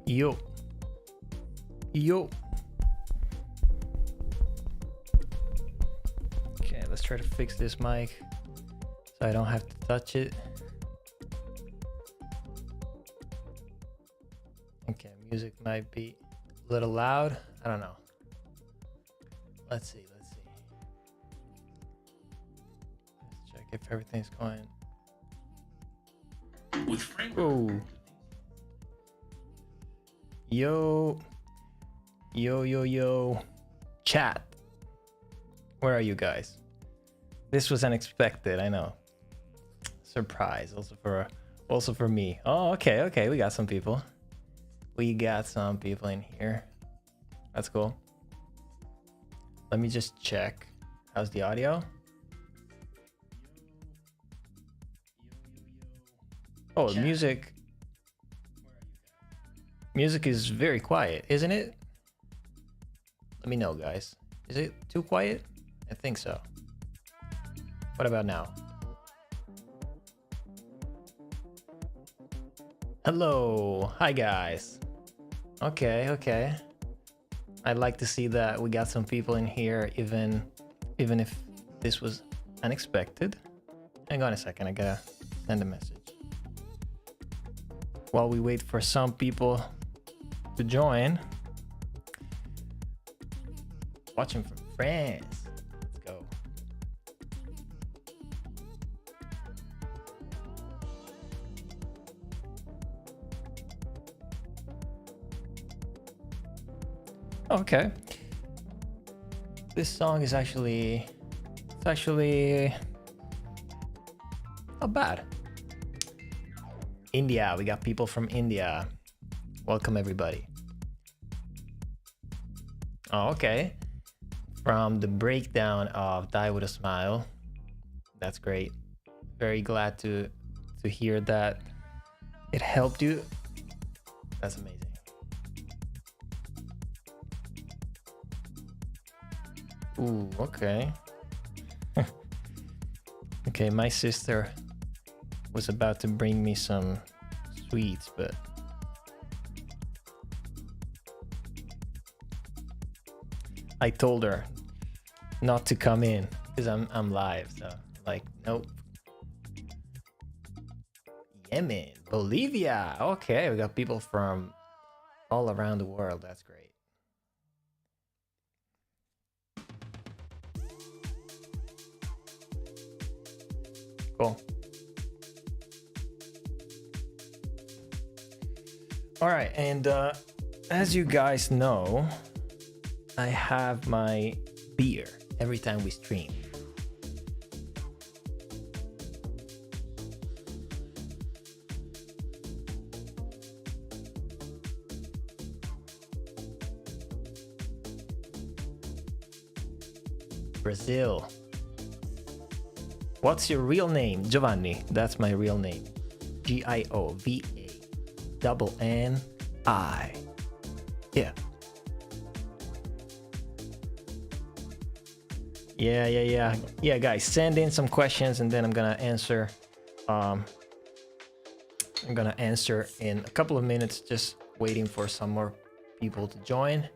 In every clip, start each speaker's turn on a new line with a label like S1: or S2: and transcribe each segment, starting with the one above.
S1: Yo. Yo. Okay, let's try to fix this mic so I don't have to touch it. Okay, music might be a little loud. I don't know. Let's see. Let's check if everything's going. Oh. Yo. Yo. Chat. Where are you guys? This was unexpected, I know. Surprise, also for me. Oh, okay. We got some people. We got some people in here. That's cool. Let me just check. How's the audio? Oh, music is very quiet, isn't it? Let me know, guys. Is it too quiet? I think so. What about now? Hello. Hi, guys. Okay. I'd like to see that we got some people in here, even if this was unexpected. Hang on a second. I gotta send a message. While we wait for some people to join. Watching from France. Let's go. Okay. This song is actually not bad. India, we got people from India. Welcome everybody. Oh, okay. From the breakdown of Die With A Smile. That's great. Very glad to hear that it helped you. That's amazing. Ooh, okay. Okay, my sister was about to bring me some sweets, but I told her not to come in because I'm live, so like nope. Yemen, Bolivia. Okay, we got people from all around the world. That's great. Cool. All right, and as you guys know, I have my beer every time we stream. Brazil. What's your real name? Giovanni. That's my real name. Giovanni. Yeah. Yeah, guys, send in some questions and then I'm gonna answer. I'm gonna answer in a couple of minutes, just waiting for some more people to join.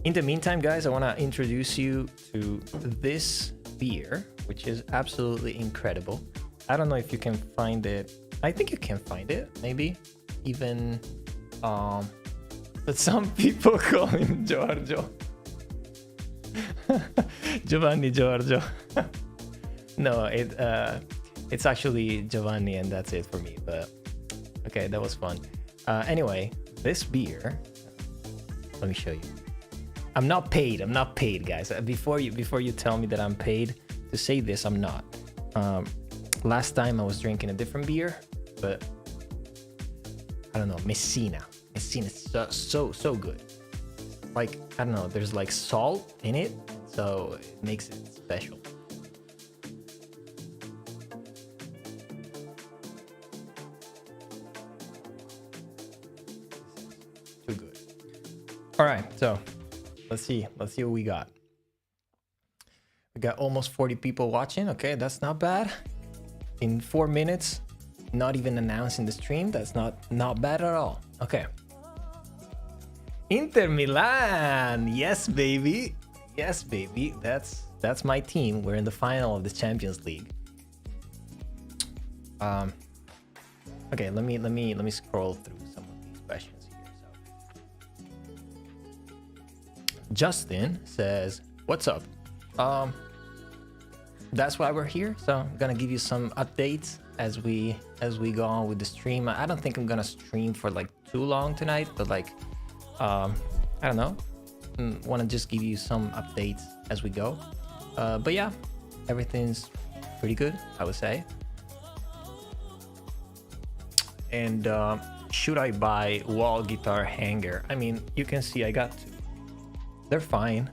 S1: In the meantime, guys, I want to introduce you to this beer, which is absolutely incredible. I don't know if you can find it. I think you can find it, maybe even, but some people call him Giorgio. Giovanni Giorgio. No, it's actually Giovanni, and that's it for me. But okay, that was fun. Anyway, this beer. Let me show you. I'm not paid, guys. Before you tell me that I'm paid to say this, I'm not. Last time I was drinking a different beer, but I don't know, Messina. Messina's so good. Like, I don't know, there's like salt in it, so it makes it special. Too good. All right, so let's see what we got. We got almost 40 people watching. Okay, that's not bad. In 4 minutes, not even announcing the stream. That's not bad at all. Okay. Inter Milan. Yes, baby. Yes, baby. That's my team. We're in the final of the Champions League. Okay, let me scroll through some of these questions here. So, Justin says, "What's up?" That's why we're here. So I'm gonna give you some updates as we go on with the stream. I don't think I'm gonna stream for like too long tonight, but like, I don't know. Want to just give you some updates as we go. But yeah, everything's pretty good, I would say. And should I buy wall guitar hanger? I mean, you can see I got two. They're fine.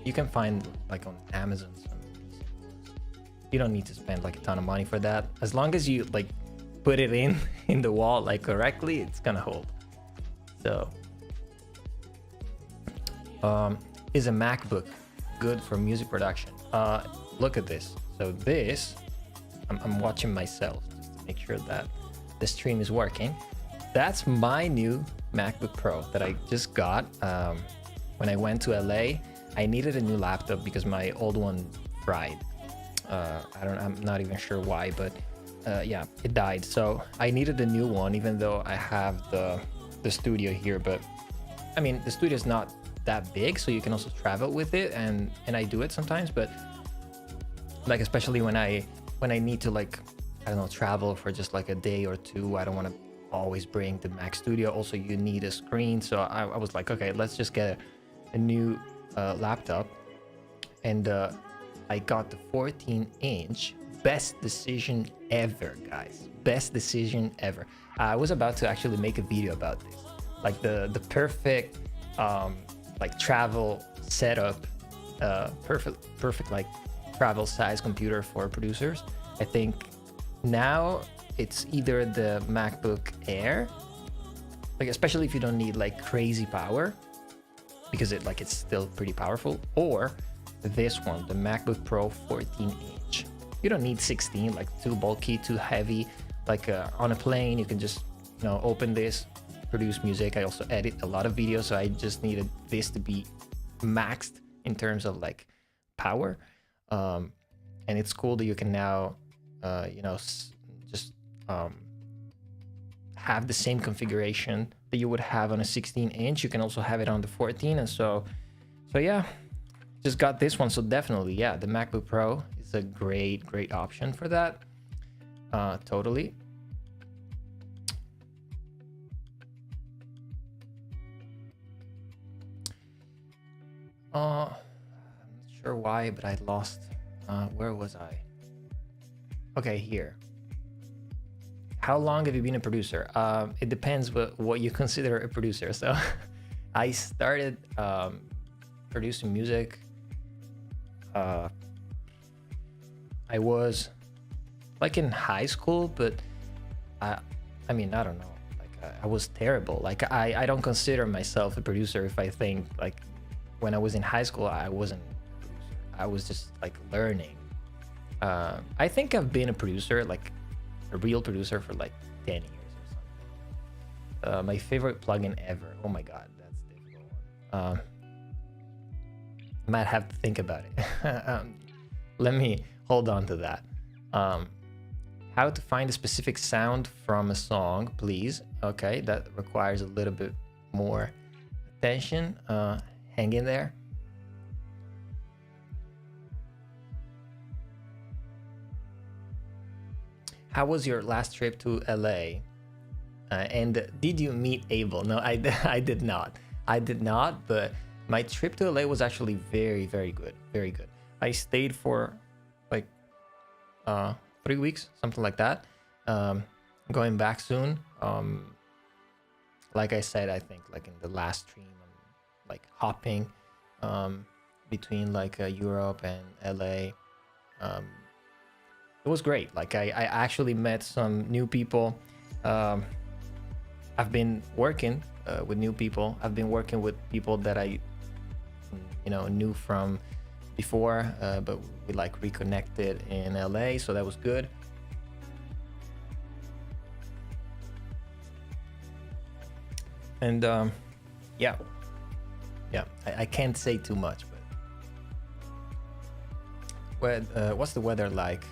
S1: You can find like on Amazon. You don't need to spend like a ton of money for that. As long as you like put it in the wall like correctly, it's gonna hold. So, is a MacBook good for music production? Look at this. So this, I'm watching myself just to make sure that the stream is working. That's my new MacBook Pro that I just got when I went to LA. I needed a new laptop because my old one fried. I'm not even sure why, but yeah, it died. So I needed a new one, even though I have the studio here. But I mean, the studio is not that big, so you can also travel with it, and I do it sometimes. But like, especially when I need to, like, I don't know, travel for just like a day or two, I don't want to always bring the Mac Studio. Also, you need a screen. So I was like, okay, let's just get a new laptop. And I got the 14-inch. Best decision ever, guys. Best decision ever. I was about to actually make a video about this. Like the perfect like travel setup, perfect like travel size computer for producers. I think now it's either the MacBook Air, like especially if you don't need like crazy power, because it's still pretty powerful, or this one, the MacBook Pro 14-inch. You don't need 16, like too bulky, too heavy. Like on a plane, you can just open this, produce music. I also edit a lot of videos, so I just needed this to be maxed in terms of like power. And it's cool that you can now just have the same configuration that you would have on a 16-inch. You can also have it on the 14, and so yeah, just got this one. So definitely, yeah, the MacBook Pro is a great option for that. Totally. I'm not sure why, but I lost. Where was I? Okay, here. How long have you been a producer? It depends what you consider a producer. So I started producing music. I was like in high school, but I mean, I don't know. Like I was terrible. Like I don't consider myself a producer if I think like when I was in high school, I wasn't a producer. I was just like learning. I think I've been a producer, like a real producer, for like 10 years or something. My favorite plugin ever. Oh my God, that's a difficult one. Might have to think about it. Let me hold on to that. How to find a specific sound from a song, please. Okay, that requires a little bit more attention. Hang in there. How was your last trip to LA? And did you meet Abel? No, I did not. I did not, but my trip to LA was actually very good. Very good. I stayed for like 3 weeks, something like that. Going back soon. Like I said, I think like in the last stream, I'm like hopping between like Europe and LA. It was great. Like I actually met some new people. I've been working with new people. I've been working with people that I knew from before, but we like reconnected in LA, so that was good. And yeah, I can't say too much, but what's the weather like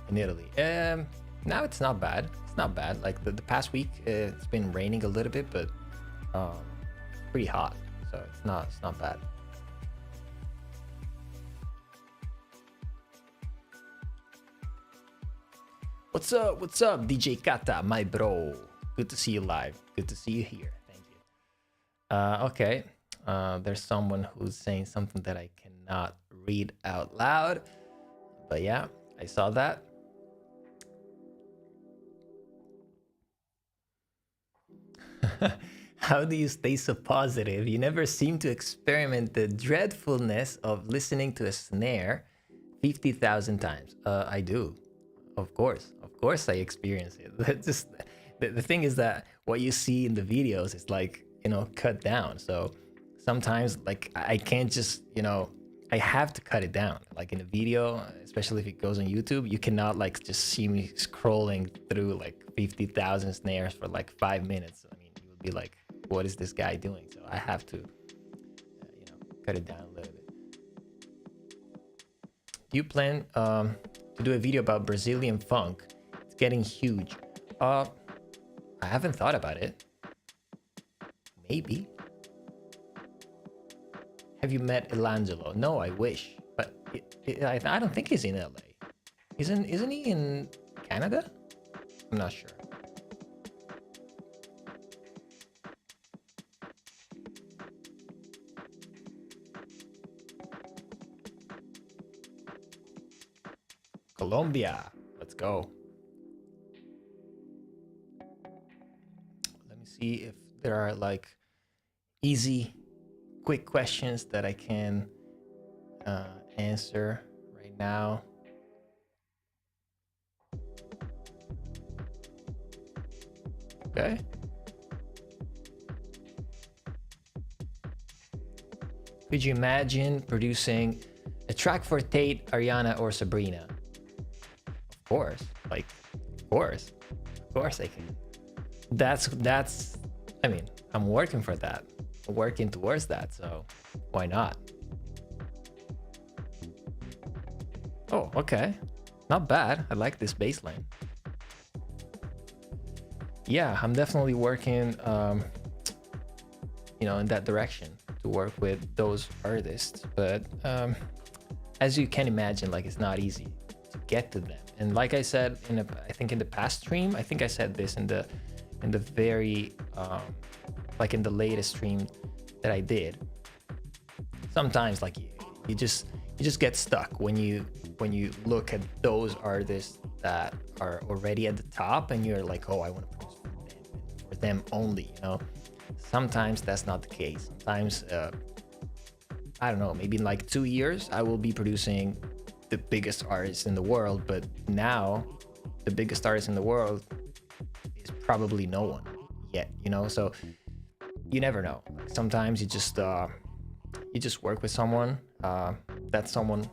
S1: in Italy? Now it's not bad. It's not bad. Like the past week, it's been raining a little bit, but pretty hot, so it's not bad. What's up? What's up, DJ Kata, my bro? Good to see you live. Good to see you here. Thank you. Okay. There's someone who's saying something that I cannot read out loud, but yeah, I saw that. How do you stay so positive? You never seem to experiment the dreadfulness of listening to a snare 50,000 times. I do. Of course I experience it. Just the thing is that what you see in the videos is like, you know, cut down. So sometimes like I can't just, you know, I have to cut it down. Like in a video, especially if it goes on YouTube, you cannot like just see me scrolling through like 50,000 snares for like 5 minutes. I mean, you would be like, what is this guy doing? So I have to, you know, cut it down a little bit. Do you plan to do a video about Brazilian funk? It's getting huge. I haven't thought about it. Maybe. Have you met Elangelo? No, I wish, but I don't think he's in LA. Isn't he in Canada? I'm not sure. Colombia, let's go. Let me see if there are like easy, quick questions that I can answer right now. Okay. Could you imagine producing a track for Tate, Ariana, or Sabrina? Of course, like, of course I can. That's, I mean, I'm working for that. I'm working towards that, so why not? Oh, okay. Not bad. I like this bass line. Yeah, I'm definitely working, you know, in that direction to work with those artists. But as you can imagine, like, it's not easy to get to them. And like I said I think in the past stream, I think I said this in the very like in the latest stream that I did. Sometimes like you just get stuck when you look at those artists that are already at the top and you're like, oh, I want to produce for them only, you know. Sometimes that's not the case. Sometimes I don't know, maybe in like 2 years I will be producing the biggest artists in the world, but now the biggest artist in the world is probably no one yet, you know. So you never know. Sometimes you just work with someone, that someone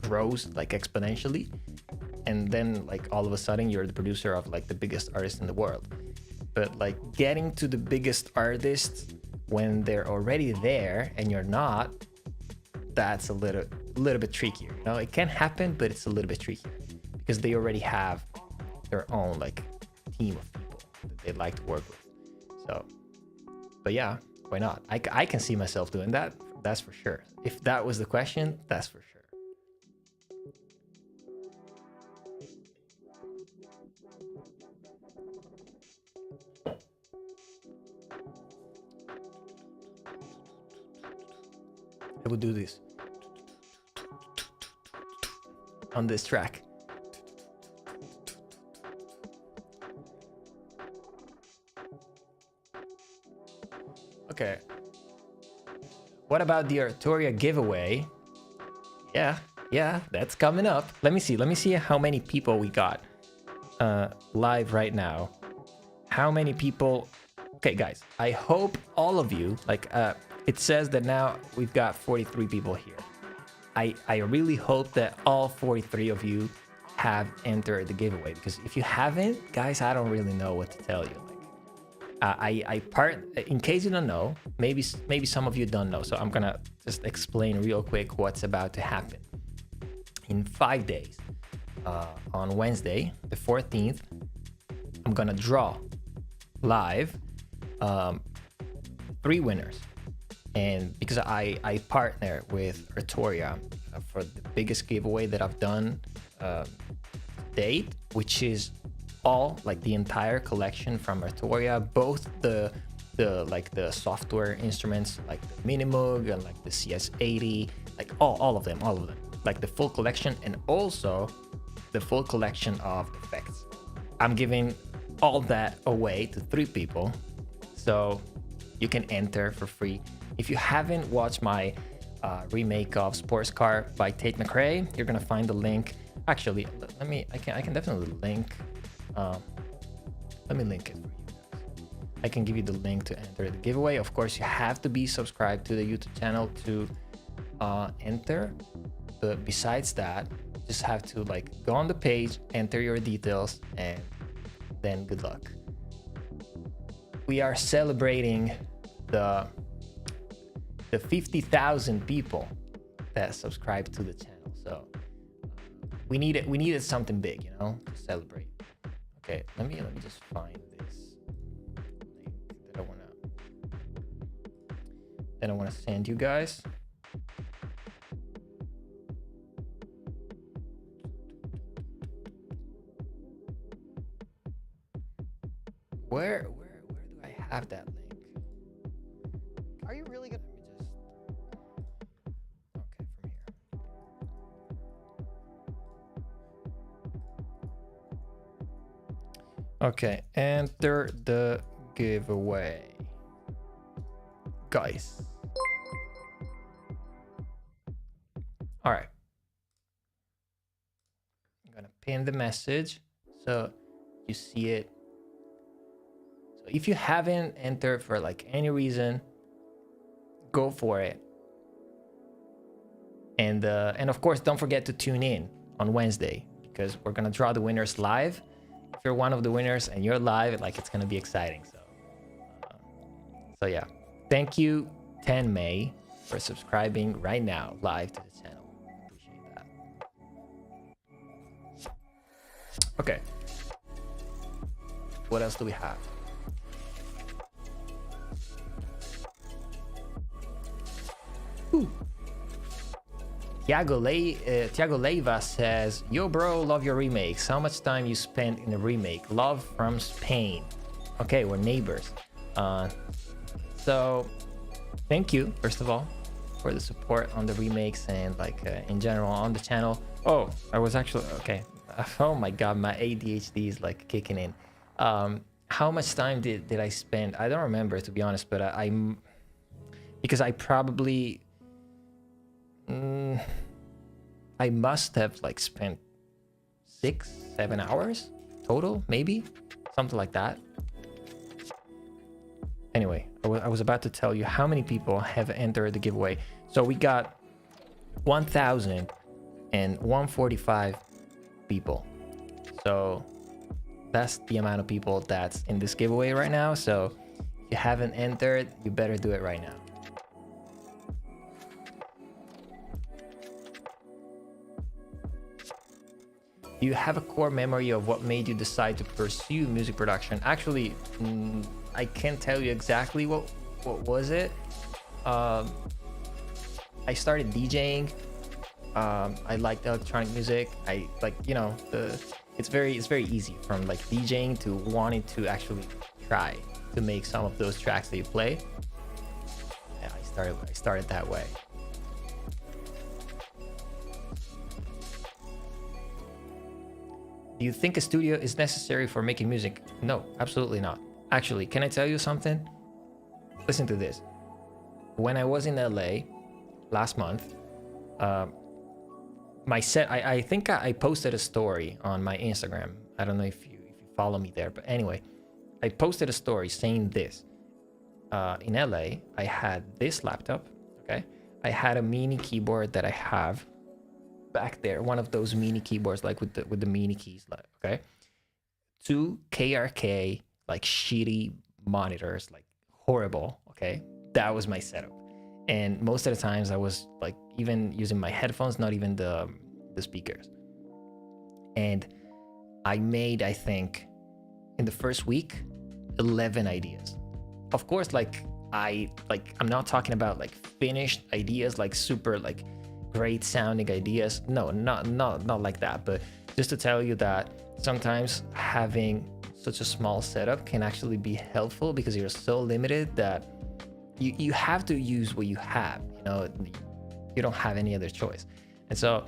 S1: grows like exponentially, and then like all of a sudden you're the producer of like the biggest artist in the world. But like getting to the biggest artist when they're already there and you're not, that's a little bit trickier, you know. It can happen, but it's a little bit trickier because they already have their own like team of people that they like to work with. So, but yeah, why not? I can see myself doing that. That's for sure. If that was the question, that's for sure. I would do this on this track. Okay. What about the Arturia giveaway? Yeah, that's coming up. Let me see how many people we got live right now. How many people? Okay, guys, I hope all of you, like, it says that now we've got 43 people here. I really hope that all 43 of you have entered the giveaway, because if you haven't, guys, I don't really know what to tell you. In case you don't know, maybe some of you don't know, so I'm gonna just explain real quick what's about to happen. In 5 days, on Wednesday the 14th, I'm gonna draw live 3 winners, and because I partner with Artoria for the biggest giveaway that I've done date, which is all like the entire collection from Artoria, both the software instruments like the Minimoog and like the CS80, like all of them, like the full collection, and also the full collection of effects. I'm giving all that away to 3 people, so you can enter for free. If you haven't watched my remake of Sports Car by Tate McRae, you're gonna find the link. Actually, I can definitely link. Let me link it for you guys. I can give you the link to enter the giveaway. Of course, you have to be subscribed to the YouTube channel to enter. But besides that, you just have to like go on the page, enter your details, and then good luck. We are celebrating the 50,000 people that subscribe to the channel. So we needed something big, you know, to celebrate. Okay, let me just find this link that I wanna send you guys. Where do I have that link?
S2: Are you really gonna?
S1: Okay, from here. Okay, enter the giveaway, guys. All right, I'm gonna pin the message so you see it. So if you haven't entered for like any reason, go for it. And of course, don't forget to tune in on Wednesday, because we're gonna draw the winners live. If you're one of the winners and you're live, like, it's gonna be exciting. So yeah, thank you 10 May for subscribing right now live to the channel. Appreciate that. Okay, what else do we have? Ooh. Tiago Leiva says, yo bro, love your remakes. How much time you spent in a remake? Love from Spain. Okay, we're neighbors. So thank you, first of all, for the support on the remakes and like in general on the channel. Oh, I was actually, okay. Oh my God, my ADHD is like kicking in. How much time did I spend? I don't remember, to be honest, but because I probably, I must have like spent 6-7 hours total, maybe something like that. Anyway, I was about to tell you how many people have entered the giveaway. So we got 1,145 people. So that's the amount of people that's in this giveaway right now. So if you haven't entered, you better do it right now. Do you have a core memory of what made you decide to pursue music production? Actually, I can't tell you exactly what was it. I started DJing. I liked electronic music. I like, you know, it's very easy from like DJing to wanting to actually try to make some of those tracks that you play. Yeah, I started that way. Do you think a studio is necessary for making music? No, absolutely not. Actually, can I tell you something? Listen to this. When I was in LA last month, my set, I think I posted a story on my Instagram. I don't know if you follow me there, but anyway, I posted a story saying this. In LA, I had this laptop, okay? I had a mini keyboard that I have back there, one of those mini keyboards, like with the mini keys, like, okay, 2 KRK like shitty monitors, like horrible. Okay, that was my setup, and most of the times I was like even using my headphones, not even the speakers. And I made, I think, in the first week, 11 ideas. Of course, I'm not talking about like finished ideas, like super like great sounding ideas. No, not like that. But just to tell you that sometimes having such a small setup can actually be helpful, because you're so limited that you have to use what you have. You know, you don't have any other choice. And so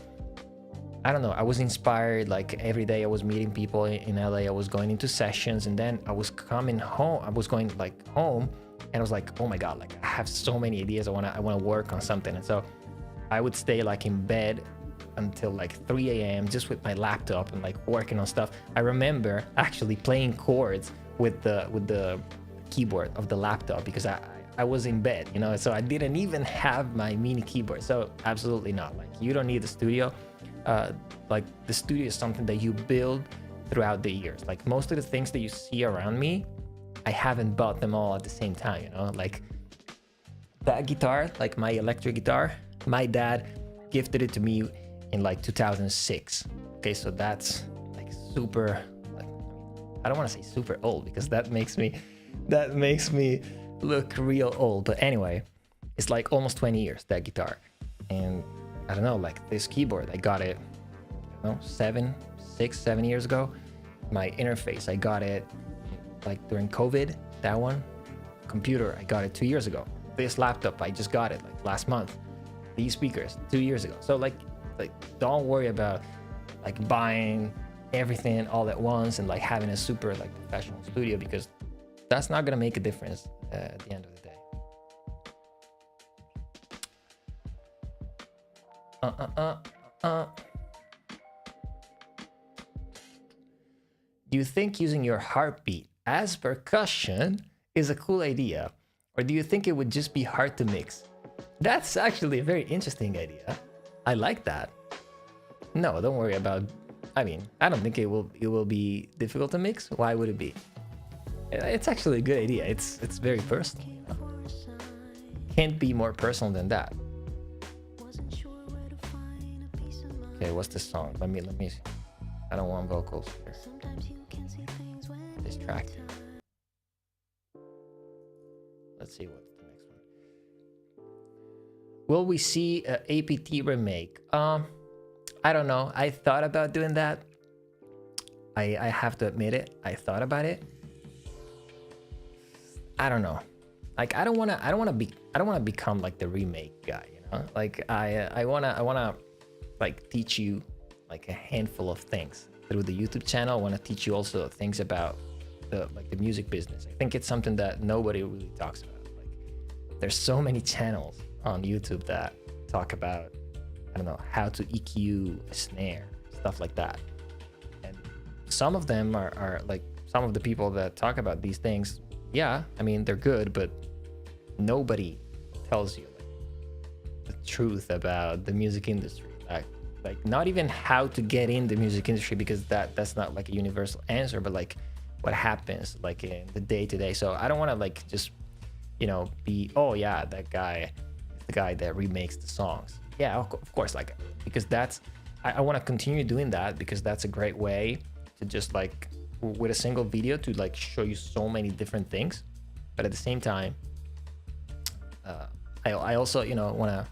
S1: I don't know, I was inspired. Like every day I was meeting people in LA, I was going into sessions, and then I was coming home, I was going like home, and I was like, oh my God, like I have so many ideas, I wanna work on something. And so I would stay like in bed until like 3 a.m. just with my laptop and like working on stuff. I remember actually playing chords with the keyboard of the laptop, because I was in bed, you know, so I didn't even have my mini keyboard. So absolutely not. Like you don't need the studio. Like the studio is something that you build throughout the years. Like most of the things that you see around me, I haven't bought them all at the same time, you know, like that guitar, like my electric guitar, my dad gifted it to me in like 2006. Okay, so that's like super, like, I don't want to say super old, because that makes me look real old. But anyway, it's like almost 20 years, that guitar. And I don't know, like this keyboard, I got it, I don't know, 7 years ago. My interface, I got it like during COVID, that one. Computer, I got it 2 years ago. This laptop, I just got it like last month. These speakers, 2 years ago. So like don't worry about like buying everything all at once and like having a super like professional studio, because that's not gonna make a difference at the end of the day. Do you think using your heartbeat as percussion is a cool idea, or do you think it would just be hard to mix? That's actually a very interesting idea. I like that. No, don't worry about, I mean, I don't think it will be difficult to mix. Why would it be? It's actually a good idea. It's very personal. You know? Can't be more personal than that. Okay, what's this song? Let me see. I don't want vocals here. This track. Let's see what's the next one. Will we see a APT remake? I don't know. I thought about doing that. I have to admit it. I thought about it. I don't know. Like I don't wanna become like the remake guy, you know? Like I wanna like teach you like a handful of things through the YouTube channel. I wanna teach you also things about the music business. I think it's something that nobody really talks about. Like there's so many channels on YouTube that talk about, I don't know, how to EQ a snare, stuff like that. And some of them are like, some of the people that talk about these things, yeah, I mean, they're good, but nobody tells you like, the truth about the music industry. Like not even how to get in the music industry, because that's not like a universal answer, but like what happens like in the day to day. So I don't want to like just, you know, be, oh yeah, that guy, the guy that remakes the songs. Yeah, of course, like, because that's, I want to continue doing that, because that's a great way to just like with a single video to like show you so many different things. But at the same time, I also, you know, want to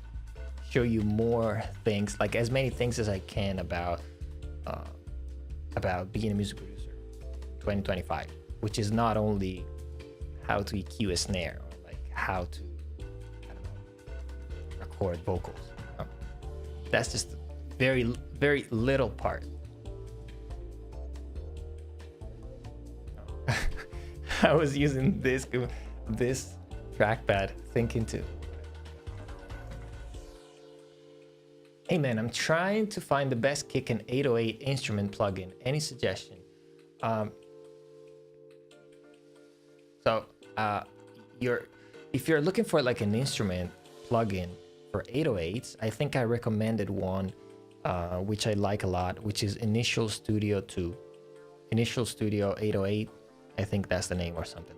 S1: show you more things, like as many things as I can about being a music producer 2025, which is not only how to EQ a snare or like how to, I don't know, record vocals. That's just very, very little part. I was using this trackpad thinking too. Hey man, I'm trying to find the best kick and 808 instrument plugin. Any suggestion? If you're looking for like an instrument plugin for 808s, I think I recommended one which I like a lot, which is Initial Studio 2. Initial Studio 808, I think that's the name or something.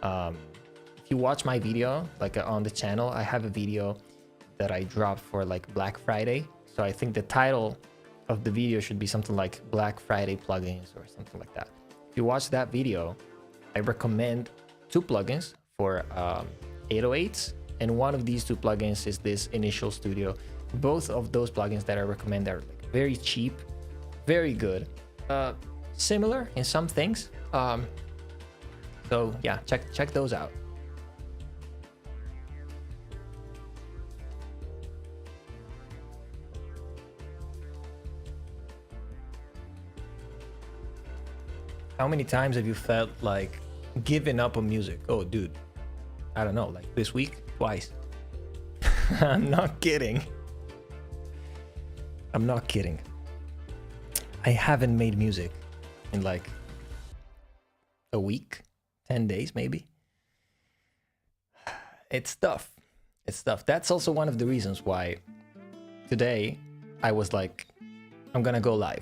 S1: If you watch my video, like on the channel, I have a video that I dropped for like Black Friday. So I think the title of the video should be something like Black Friday plugins or something like that. If you watch that video, I recommend 2 plugins for 808s, and one of these 2 plugins is this Initial Studio. Both of those plugins that I recommend are like very cheap, very good, similar in some things. So yeah, check those out. How many times have you felt like giving up on music? Oh, dude, I don't know, like this week, twice. I'm not kidding. I'm not kidding. I haven't made music in like a week, 10 days maybe. It's tough. It's tough. That's also one of the reasons why today I was like, I'm gonna go live.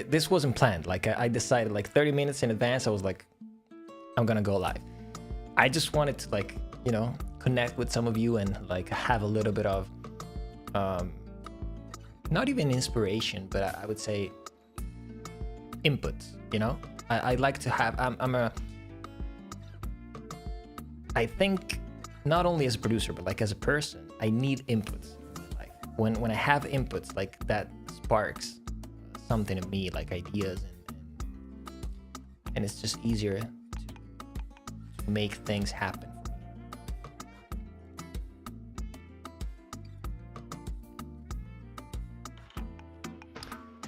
S1: This wasn't planned. Like I decided like 30 minutes in advance, I was like, I'm gonna go live. I just wanted to like, you know, connect with some of you and like have a little bit of, not even inspiration, but I would say inputs, you know? I like to have, I think not only as a producer, but like as a person, I need inputs. Like when I have inputs, like that sparks something in me, like ideas, and it's just easier to make things happen.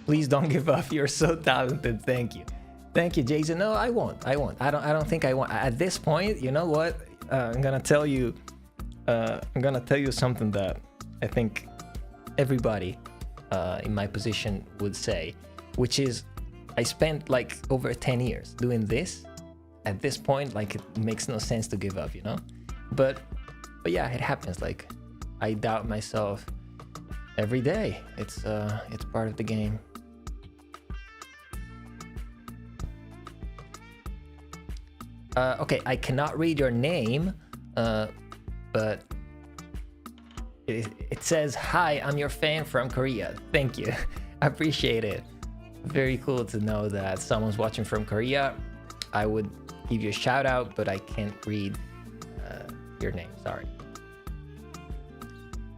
S1: Please don't give up. You're so talented. Thank you. Thank you, Jason. No, I won't. I don't think I won't. At this point, you know what? I'm gonna tell you something that I think everybody in my position would say, which is I spent like over 10 years doing this. At this point, like it makes no sense to give up, you know? But yeah, it happens. Like I doubt myself every day. It's part of the game. Okay, I cannot read your name, but it says, hi, I'm your fan from Korea. Thank you. I appreciate it. Very cool to know that someone's watching from Korea. I would give you a shout out, but I can't read your name, sorry.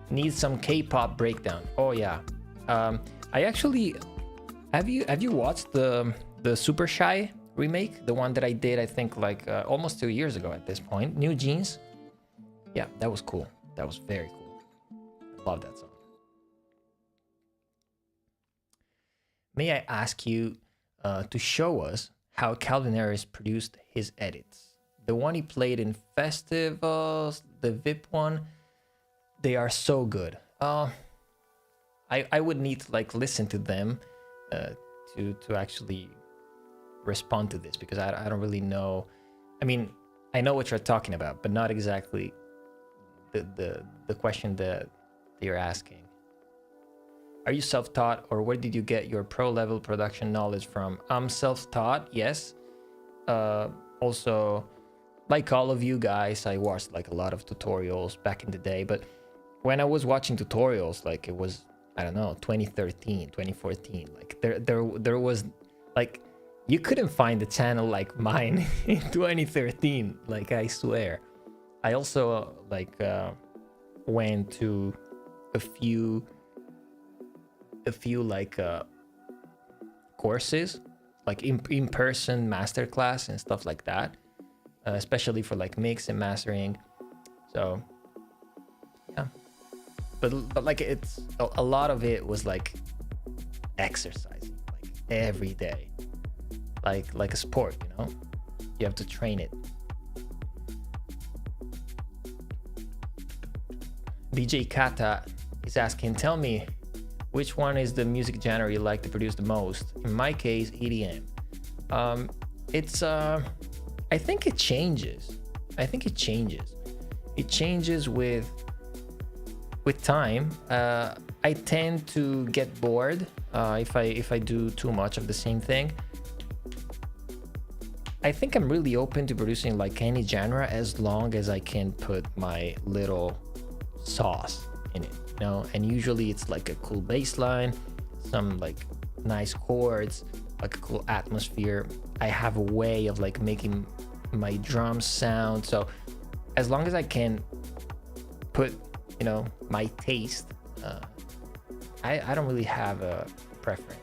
S1: Need some K-pop breakdown. Oh yeah. I actually, have you watched the Super Shy remake? The one that I did, I think like almost 2 years ago at this point. New Jeans. Yeah, that was cool. That was very cool. I love that song. May I ask you to show us how Calvin Harris produced his edits? The one he played in festivals, the VIP one, they are so good. I would need to like listen to them to actually respond to this, because I don't really know. I mean, I know what you're talking about, but not exactly the question that you're asking. Are you self-taught, or where did you get your pro level production knowledge from? I'm self-taught, yes. Also, like all of you guys, I watched like a lot of tutorials back in the day, but when I was watching tutorials, like it was, I don't know, 2013, 2014, like there was like, you couldn't find a channel like mine in 2013, like I swear. I also like went to a few like courses, like in-person masterclass and stuff like that, especially for like mix and mastering. So yeah, but like it's a lot of it was like exercising like every day, like a sport, you know? You have to train it. DJ Kata is asking, tell me, which one is the music genre you like to produce the most? In my case, EDM. It's I think it changes. It changes with with time, I tend to get bored if I do too much of the same thing. I think I'm really open to producing like any genre as long as I can put my little sauce in it, you know. And usually it's like a cool bass line, some like nice chords, like a cool atmosphere. I have a way of like making my drums sound. So as long as I can put, you know, my taste, I don't really have a preference.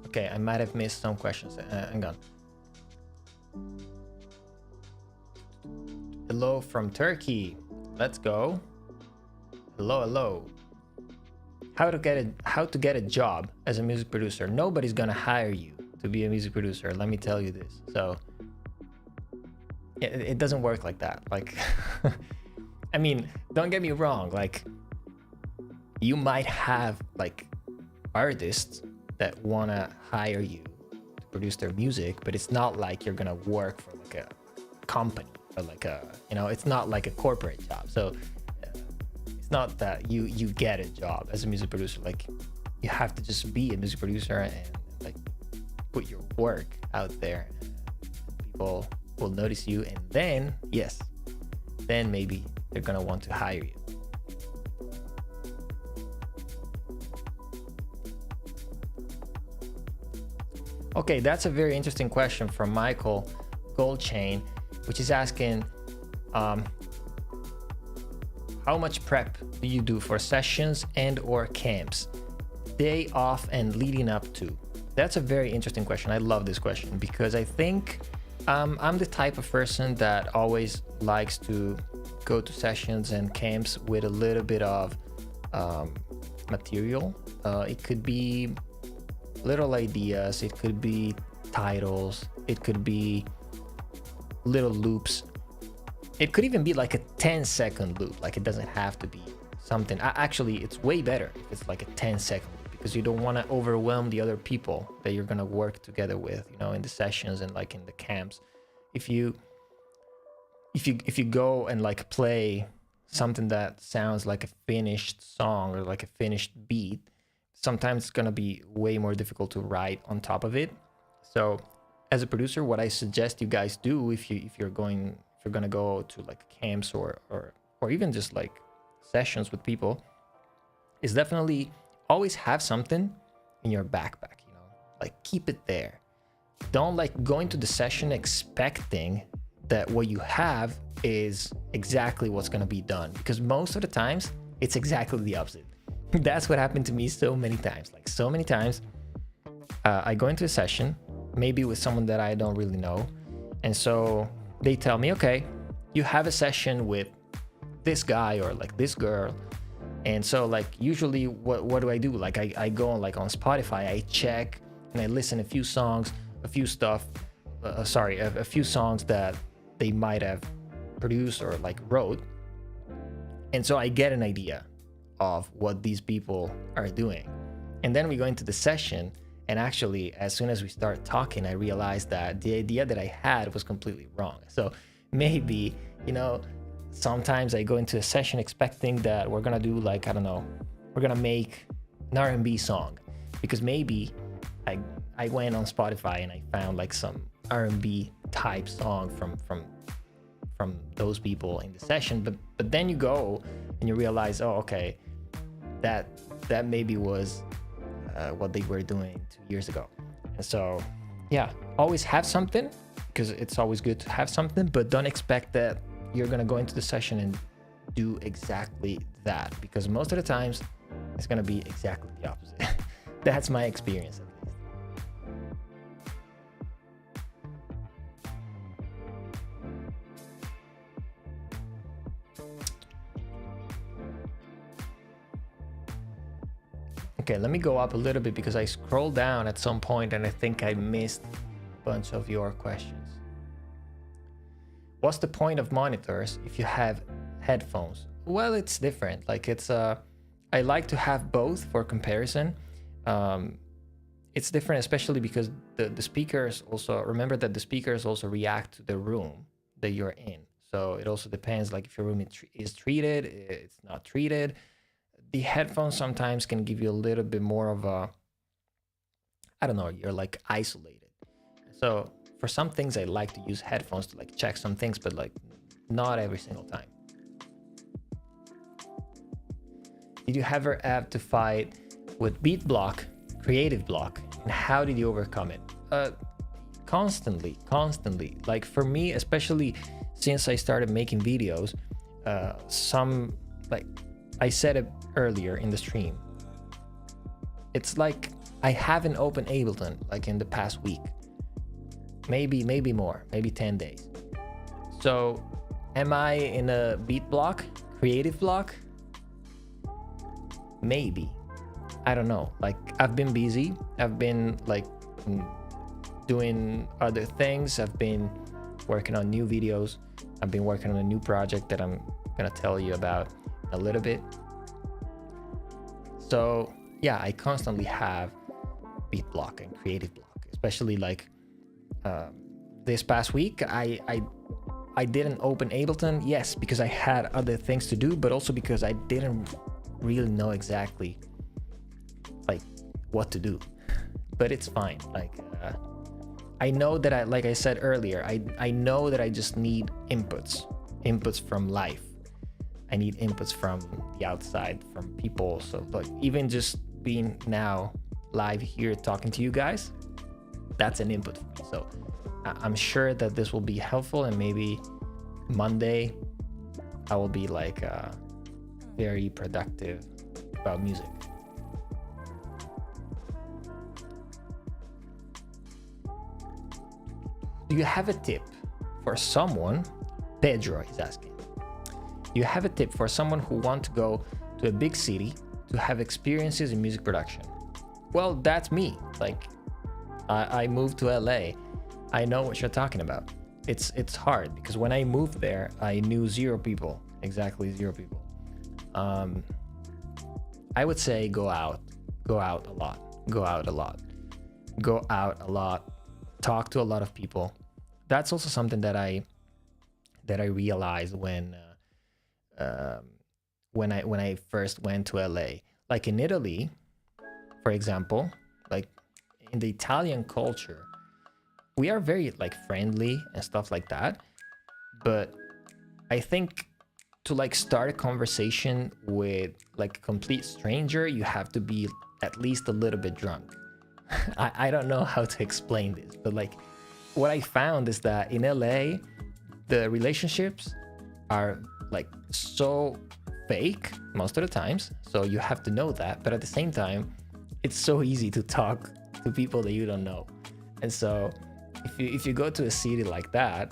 S1: Okay, I might have missed some questions. Hang on. Hello from Turkey. Let's go. Hello, hello. How to get a job as a music producer? Nobody's gonna hire you to be a music producer. Let me tell you this. So it doesn't work like that. Like, I mean, don't get me wrong. Like, you might have like artists that wanna hire you to produce their music, but it's not like you're gonna work for like a company or like a, you know, it's not like a corporate job. So it's not that you get a job as a music producer. Like, you have to just be a music producer and like put your work out there. People will notice you, and then yes, then maybe they're gonna want to hire you. Okay, that's a very interesting question from Michael Goldchain, which is asking, how much prep do you do for sessions and or camps, day off and leading up to? That's a very interesting question. I love this question because I think I'm the type of person that always likes to go to sessions and camps with a little bit of material. It could be little ideas, it could be titles, it could be little loops, it could even be like a 10-second loop. Like, it doesn't have to be something, actually it's way better if it's like a 10-second loop, because you don't want to overwhelm the other people that you're gonna work together with, you know, in the sessions and like in the camps. If you go and like play something that sounds like a finished song or like a finished beat, sometimes it's gonna be way more difficult to write on top of it. So as a producer, what I suggest you guys do, if you're gonna go to like camps or even just like sessions with people, is definitely always have something in your backpack, you know, like keep it there. Don't like go into the session expecting that what you have is exactly what's gonna be done, because most of the times it's exactly the opposite. That's what happened to me so many times. Like, so many times I go into a session, maybe with someone that I don't really know, and so they tell me, okay, you have a session with this guy or like this girl. And so like usually what do I do? Like I go on like on Spotify, I check and I listen a few songs, a few songs that they might have produced or like wrote. And so I get an idea of what these people are doing. And then we go into the session, and actually as soon as we start talking, I realized that the idea that I had was completely wrong. So maybe, you know, sometimes I go into a session expecting that we're gonna do like, I don't know, we're gonna make an R&B song, because maybe I went on Spotify and I found like some R&B type song from those people in the session, but then you go and you realize, oh, okay, that maybe was what they were doing 2 years ago. And so yeah, always have something, because it's always good to have something, but don't expect that you're gonna go into the session and do exactly that, because most of the times it's gonna be exactly the opposite. That's my experience, at least. Okay, let me go up a little bit because I scrolled down at some point and I think I missed a bunch of your questions. What's the point of monitors if you have headphones? Well, it's different. Like, it's I like to have both for comparison. it's different, especially because the speakers also, remember that the speakers also react to the room that you're in. So it also depends, like if your room is treated, it's not treated. The headphones sometimes can give you a little bit more of a, I don't know, you're like isolated. So for some things, I like to use headphones to like check some things, but like not every single time. Did you ever have to fight with beat block, creative block, and how did you overcome it? Constantly. Like for me, especially since I started making videos, some, like I said it earlier in the stream, it's like I haven't opened Ableton like in the past week, maybe more, maybe 10 days. So am I in a beat block, creative block? Maybe. I don't know. Like I've been busy. I've been like doing other things. I've been working on new videos. I've been working on a new project that I'm gonna tell you about a little bit. So yeah, I constantly have beat block and creative block, especially like this past week. I didn't open Ableton, yes, because I had other things to do, but also because I didn't really know exactly like what to do. But it's fine. Like I know that like I said earlier, I know that I just need inputs from life. I need inputs from the outside, from people. So like even just being now live here talking to you guys, that's an input for me. So I'm sure that this will be helpful, and maybe Monday I will be like very productive about music. Do you have a tip for someone? Pedro is asking. Do you have a tip for someone who wants to go to a big city to have experiences in music production? Well, that's me. Like, I moved to LA. I know what you're talking about. It's hard because when I moved there, I knew zero people, exactly zero people. I would say go out a lot, talk to a lot of people. That's also something that I realized when I first went to LA. Like in Italy, for example, like in the Italian culture, we are very like friendly and stuff like that. But I think to like start a conversation with like a complete stranger, you have to be at least a little bit drunk. I don't know how to explain this, but like what I found is that in LA, the relationships are like so fake most of the times. So you have to know that. But at the same time, it's so easy to talk to people that you don't know. And so if you go to a city like that,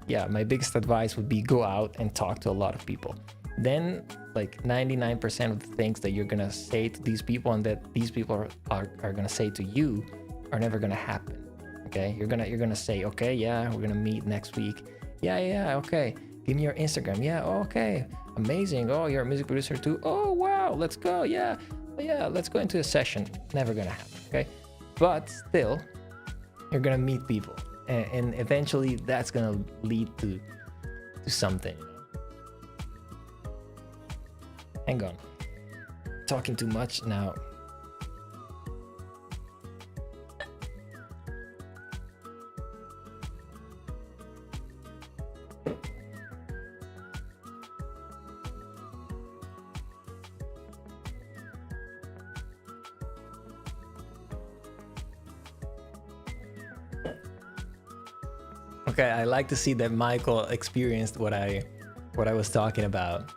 S1: yeah, my biggest advice would be go out and talk to a lot of people. Then like 99% of the things that you're gonna say to these people and that these people are gonna say to you are never gonna happen. Okay, you're gonna say, okay, yeah, we're gonna meet next week. Yeah, okay. Give me your Instagram. Yeah, okay, amazing. Oh, you're a music producer too. Oh wow, let's go. Yeah, let's go into a session. Never gonna happen. Okay, but still, you're gonna meet people, and eventually that's gonna lead to something. Hang on, talking too much now. Okay, I like to see that Michael experienced what I was talking about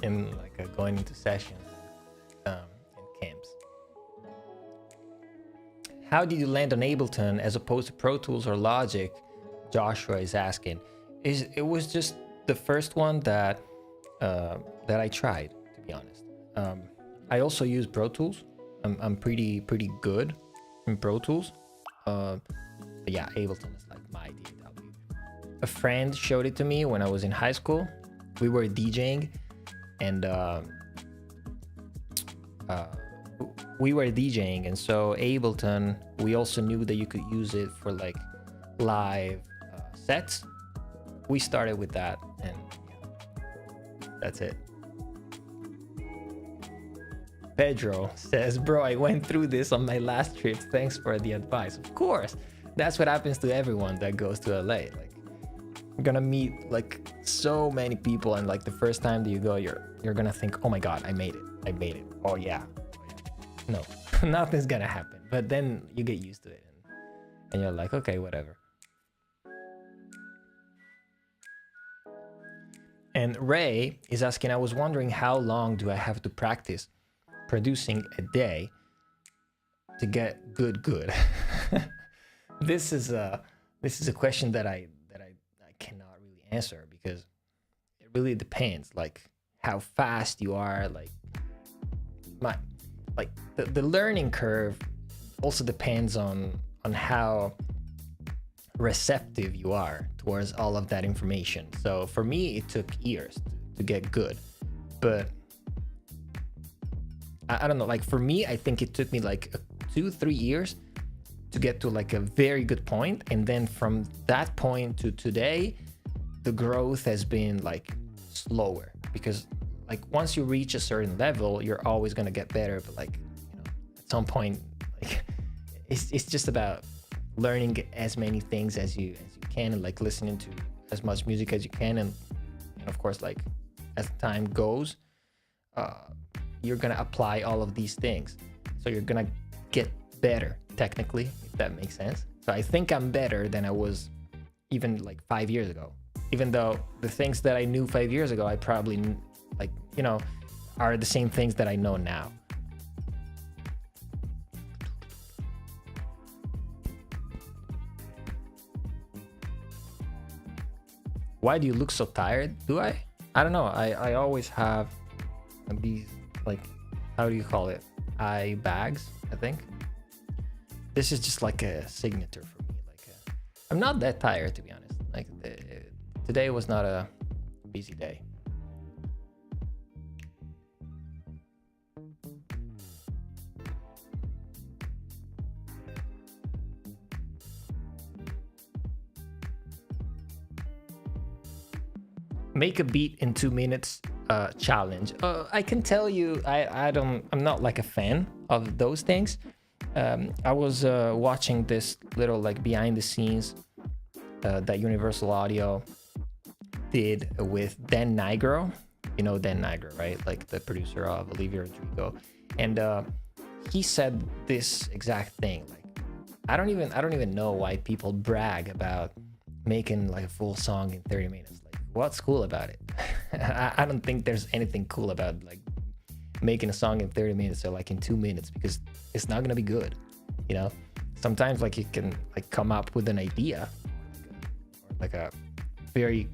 S1: in like going into sessions in camps. How did you land on Ableton as opposed to Pro Tools or Logic? Joshua is asking. It was just the first one that I tried, to be honest. I also use Pro Tools. I'm pretty good in Pro Tools. But yeah, Ableton is like my DAW. A friend showed it to me when I was in high school. We were DJing, and we were DJing, and so Ableton, we also knew that you could use it for like live sets. We started with that, and that's it. Pedro says, bro, I went through this on my last trip. Thanks for the advice. Of course, that's what happens to everyone that goes to LA. Like, you're gonna meet like so many people, and like the first time that you go, you're gonna think, oh my god, I made it. Oh yeah. No, nothing's gonna happen. But then you get used to it, and you're like, okay, whatever. And Ray is asking, I was wondering how long do I have to practice producing a day to get good? This is a question that I cannot really answer, because it really depends, like how fast you are. Like the learning curve also depends on how receptive you are towards all of that information. So for me, it took years to get good, but I don't know, like for me, I think it took me like 2-3 years to get to like a very good point. And then from that point to today, the growth has been like slower, because like once you reach a certain level, you're always going to get better. But like, you know, at some point, like it's just about learning as many things as you can, and like listening to as much music as you can. And of course, like as time goes, you're going to apply all of these things. So you're going to get better technically, if that makes sense. So I think I'm better than I was even like 5 years ago, even though the things that I knew 5 years ago, I probably like, you know, are the same things that I know now. Why do you look so tired? Do I? I don't know. I always have these, like, how do you call it? Eye bags, I think. This is just like a signature for me. Like, I'm not that tired, to be honest. Like, today was not a busy day. Make a beat in 2 minutes challenge. I can tell you, I'm not like a fan of those things. I was watching this little like behind the scenes that Universal Audio did with Dan Nigro. You know Dan Nigro, right? Like the producer of Olivia Rodrigo. And he said this exact thing. Like, I don't even know why people brag about making like a full song in 30 minutes. What's cool about it? I don't think there's anything cool about like making a song in 30 minutes or like in 2 minutes, because it's not gonna be good. You know, sometimes like you can like come up with an idea, or like a very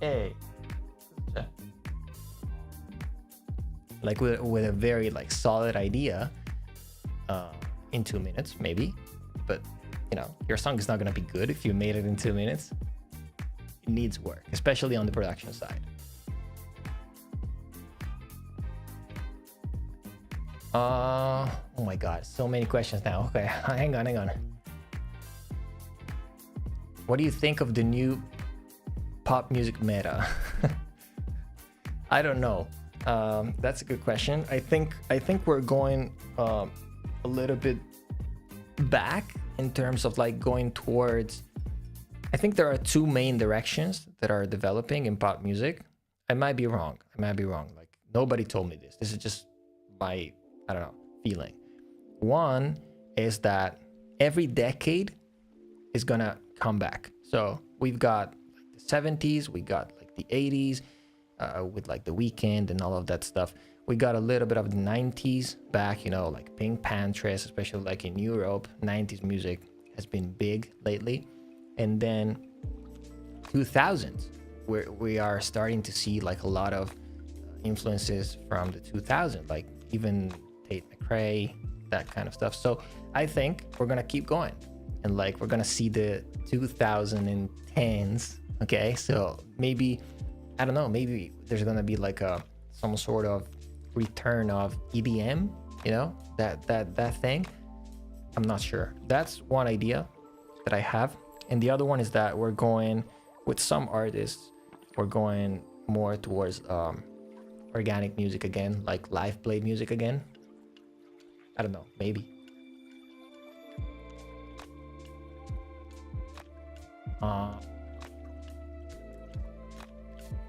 S1: hey, like with a very like solid idea in 2 minutes maybe, but you know, your song is not going to be good if you made it in 2 minutes. It needs work, especially on the production side. Oh my god, so many questions now. Okay, hang on. What do you think of the new pop music meta? I don't know. That's a good question. I think we're going a little bit back in terms of like going towards, I think there are two main directions that are developing in pop music. I might be wrong. Like, nobody told me this. This is just my, I don't know, feeling. One is that every decade is gonna come back. So we've got like the 70s, we got like the 80s with like The Weeknd and all of that stuff. We got a little bit of the 90s back, you know, like Pink Panthers, especially like in Europe. 90s music has been big lately. And then 2000s, where we are starting to see like a lot of influences from the 2000s, like even Tate McRae, that kind of stuff. So I think we're gonna keep going, and like we're gonna see the 2010s. Okay, so maybe, I don't know, maybe there's gonna be like a some sort of return of EDM, you know, that thing. I'm not sure. That's one idea that I have. And the other one is that we're going with some artists, we're going more towards organic music again, like live played music again. I don't know, maybe.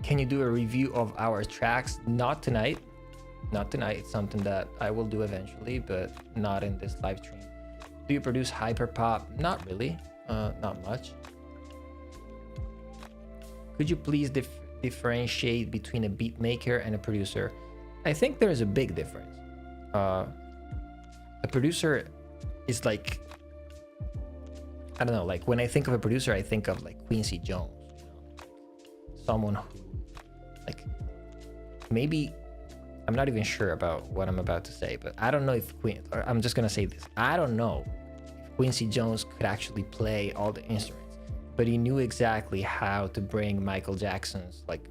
S1: Can you do a review of our tracks? Not tonight. Not tonight. It's something that I will do eventually, but not in this live stream. Do you produce hyperpop? Not really. Not much. Could you please differentiate between a beat maker and a producer? I think there is a big difference. A producer is like, I don't know, like when I think of a producer, I think of like Quincy Jones, you know? Someone who, like, maybe, I'm not even sure about what I'm about to say, but I don't know if I'm just gonna say this. I don't know if Quincy Jones could actually play all the instruments, but he knew exactly how to bring Michael Jackson's like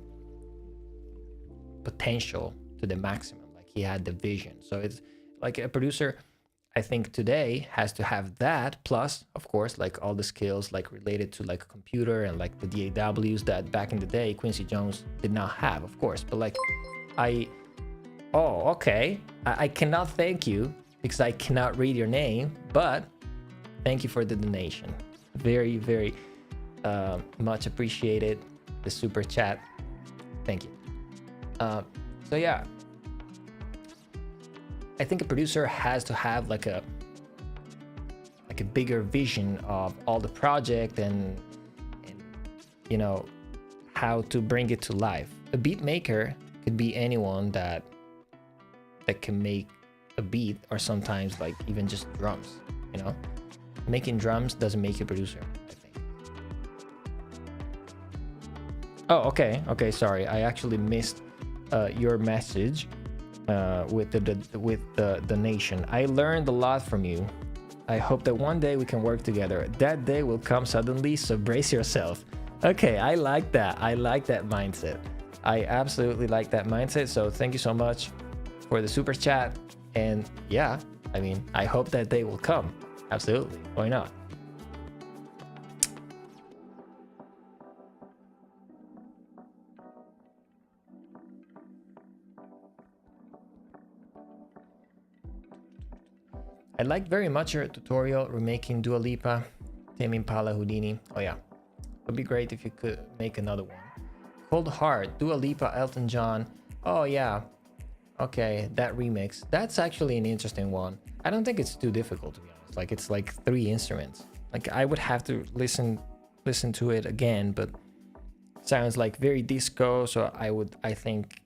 S1: potential to the maximum. Like he had the vision. So it's like a producer, I think today has to have that, plus of course like all the skills like related to like a computer and like the DAWs that back in the day Quincy Jones did not have, of course. But like I cannot thank you because I cannot read your name, but thank you for the donation. Very, very much appreciated. The super chat. Thank you. So yeah, I think a producer has to have like a bigger vision of all the project and you know how to bring it to life. A beat maker could be anyone that can make a beat, or sometimes like even just drums, you know. Making drums doesn't make you a producer, I think. Oh, okay, sorry, I actually missed your message with the donation. I learned a lot from you. I hope that one day we can work together. That day will come suddenly, so brace yourself. Okay, I like that. I like that mindset. I absolutely like that mindset. So thank you so much for the super chat. And yeah, I mean, I hope that day will come. Absolutely. Why not? I like very much your tutorial remaking Dua Lipa, Tame Impala, Houdini. Oh yeah, it would be great if you could make another one. Cold Heart, Dua Lipa, Elton John. Oh yeah, okay, that remix. That's actually an interesting one. I don't think it's too difficult, to be honest. Like it's like 3 instruments. Like I would have to listen to it again, but it sounds like very disco. So I think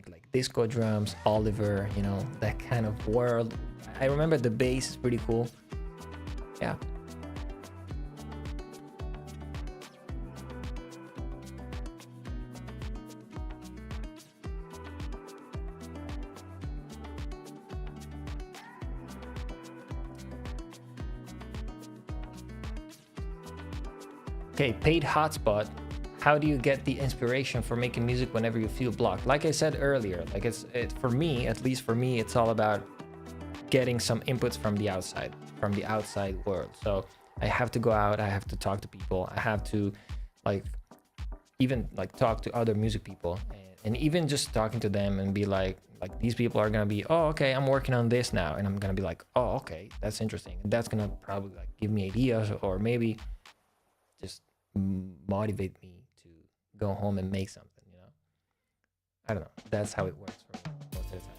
S1: like disco drums, Oliver, you know, that kind of world. I remember the bass is pretty cool. Yeah. Okay, paid hotspot. How do you get the inspiration for making music whenever you feel blocked? Like I said earlier, like for me, at least for me, it's all about getting some inputs from the outside world. So I have to go out, I have to talk to people, I have to even talk to other music people, and even just talking to them and be like these people are gonna be, oh okay, I'm working on this now, and I'm gonna be like, oh okay, that's interesting, and that's gonna probably like give me ideas, or maybe just motivate me to go home and make something, you know. I don't know, that's how it works for me most of the time.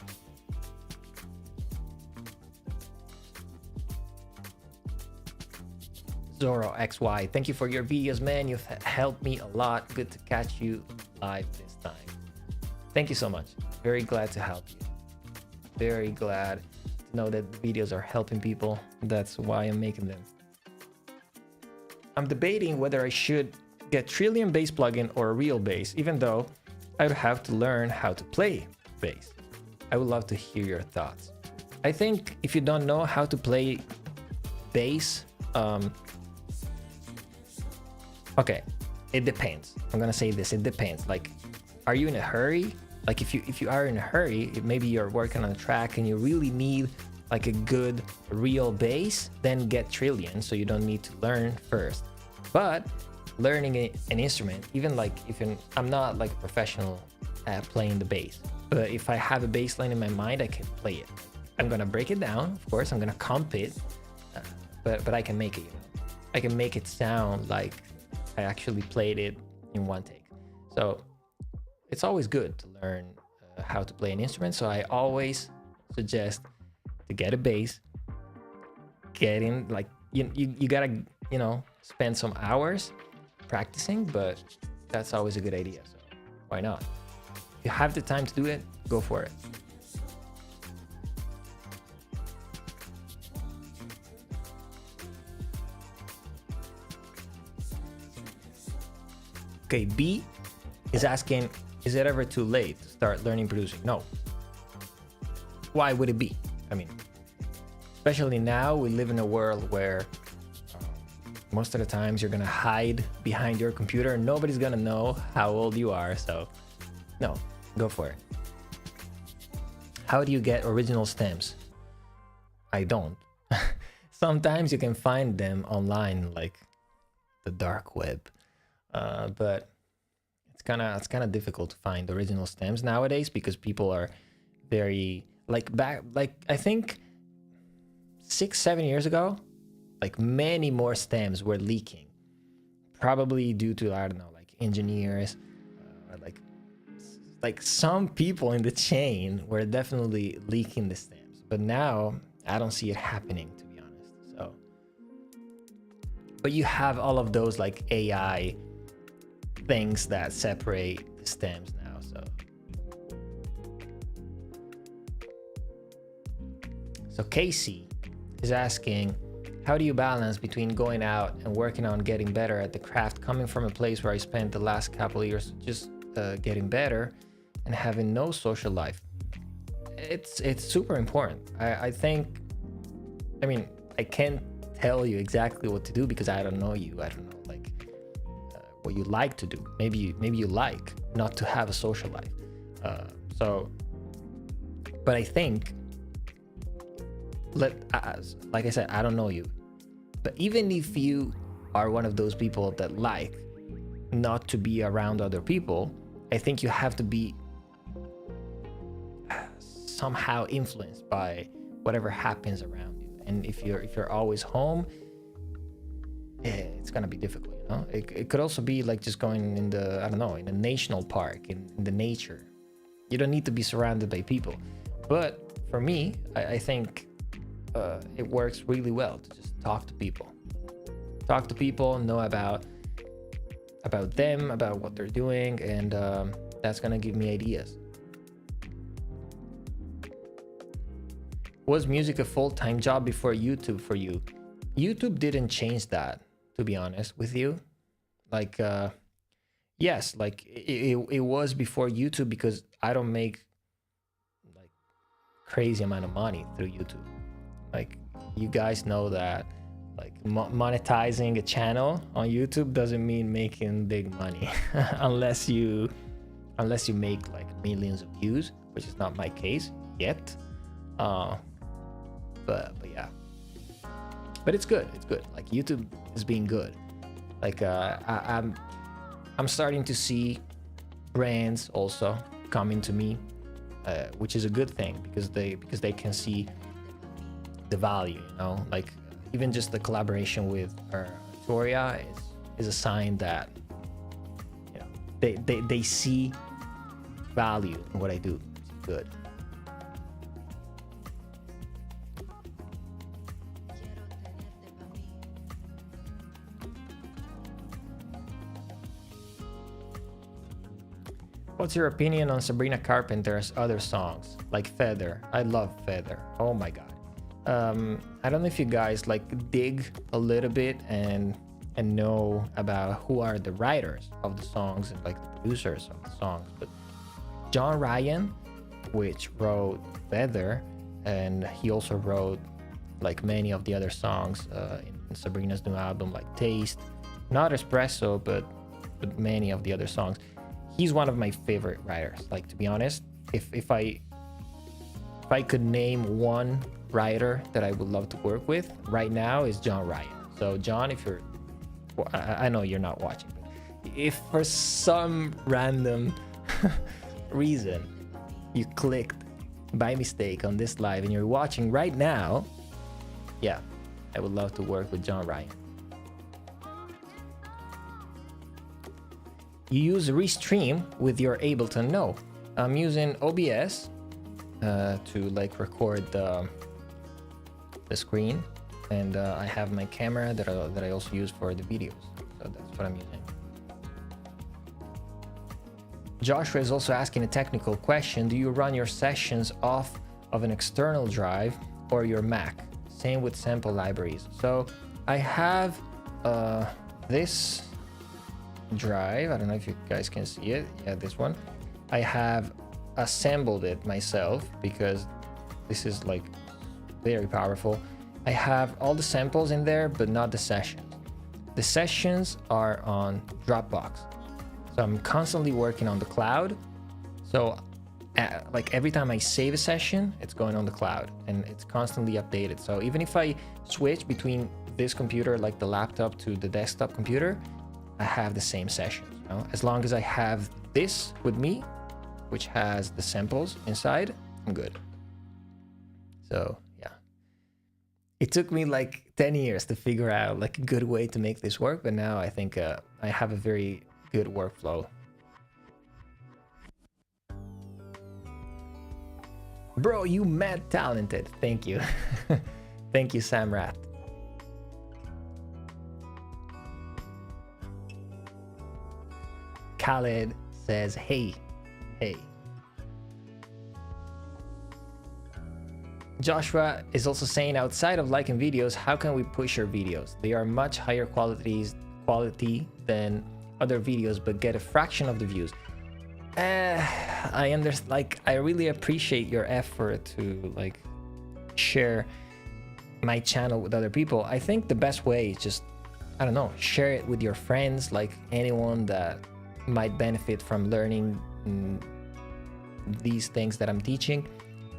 S1: Zoro XY, thank you for your videos, man. You've helped me a lot. Good to catch you live this time. Thank you so much. Very glad to help you. Very glad to know that the videos are helping people. That's why I'm making them. I'm debating whether I should get Trillium bass plugin or a real bass, even though I would have to learn how to play bass. I would love to hear your thoughts. I think if you don't know how to play bass, okay, it depends. I'm gonna say this, it depends. Like, are you in a hurry? Like if you are in a hurry, maybe you're working on a track and you really need like a good real bass, then get Trillion, so you don't need to learn first. But learning an instrument, even like I'm not like a professional at playing the bass, but if I have a bass line in my mind, I can play it. I'm gonna break it down, of course. I'm gonna comp it, but I can make it. I can make it sound like I actually played it in one take. So it's always good to learn how to play an instrument. So I always suggest to get a bass, get in, like you gotta, spend some hours practicing, but that's always a good idea. So why not? If you have the time to do it, go for it. Okay, B is asking, is it ever too late to start learning producing? No. Why would it be? I mean, especially now, we live in a world where most of the times you're gonna hide behind your computer and nobody's gonna know how old you are. So no, go for it. How do you get original stems? I don't. Sometimes you can find them online, like the dark web, but it's kind of difficult to find original stems nowadays because people are very I think 6-7 years ago, like many more stems were leaking, probably due to, I don't know, like engineers, like some people in the chain were definitely leaking the stems. But now I don't see it happening, to be honest. So, but you have all of those like AI things that separate the stems now. So Casey is asking, how do you balance between going out and working on getting better at the craft, coming from a place where I spent the last couple of years just getting better and having no social life? It's super important. I think, I mean, I can't tell you exactly what to do because I don't know you. I don't know like what you like to do. Maybe you like not to have a social life. But I think, like I said, I don't know you, but even if you are one of those people that like not to be around other people, I think you have to be somehow influenced by whatever happens around you. And if you're always home, it's gonna be difficult, It could also be like just going in in a national park, in the nature. You don't need to be surrounded by people. But for me, I think it works really well to just talk to people, know about them, about what they're doing, and that's gonna give me ideas. Was music a full-time job before YouTube for you? YouTube didn't change that, to be honest with you. Like yes, like it was before YouTube because I don't make like crazy amount of money through YouTube. Like, you guys know that like monetizing a channel on YouTube doesn't mean making big money unless you make like millions of views, which is not my case yet. But yeah, but it's good. Like, YouTube is being good. Like I'm starting to see brands also coming to me, which is a good thing because they can see the value, like even just the collaboration with Victoria is a sign that they see value in what I do. It's good. What's your opinion on Sabrina Carpenter's other songs like Feather? I love Feather. Oh my god. I don't know if you guys like dig a little bit and know about who are the writers of the songs and like the producers of the songs, but John Ryan, which wrote Feather, and he also wrote like many of the other songs in Sabrina's new album, like Taste, not Espresso, but many of the other songs. he's one of my favorite writers. Like, to be honest, if I could name one writer that I would love to work with right now, is John Ryan. So John, if you're, well, I know you're not watching, but if for some random reason you clicked by mistake on this live and you're watching right now, yeah, I would love to work with John Ryan. You use Restream with your Ableton? No, I'm using OBS to like record the screen, and I have my camera that I also use for the videos, so that's what I'm using. Joshua is also asking a technical question. Do you run your sessions off of an external drive or your Mac? Same with sample libraries. So I have this drive. I don't know if you guys can see it. Yeah, this one. I have assembled it myself because this is like very powerful. I have all the samples in there, but not the sessions. The sessions are on Dropbox. So I'm constantly working on the cloud. So like every time I save a session, it's going on the cloud and it's constantly updated. So even if I switch between this computer, like the laptop, to the desktop computer, I have the same session. You know? As long as I have this with me, which has the samples inside, I'm good. So yeah, it took me like 10 years to figure out like a good way to make this work, but now I think I have a very good workflow. Bro, you mad talented. Thank you. Thank you, Samrat. Khaled says, hey. Joshua is also saying, outside of liking videos, how can we push your videos? They are much higher quality than other videos, but get a fraction of the views. I understand. Like, I really appreciate your effort to like share my channel with other people. I think the best way is just, I don't know, share it with your friends, like anyone that might benefit from learning these things that I'm teaching.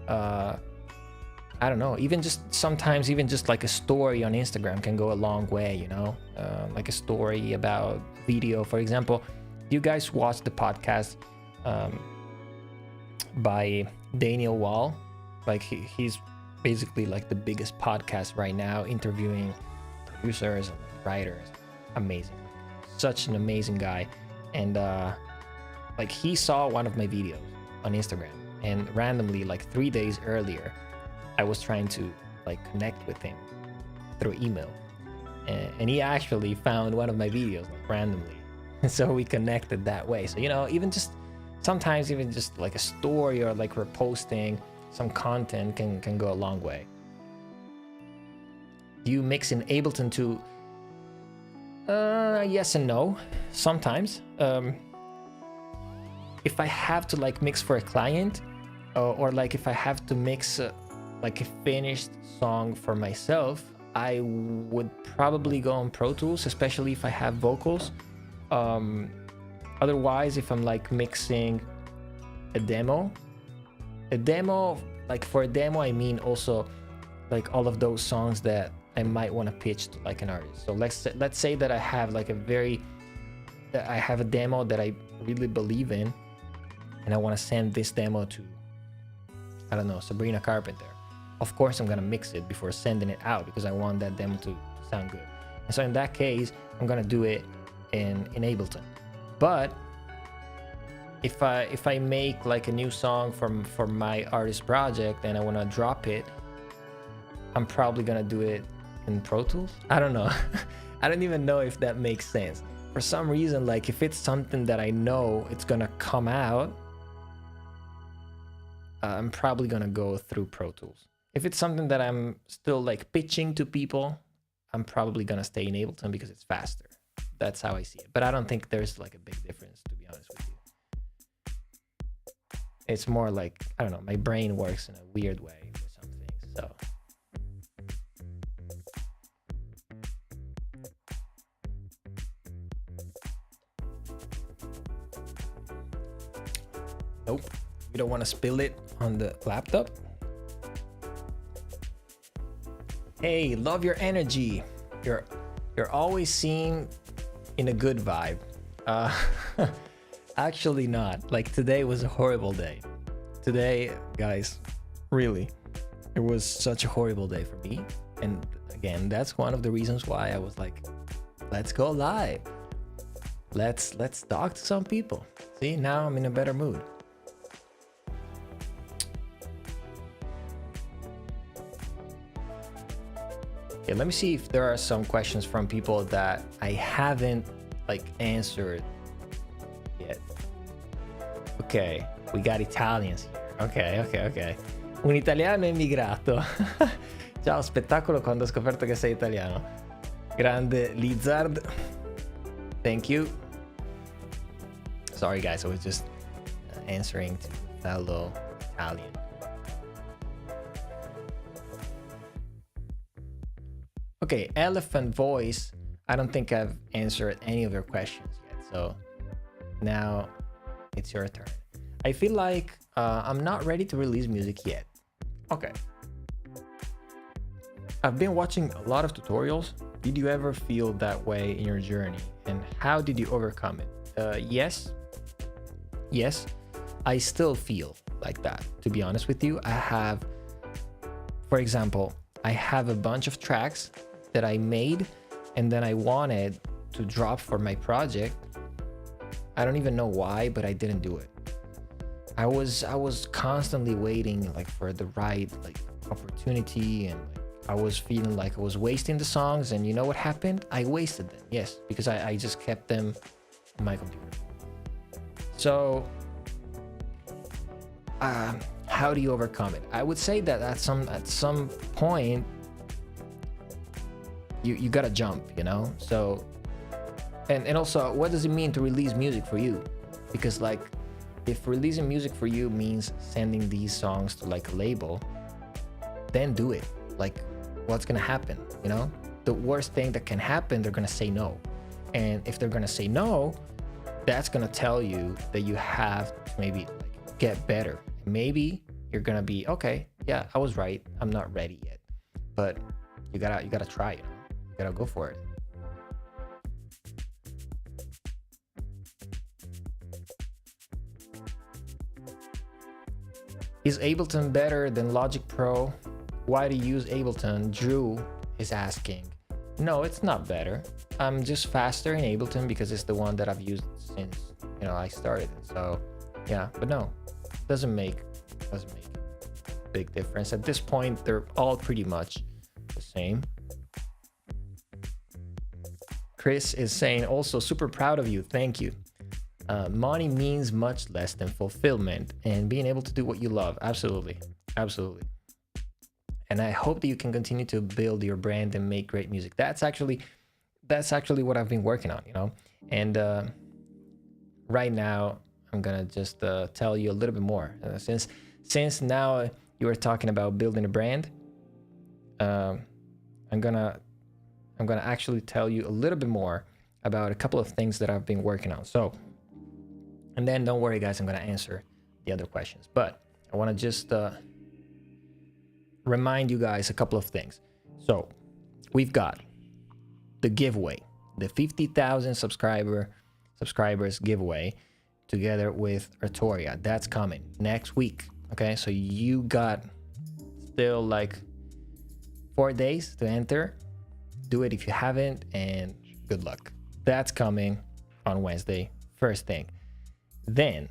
S1: I don't know, even just sometimes even just like a story on Instagram can go a long way, you know, like a story about video. For example, you guys watch the podcast by Daniel Wall. Like he's basically like the biggest podcast right now, interviewing producers and writers. Amazing, such an amazing guy. And like he saw one of my videos on Instagram, and randomly, like 3 days earlier, I was trying to like connect with him through email, and he actually found one of my videos like randomly, so we connected that way. So, you know, even just sometimes even just like a story or like reposting some content can go a long way. Do you mix in Ableton too? Yes and no. Sometimes if I have to like mix for a client, or like if I have to mix like a finished song for myself, I would probably go on Pro Tools, especially if I have vocals. Otherwise, if I'm like mixing a demo, like for a demo, I mean also like all of those songs that I might want to pitch to like an artist. So let's say that I have like I have a demo that I really believe in, and I want to send this demo to, I don't know, Sabrina Carpenter. Of course, I'm gonna mix it before sending it out because I want that demo to sound good. And so in that case, I'm gonna do it in Ableton. But if I make like a new song for my artist project and I wanna drop it, I'm probably gonna do it in Pro Tools. I don't know. I don't even know if that makes sense. For some reason, like if it's something that I know it's gonna come out, I'm probably gonna go through Pro Tools. If it's something that I'm still like pitching to people, I'm probably gonna stay in Ableton because it's faster. That's how I see it. But I don't think there's like a big difference, to be honest with you. It's more like, I don't know, my brain works in a weird way with some things, so. Nope, you don't want to spill it on the laptop. Hey, love your energy. You're always seen in a good vibe. Actually not. Like today was a horrible day. Today, guys, really, it was such a horrible day for me. And again, that's one of the reasons why I was like, let's go live. Let's talk to some people. See, now I'm in a better mood. Okay, let me see if there are some questions from people that I haven't like answered yet. Okay, we got Italians here. Ok. Un italiano emigrato. Ciao, spettacolo quando ho scoperto che sei italiano. Grande Lizard. Thank you. Sorry guys, I was just answering to fellow Italian. Okay, Elephant Voice. I don't think I've answered any of your questions yet, so now it's your turn. I feel like I'm not ready to release music yet. Okay. I've been watching a lot of tutorials. Did you ever feel that way in your journey, and how did you overcome it? Yes, I still feel like that, to be honest with you. I have, for example, I have a bunch of tracks that I made and then I wanted to drop for my project. I don't even know why, but I didn't do it. I was constantly waiting like for the right like opportunity, and like, I was feeling like I was wasting the songs, and you know what happened? I wasted them, yes, because I just kept them on my computer. So how do you overcome it? I would say that at some point you gotta jump, you know. So and also, what does it mean to release music for you? Because like, if releasing music for you means sending these songs to like a label, then do it. Like, what's gonna happen? You know, the worst thing that can happen, they're gonna say no. And if they're gonna say no, that's gonna tell you that you have to maybe like get better. Maybe you're gonna be okay. Yeah, I was right. I'm not ready yet, but you gotta try. You know, you gotta go for it. Is Ableton better than Logic Pro? Why do you use Ableton? Drew is asking. No, it's not better. I'm just faster in Ableton because it's the one that I've used since, you know, I started. So yeah, but no, doesn't make a big difference. At this point, they're all pretty much the same. Chris is saying also, super proud of you. Thank you. Money means much less than fulfillment and being able to do what you love. Absolutely. And I hope that you can continue to build your brand and make great music. That's actually what I've been working on, you know. And right now I'm gonna just tell you a little bit more. Since now you were talking about building a brand, I'm gonna actually tell you a little bit more about a couple of things that I've been working on. So, and then don't worry guys, I'm gonna answer the other questions, but I want to just remind you guys a couple of things. So we've got the giveaway, the 50,000 subscribers giveaway together with Arturia. That's coming next week. Okay, so you got still like 4 days to enter. Do it if you haven't, and good luck. That's coming on Wednesday, first thing. Then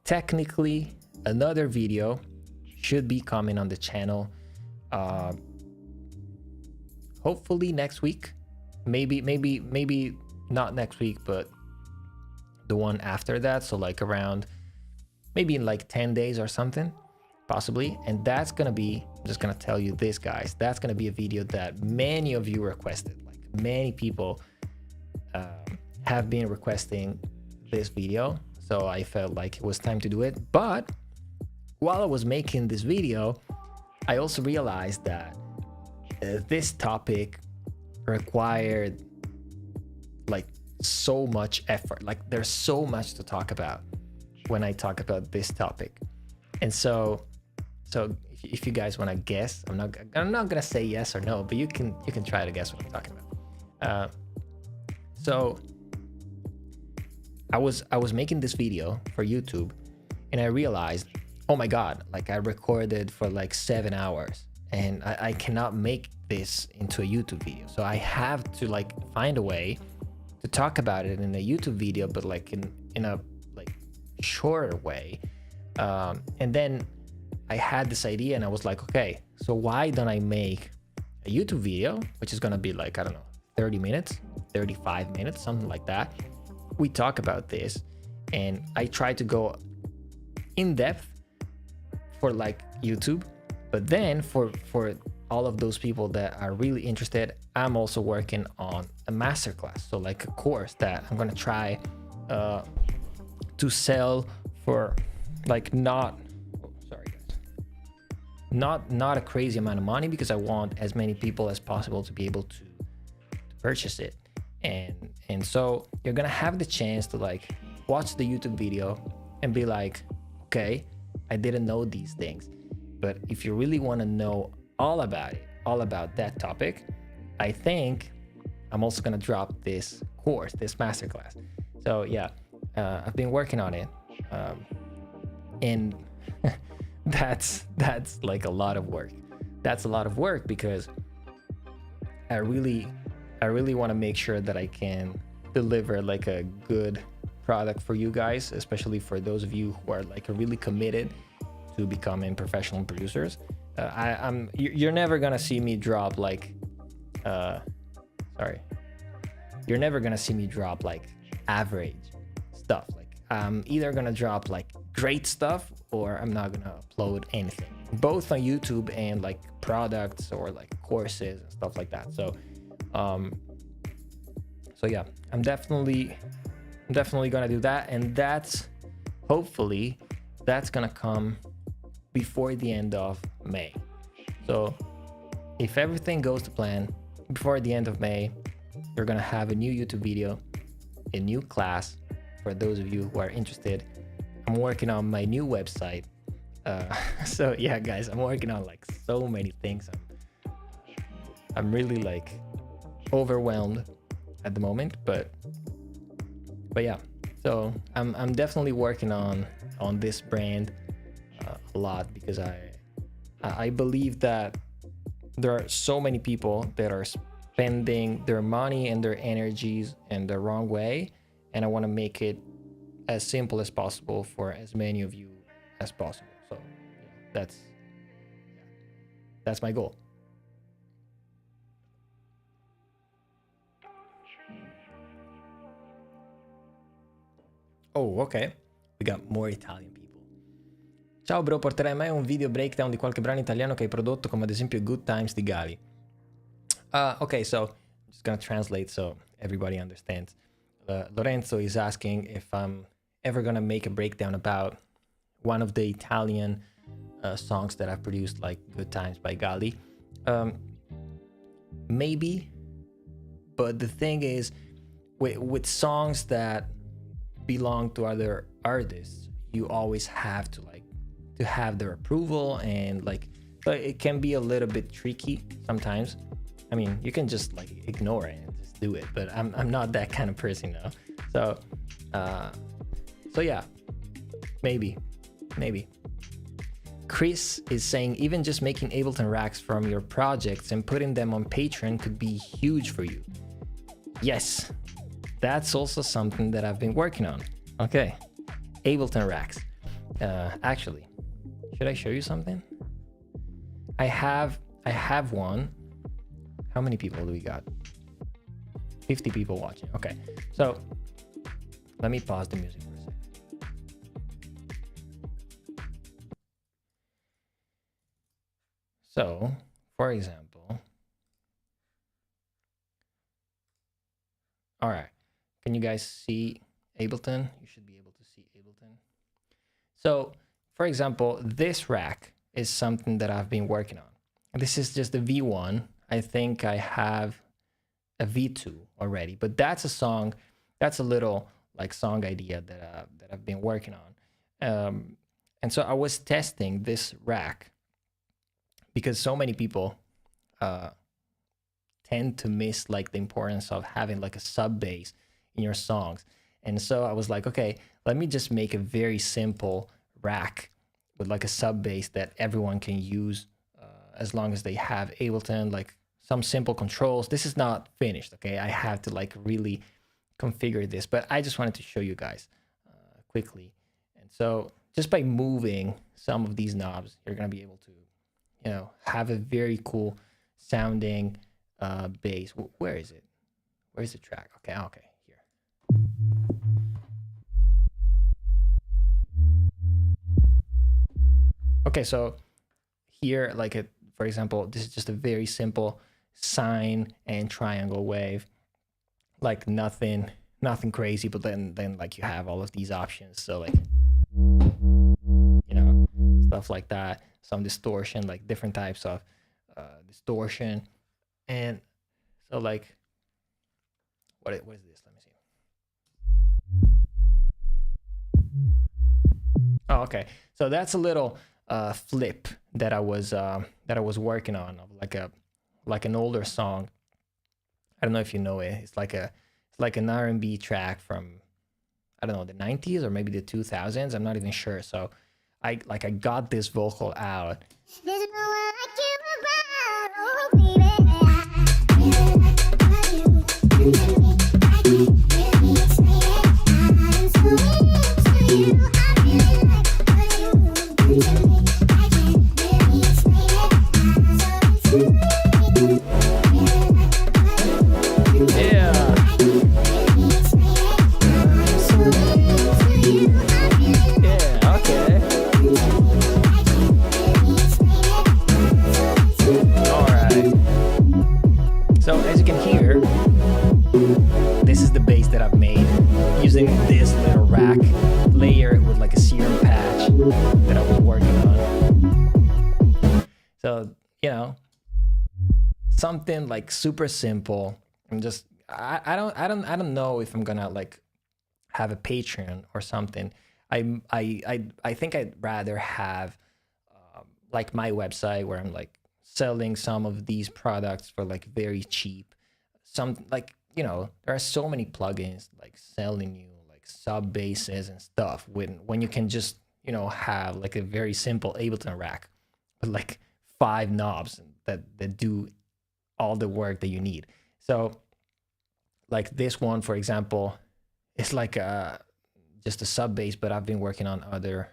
S1: technically another video should be coming on the channel hopefully next week. Maybe not next week, but the one after that. So like around maybe in like 10 days or something, possibly. And that's gonna be, I'm just gonna tell you this guys, that's gonna be a video that many of you requested. Like many people have been requesting this video, so I felt like it was time to do it. But while I was making this video, I also realized that this topic required like so much effort. Like there's so much to talk about. when I talk about this topic. And so if you guys want to guess, I'm not gonna say yes or no, but you can try to guess what I'm talking about. So I was making this video for YouTube, and I realized, oh my god, like I recorded for like 7 hours, and I cannot make this into a YouTube video. So I have to like find a way to talk about it in a YouTube video, but like in a like shorter way. And then I had this idea, and I was like, okay, so why don't I make a YouTube video, which is gonna be like, I don't know, 30 minutes, 35 minutes, something like that. We talk about this, and I try to go in depth for like YouTube, but then for all of those people that are really interested, I'm also working on a masterclass, so like a course that I'm gonna try to sell for like not a crazy amount of money, because I want as many people as possible to be able to purchase it. And so you're gonna have the chance to like watch the YouTube video and be like, okay, I didn't know these things. But if you really want to know all about that topic, I think I'm also gonna drop this course, this masterclass. So yeah, I've been working on it, and that's like a lot of work. That's a lot of work, because I really want to make sure that I can deliver like a good product for you guys, especially for those of you who are like really committed to becoming professional producers. You're never gonna see me drop like you're never gonna see me drop like average stuff. Like I'm either gonna drop like great stuff, or I'm not gonna upload anything, both on YouTube and like products or like courses and stuff like that. So yeah, I'm definitely gonna do that, and hopefully that's gonna come before the end of May. So if everything goes to plan, before the end of May, you're gonna have a new YouTube video, a new class for those of you who are interested. I'm working on my new website. So yeah, guys, I'm working on like so many things. I'm really like overwhelmed at the moment, but yeah. So I'm definitely working on this brand a lot, because I believe that there are so many people that are spending their money and their energies in the wrong way, and I want to make it as simple as possible for as many of you as possible. So yeah, that's my goal. Oh, okay. We got more Italian people. Ciao bro, porterai mai un video breakdown di qualche brano italiano che hai prodotto, come ad esempio Good Times di Gali? Okay, so I'm just gonna translate so everybody understands. Lorenzo is asking if I'm ever gonna make a breakdown about one of the Italian songs that I've produced, like Good Times by Gali. Maybe, but the thing is, with songs that belong to other artists, you always have to have their approval, and like, but it can be a little bit tricky sometimes. I mean, you can just like ignore it and just do it, but I'm not that kind of person, you know. So yeah, maybe. Chris is saying, even just making Ableton racks from your projects and putting them on Patreon could be huge for you. Yes, that's also something that I've been working on. Okay, Ableton racks. Actually, should I show you something? I have one. How many people do we got? 50 people watching. Okay, so let me pause the music for a second. So, for example, all right, can you guys see Ableton? You should be able to see Ableton. So, for example, this rack is something that I've been working on. This is just the V1. I think I have a V2 already, but that's a song, that's a little like song idea that I've been working on. And so I was testing this rack because so many people tend to miss like the importance of having like a sub bass in your songs. And so I was like, okay, let me just make a very simple rack with like a sub bass that everyone can use as long as they have Ableton, like some simple controls. This is not finished, okay? I have to like really configure this, but I just wanted to show you guys quickly. And so just by moving some of these knobs, you're gonna be able to, you know, have a very cool sounding bass. Where is it? Where's the track? Okay, here. Okay, so here, like for example, this is just a very simple sine and triangle wave, like nothing crazy, but then like you have all of these options. So like, you know, stuff like that, some distortion, like different types of distortion. And so like, what is this? Let me see. Oh, okay. So that's a little flip that I was working on, of like an older song. I don't know if you know it. It's like an R&B track from, I don't know, the 90s or maybe the 2000s. I'm not even sure. So I got this vocal out. So as you can hear, this is the bass that I've made using this little rack, layer with like a serum patch that I was working on. So, you know, something like super simple. I'm just, I don't know if I'm gonna like have a Patreon or something. I think I'd rather have like my website where I'm like selling some of these products for like very cheap. Some, like, you know, there are so many plugins like selling you like sub basses and stuff when you can just, you know, have like a very simple Ableton rack with like 5 knobs that do all the work that you need. So like this one, for example, it's like just a sub bass, but I've been working on other,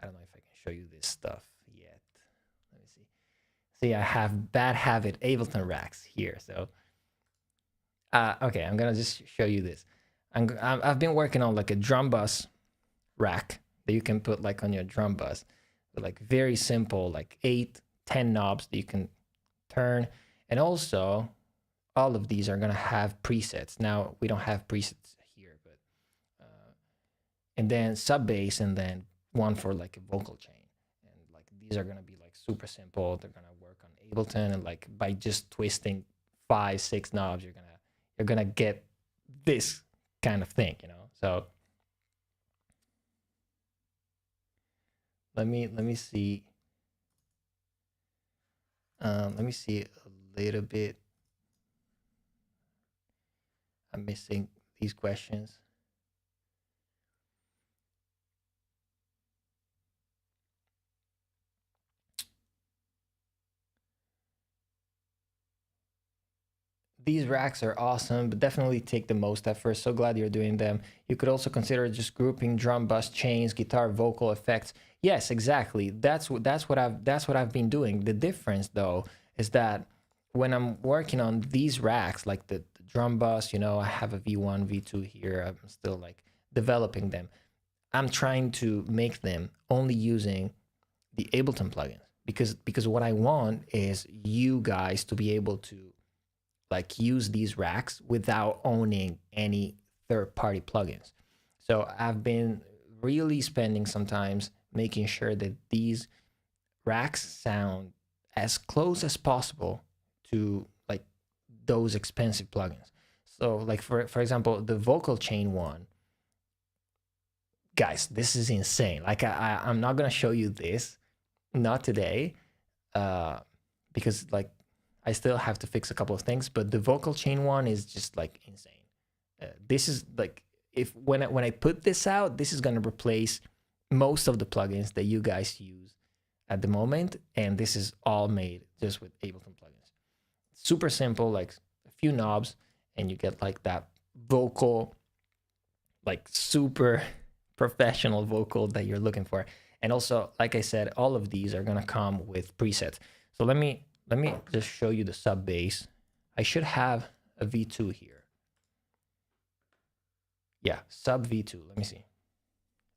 S1: I don't know if I can show you this stuff yet. Let me see. See, I have Bad Habit Ableton racks here. So, okay, I'm gonna just show you this. I've been working on like a drum bus rack that you can put like on your drum bus, with like very simple, like 8-10 knobs that you can turn. And also all of these are gonna have presets. Now we don't have presets here, but and then sub bass, and then one for like a vocal chain. And like these are gonna be like super simple. They're gonna work on Ableton, and like by just twisting 5-6 knobs, you're gonna get this kind of thing, you know. So let me see. Let me see a little bit. I'm missing these questions. These racks are awesome, but definitely take the most effort. So glad you're doing them. You could also consider just grouping drum, bass, chains, guitar, vocal effects. Yes, exactly. That's what I've been doing. The difference though is that when I'm working on these racks, like the drum bus, you know, I have a V1, V2 here. I'm still like developing them. I'm trying to make them only using the Ableton plugins, because what I want is you guys to be able to like use these racks without owning any third-party plugins. So I've been really spending some time making sure that these racks sound as close as possible to like those expensive plugins. So like for example, the vocal chain one, guys, this is insane. Like I'm not gonna show you this, not today, uh, because like I still have to fix a couple of things. But the vocal chain one is just like insane. This is like, if when I put this out, this is gonna replace most of the plugins that you guys use at the moment, and this is all made just with Ableton plugins. Super simple, like a few knobs, and you get like that vocal, like super professional vocal that you're looking for. And also, like I said, all of these are gonna come with presets. So let me just show you the sub bass. I should have a V2 here. Yeah, sub V2. Let me see.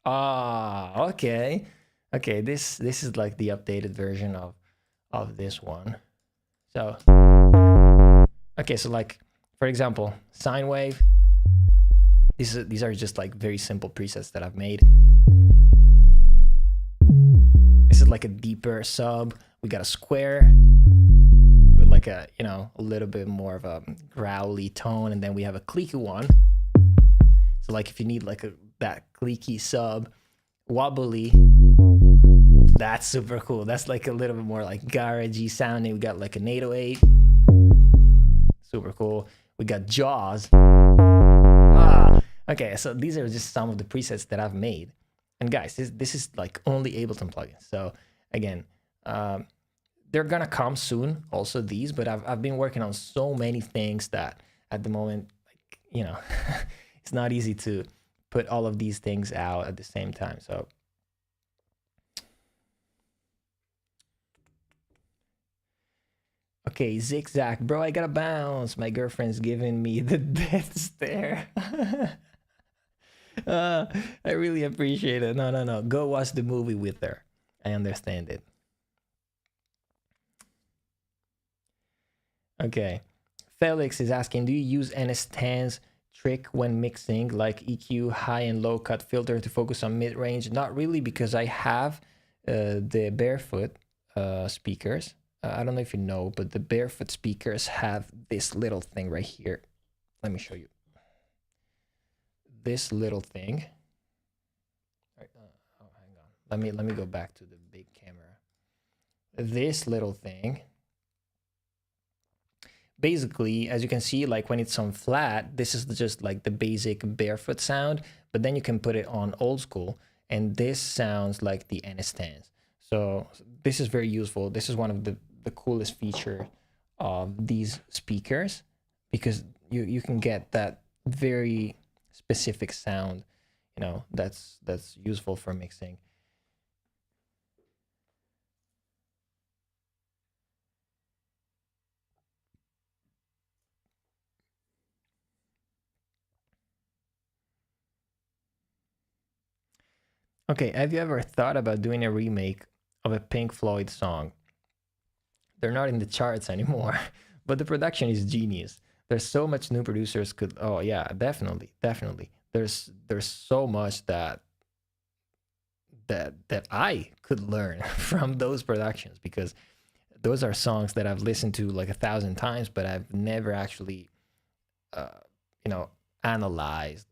S1: Ah, okay. Okay, this is like the updated version of this one. So okay, so like for example, sine wave. These are just like very simple presets that I've made. This is like a deeper sub. We got a square with like a, you know, a little bit more of a growly tone, and then we have a clicky one. So like if you need like that clicky sub, wobbly, that's super cool. That's like a little bit more like garagey sounding. We got like an 808, super cool. We got Jaws. Okay, so these are just some of the presets that I've made. And guys, this is like only Ableton plugins. So again, they're gonna come soon, also these, but I've been working on so many things that at the moment, like, you know, it's not easy to put all of these things out at the same time. So okay, Zigzag, bro, I gotta bounce. My girlfriend's giving me the death stare. I really appreciate it. No. Go watch the movie with her. I understand it. Okay. Felix is asking, do you use NS10's trick when mixing, like EQ, high and low cut filter to focus on mid-range? Not really, because I have the Barefoot speakers. I don't know if you know, but the Barefoot speakers have this little thing right here. Let me show you. This little thing. Oh, hang on. Let me go back to the big camera. This little thing. Basically, as you can see, like when it's on flat, this is just like the basic Barefoot sound, but then you can put it on old school, and this sounds like the NS10s. So this is very useful. This is one of the coolest feature of these speakers, because you can get that very specific sound, you know, that's useful for mixing. Okay, have you ever thought about doing a remake of a Pink Floyd song? They're not in the charts anymore, but the production is genius. There's so much new producers could. Oh yeah, definitely. There's so much that I could learn from those productions, because those are songs that I've listened to like 1,000 times, but I've never actually, you know, analyzed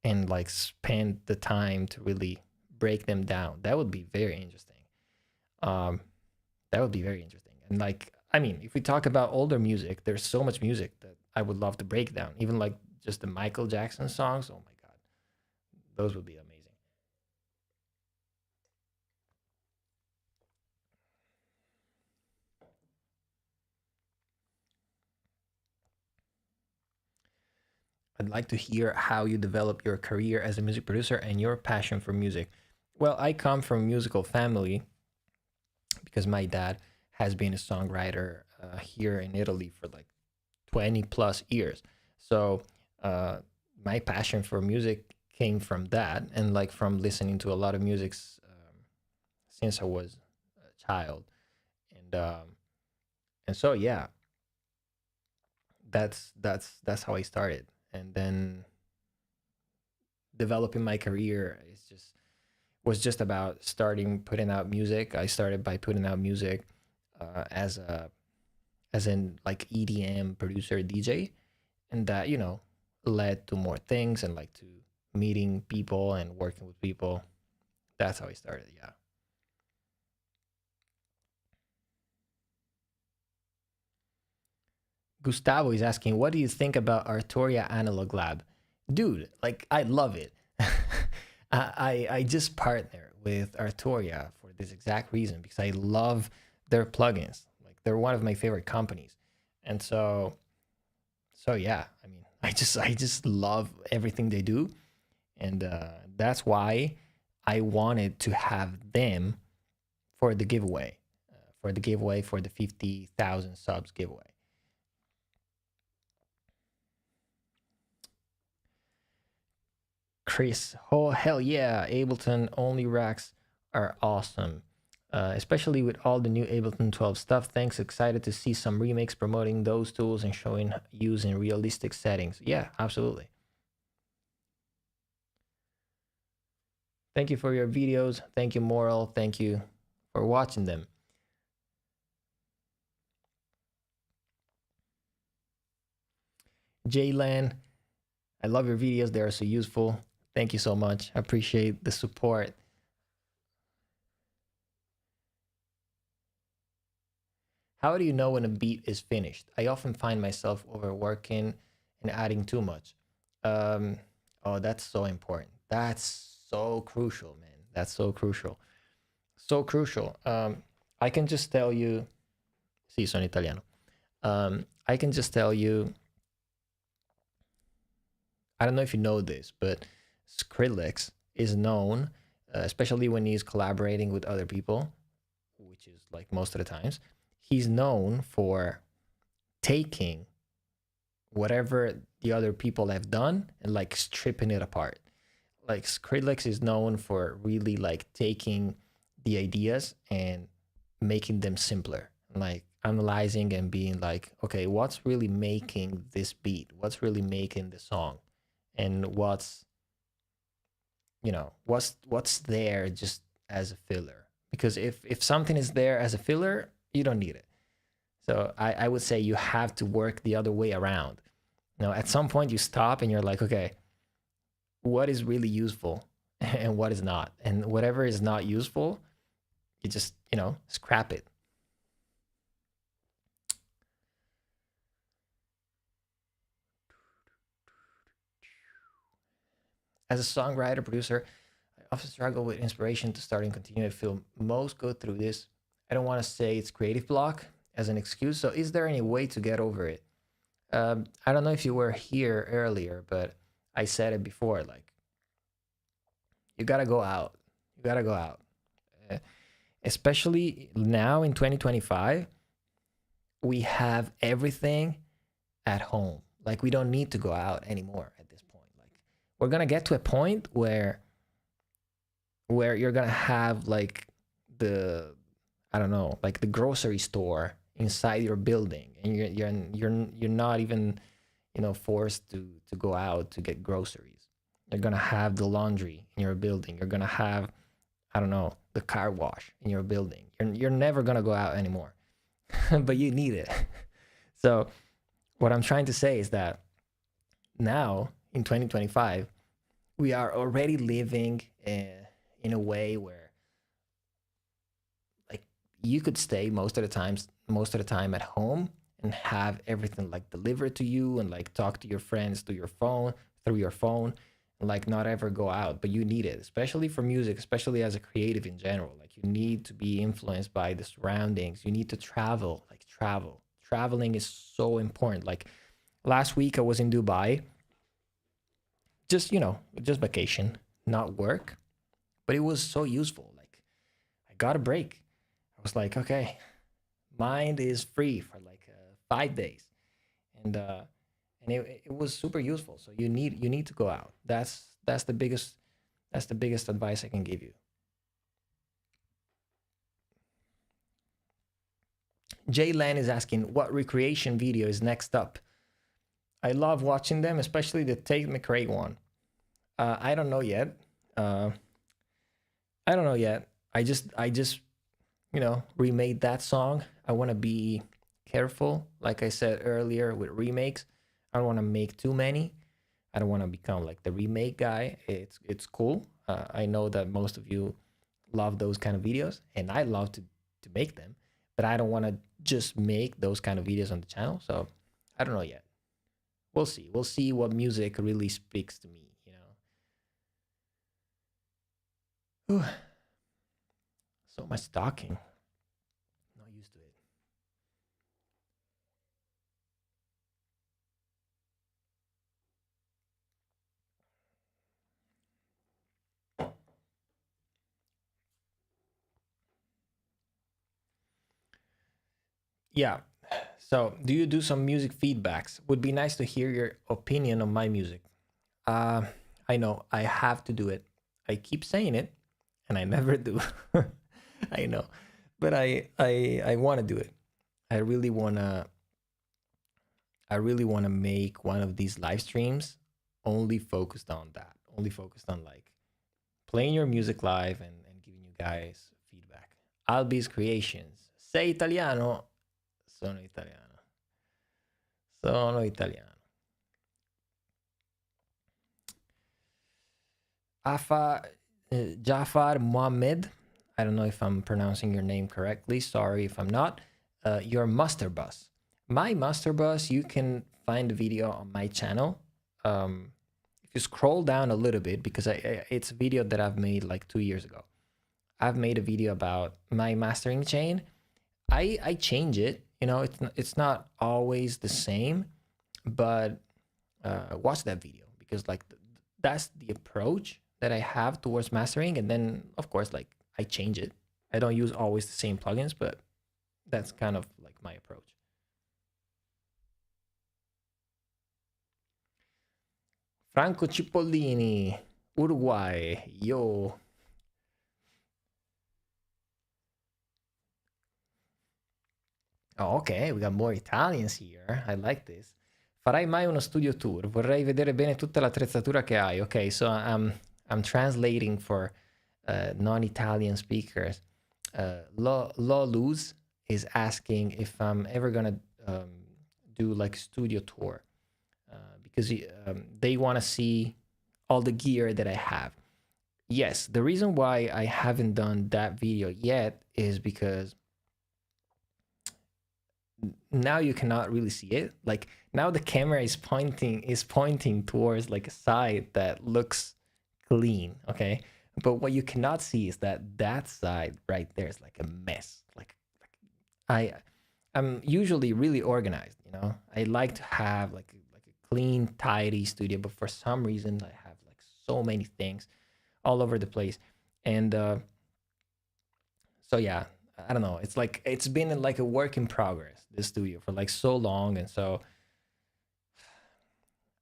S1: and like spent the time to really break them down. That would be very interesting. That would be very interesting. And like, I mean, if we talk about older music, there's so much music that I would love to break down. Even like just the Michael Jackson songs. Oh my God, those would be amazing. I'd like to hear how you develop your career as a music producer and your passion for music. Well, I come from a musical family because my dad has been a songwriter here in Italy for like 20 plus years. So my passion for music came from that, and like from listening to a lot of music since I was a child. And so yeah, that's how I started. And then developing my career is just was just about starting putting out music. I started by putting out music as in like EDM producer DJ, and that, you know, led to more things and like to meeting people and working with people. That's how I started. Yeah. Gustavo is asking, what do you think about Arturia Analog Lab? Dude, like, I love it. I just partner with Arturia for this exact reason, because I love their plugins. Like, they're one of my favorite companies. And so yeah, I mean, I just love everything they do. And that's why I wanted to have them for the giveaway, for the 50,000 subs giveaway. Chris, oh hell yeah, Ableton only racks are awesome, especially with all the new Ableton 12 stuff. Thanks, excited to see some remakes promoting those tools and showing use in realistic settings. Yeah, absolutely. Thank you for your videos. Thank you, Moral. Thank you for watching them. Jaylan, I love your videos. They are so useful. Thank you so much. I appreciate the support. How do you know when a beat is finished? I often find myself overworking and adding too much. Oh, that's so important. That's so crucial, man. That's so crucial. So crucial. I can just tell you, sì, sono italiano. I can just tell you, I don't know if you know this, but Skrillex is known, especially when he's collaborating with other people, which is like most of the times, he's known for taking whatever the other people have done and like stripping it apart. Like Skrillex is known for really like taking the ideas and making them simpler, like analyzing and being like, okay, what's really making this beat? What's really making the song? And what's, you know, what's there just as a filler? Because if something is there as a filler, you don't need it. So I would say you have to work the other way around. Now, at some point you stop and you're like, okay, what is really useful and what is not? And whatever is not useful, you just, you know, scrap it. As a songwriter, producer, I often struggle with inspiration to start and continue. I feel most go through this. I don't want to say it's creative block as an excuse. So is there any way to get over it? I don't know if you were here earlier, but I said it before, like, you gotta go out. You gotta go out. Especially now in 2025, we have everything at home. Like, we don't need to go out anymore at this point. Like, we're gonna get to a point where you're gonna have like the, I don't know, like the grocery store inside your building, and you're not even, you know, forced to go out to get groceries. You're gonna have the laundry in your building. You're gonna have, I don't know, the car wash in your building. You're never gonna go out anymore, but you need it. So what I'm trying to say is that now in 2025, we are already living in a way where, like, you could stay most of the time at home and have everything like delivered to you, and like talk to your friends through your phone, and like not ever go out. But you need it, especially for music, especially as a creative in general. Like, you need to be influenced by the surroundings. You need to travel. Like, traveling is so important. Like, last week I was in Dubai, just, you know, just vacation, not work, but it was so useful. Like, I got a break. I was like, okay, mind is free for like 5 days, and it was super useful. So you need to go out. That's the biggest advice I can give you. Jay Lan is asking, what recreation video is next up? I love watching them, especially the Tate McRae one. I don't know yet. I just, you know, remade that song. I want to be careful, like I said earlier, with remakes. I don't want to make too many, I don't want to become like the remake guy. It's cool. I know that most of you love those kind of videos, and I love to make them, but I don't want to just make those kind of videos on the channel. So I don't know yet. We'll see. We'll see what music really speaks to me. Whew. So much talking. Not used to it. Yeah. So, do you do some music feedbacks? Would be nice to hear your opinion on my music. Uh, I know I have to do it. I keep saying it, and I never do. I know, but I want to do it. I really wanna I really wanna make one of these live streams only focused on that. Only focused on like playing your music live and giving you guys feedback. Albi's Creations. Sei italiano? Sono italiano. Sono italiano. Afa Jafar Mohammed. I don't know if I'm pronouncing your name correctly. Sorry if I'm not. Your master bus. My master bus, you can find a video on my channel. If you scroll down a little bit, because it's a video that I've made like 2 years ago. I've made a video about my mastering chain. I change it. It's not always the same, but watch that video because like that's the approach that I have towards mastering. And then of course, like I change it. I don't use always the same plugins, but that's kind of like my approach. Franco Cipollini, Uruguay, yo. Oh, okay, we got more Italians here. I like this. Farai mai uno studio tour? Vorrei vedere bene tutta l'attrezzatura che hai. Okay, so I'm translating for non-Italian speakers. Lo Luz is asking if I'm ever gonna do like a studio tour because they want to see all the gear that I have. Yes, the reason why I haven't done that video yet is because now you cannot really see it. Like now the camera is pointing towards like a side that looks clean, okay? But what you cannot see is that side right there is like a mess. Like I'm usually really organized, I like to have like a clean, tidy studio, but for some reason I have like so many things all over the place. And so yeah, I don't know. It's like it's been like a work in progress, this studio, for like so long, and so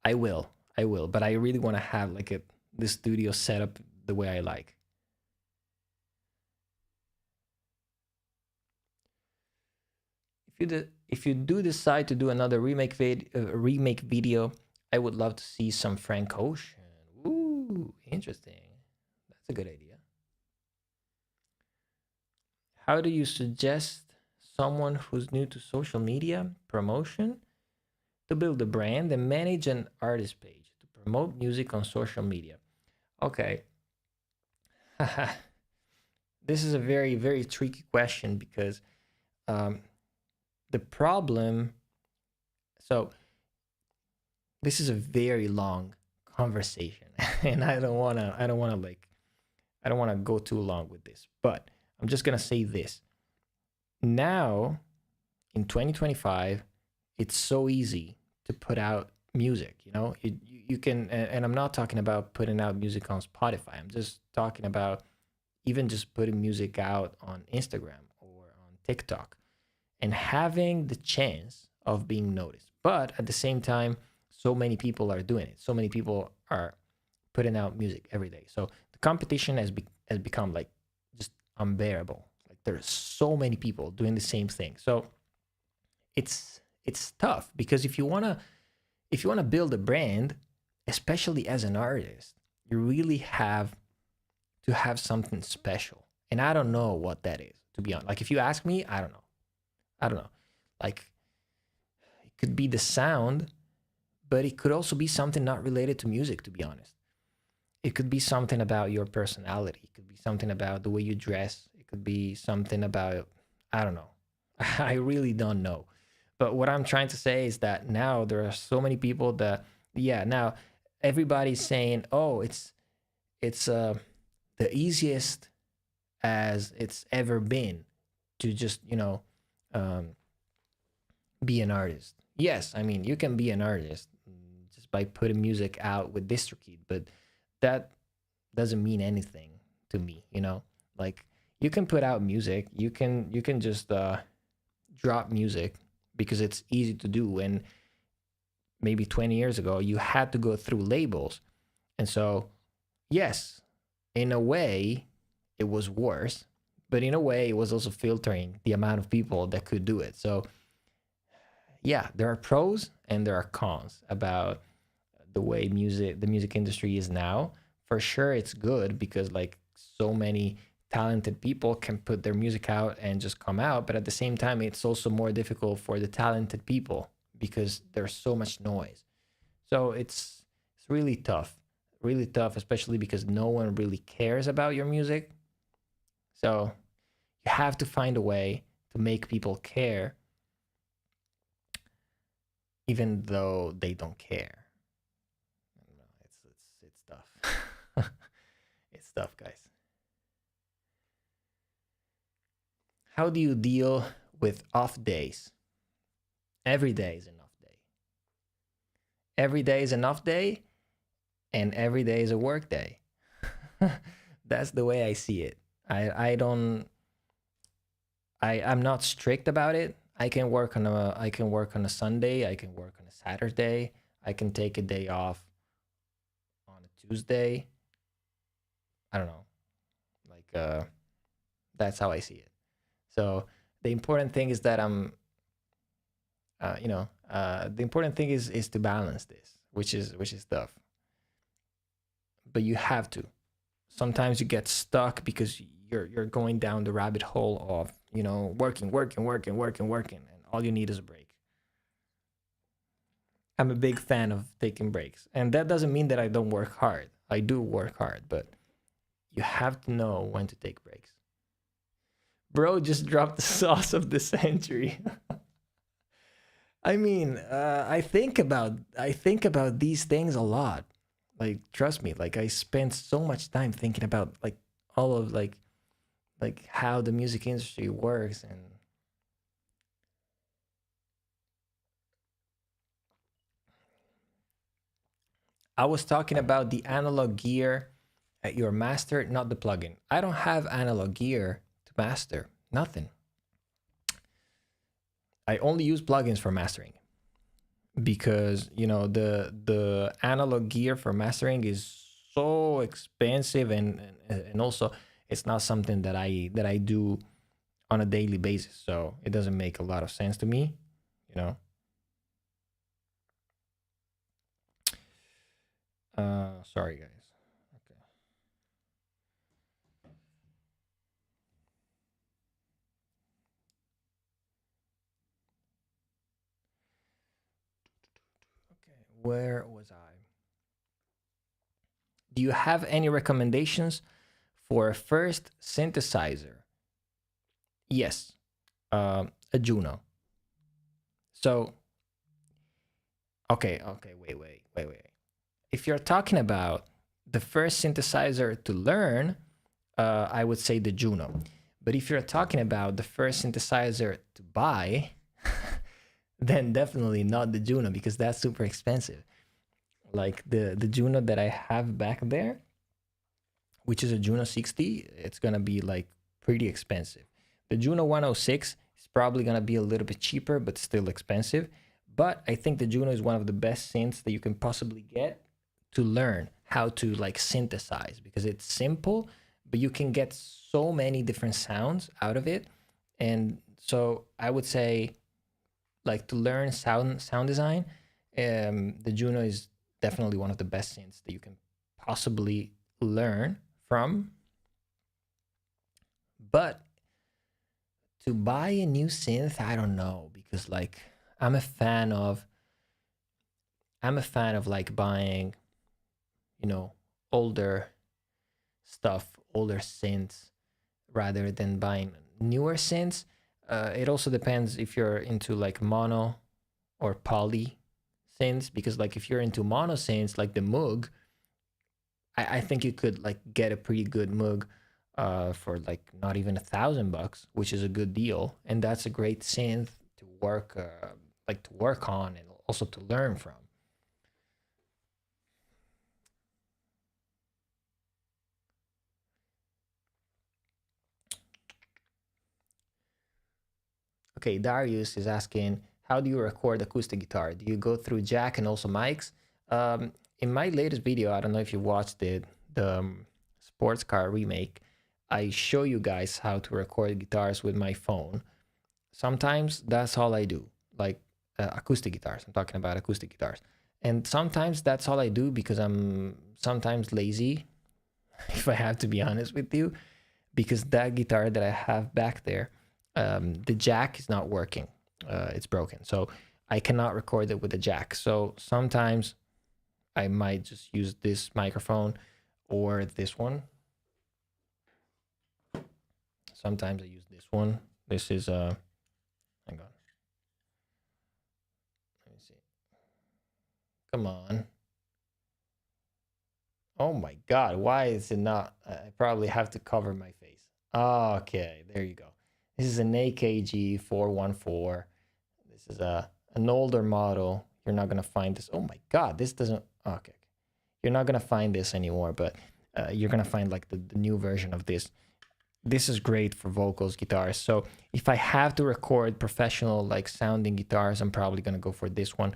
S1: I will, but I really want to have like the studio set up the way I like. If you do decide to do another remake video, I would love to see some Frank Ocean. Ooh, interesting. That's a good idea. How do you suggest someone who's new to social media promotion to build a brand and manage an artist page to promote music on social media? Okay. This is a very, very tricky question because the problem. So this is a very long conversation, and I don't want to go too long with this, but I'm just gonna say this. Now, in 2025, it's so easy to put out music. You can, and I'm not talking about putting out music on Spotify. I'm just talking about even just putting music out on Instagram or on TikTok and having the chance of being noticed. But at the same time, so many people are doing it. So many people are putting out music every day. So the competition has become like just unbearable. Like there's so many people doing the same thing. So it's tough because if you wanna build a brand, especially as an artist, you really have to have something special. And I don't know what that is, to be honest. Like if you ask me, I don't know. Like it could be the sound, but it could also be something not related to music, to be honest. It could be something about your personality. It could be something about the way you dress. It could be something about, I don't know. I really don't know. But what I'm trying to say is that now there are so many people that, yeah, now everybody's saying, oh, it's the easiest as it's ever been to just, um, be an artist. Yes, I mean, you can be an artist just by putting music out with DistroKid, but that doesn't mean anything to me, Like, you can put out music, you can just drop music because it's easy to do. And maybe 20 years ago you had to go through labels. And so, yes, in a way it was worse, but in a way it was also filtering the amount of people that could do it. So yeah, there are pros and there are cons about the music industry is now. For sure it's good because like so many talented people can put their music out and just come out, but at the same time it's also more difficult for the talented people because there's so much noise. So it's really tough, especially because no one really cares about your music. So you have to find a way to make people care even though they don't care. I don't know, it's tough. It's tough, guys. How do you deal with off days? Every day is an off day. Every day is an off day, and every day is a work day. That's the way I see it. I don't I'm not strict about it. I can work on a Sunday, I can work on a Saturday, I can take a day off on a Tuesday. I don't know. Like that's how I see it. So the important thing is that the important thing is to balance this, which is tough. But you have to. Sometimes you get stuck because you're going down the rabbit hole of working, working, working, working, working, and all you need is a break. I'm a big fan of taking breaks, and that doesn't mean that I don't work hard. I do work hard, but you have to know when to take breaks. Bro just dropped the sauce of the century. I mean, I think about these things a lot. Like, trust me, like I spend so much time thinking about like all of like how the music industry works. And I was talking about the analog gear at your master, not the plugin. I don't have analog gear to master. Nothing. I only use plugins for mastering because the analog gear for mastering is so expensive, and also it's not something that I do on a daily basis, so it doesn't make a lot of sense to me, you know. Sorry guys. Okay. Okay, where was I? Do you have any recommendations for a first synthesizer? Yes, a Juno. So, okay, wait. If you're talking about the first synthesizer to learn, I would say the Juno. But if you're talking about the first synthesizer to buy, then definitely not the Juno because that's super expensive. Like the Juno that I have back there, which is a Juno 60, it's gonna be like pretty expensive. The Juno 106 is probably gonna be a little bit cheaper, but still expensive. But I think the Juno is one of the best synths that you can possibly get to learn how to like synthesize because it's simple, but you can get so many different sounds out of it. And so I would say, like, to learn sound design, the Juno is definitely one of the best synths that you can possibly learn from. But to buy a new synth, I don't know, because like I'm a fan of I'm a fan of like buying, you know, older stuff, older synths, rather than buying newer synths. It also depends if you're into like mono or poly synths, because like if you're into mono synths like the Moog, I think you could like get a pretty good Moog for like not even $1,000, which is a good deal, and that's a great synth to work to work on and also to learn from. Okay, Darius is asking, how do you record acoustic guitar? Do you go through jack and also mics? In my latest video, I don't know if you watched it, the sports car remake, I show you guys how to record guitars with my phone. Sometimes that's all I do, like acoustic guitars. I'm talking about acoustic guitars. And sometimes that's all I do because I'm sometimes lazy, if I have to be honest with you, because that guitar that I have back there, the jack is not working. It's broken. So I cannot record it with the jack. So sometimes I might just use this microphone or this one. Sometimes I use this one. This is hang on. Let me see. Come on. Oh my God, why is it not? I probably have to cover my face. Okay, there you go. This is an AKG 414. This is an older model. You're not gonna find this. Oh my God, this doesn't, okay. You're not gonna find this anymore, but you're gonna find like the new version of this. This is great for vocals, guitars. So if I have to record professional like sounding guitars, I'm probably gonna go for this one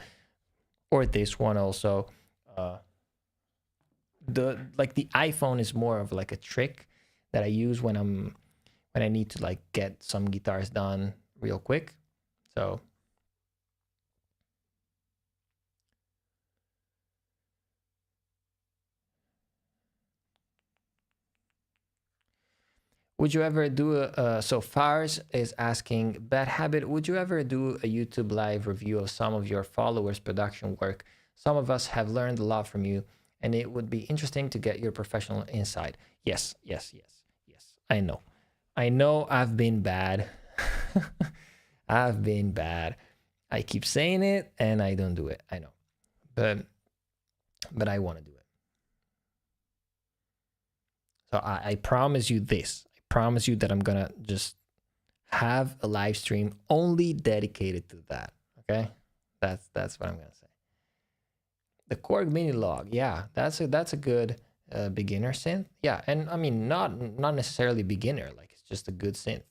S1: or this one also. The iPhone is more of like a trick that I use when I need to like get some guitars done real quick. So would you ever do so Fars is asking, Bad Habit, would you ever do a YouTube live review of some of your followers' production work? Some of us have learned a lot from you, and it would be interesting to get your professional insight. Yes. I know I've been bad. I've been bad. I keep saying it and I don't do it. I know. But I want to do it. So I promise you this. I promise you that I'm going to just have a live stream only dedicated to that. Okay? That's what I'm going to say. The Korg Mini Log. Yeah, that's a good beginner synth. Yeah, and I mean not necessarily beginner, like it's just a good synth.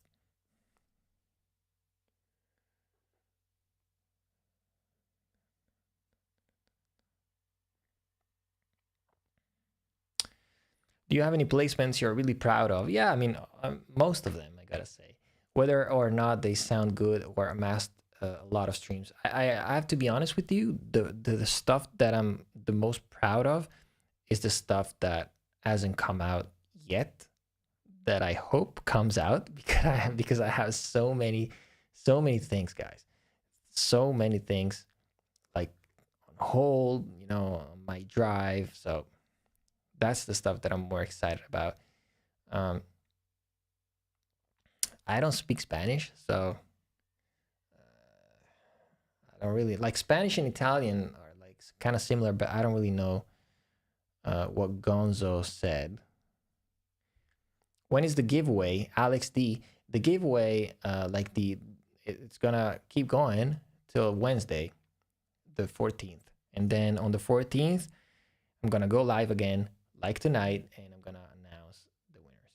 S1: Do you have any placements you're really proud of? Yeah, I mean, most of them, I gotta say. Whether or not they sound good or amassed a lot of streams. I have to be honest with you, the stuff that I'm the most proud of is the stuff that hasn't come out yet, that I hope comes out, because I have so many things, guys. So many things like on hold, on my drive. So that's the stuff that I'm more excited about. I don't speak Spanish, so I don't really like Spanish and Italian are like kind of similar, but I don't really know what Gonzo said. When is the giveaway, Alex D? The giveaway, it's gonna keep going till Wednesday, the 14th, and then on the 14th, I'm gonna go live again, like tonight, and I'm gonna announce the winners.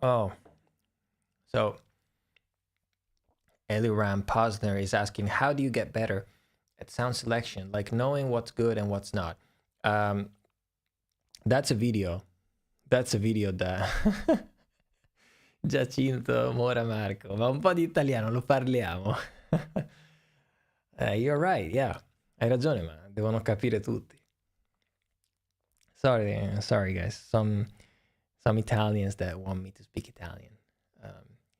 S1: Oh, so Eliram Posner is asking, how do you get better at sound selection, like knowing what's good and what's not? That's a video. That's a video da Giacinto Mora Marco, ma un po' di italiano lo parliamo. You're right, yeah. Hai ragione, ma devono capire tutti. Sorry guys. Some Italians that want me to speak Italian.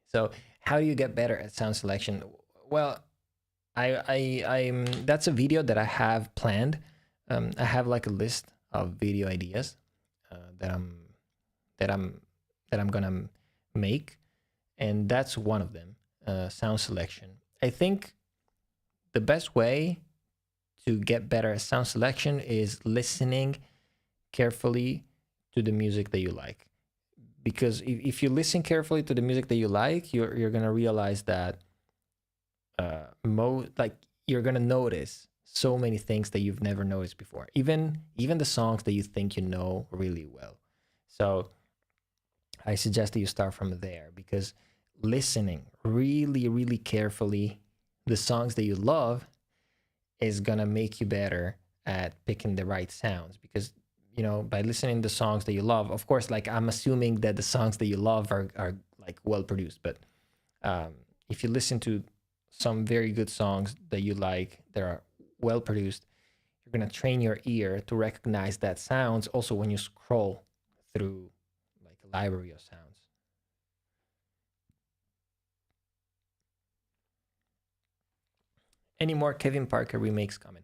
S1: So how do you get better at sound selection? Well, I'm that's a video that I have planned. I have like a list of video ideas that that I'm that I'm gonna make, and that's one of them. Sound selection. I think the best way to get better at sound selection is listening carefully to the music that you like. Because if you listen carefully to the music that you like, you're gonna realize that like you're gonna notice so many things that you've never noticed before. Even the songs that you think you know really well. So I suggest that you start from there, because listening really, really carefully the songs that you love is gonna make you better at picking the right sounds. Because by listening to songs that you love, of course, like I'm assuming that the songs that you love are like well produced, but if you listen to some very good songs that you like that are well produced, you're gonna train your ear to recognize that sounds also when you scroll through like a library of sounds. Any more Kevin Parker remakes coming?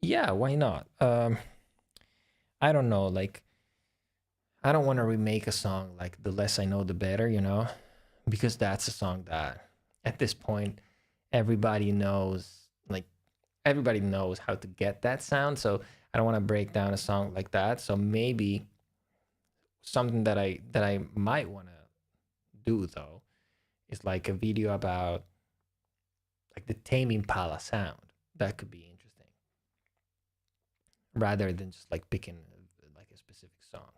S1: Yeah, why not? I don't know, like I don't want to remake a song like The Less I Know the Better, because that's a song that at this point everybody knows, like everybody knows how to get that sound. So I don't want to break down a song like that. So maybe something that I might want to do though is like a video about like the Tame Impala sound. That could be interesting, rather than just like picking like a specific song.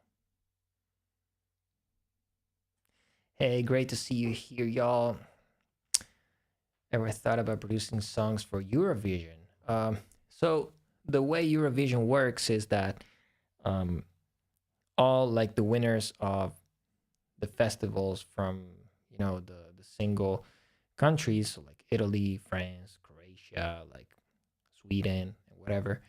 S1: Hey, great to see you here, y'all. Ever thought about producing songs for Eurovision? So the way Eurovision works is that all like the winners of the festivals from the single countries, so like Italy, France, Croatia, like Sweden, whatever,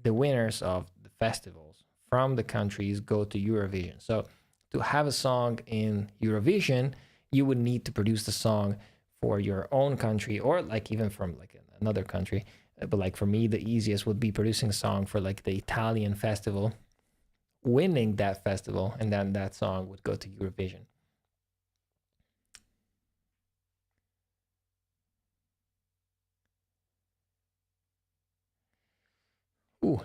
S1: the winners of the festivals from the countries go to Eurovision. So to have a song in Eurovision, you would need to produce the song for your own country, or like even from like another country. But like for me, the easiest would be producing a song for like the Italian festival, winning that festival, and then that song would go to Eurovision. Ooh,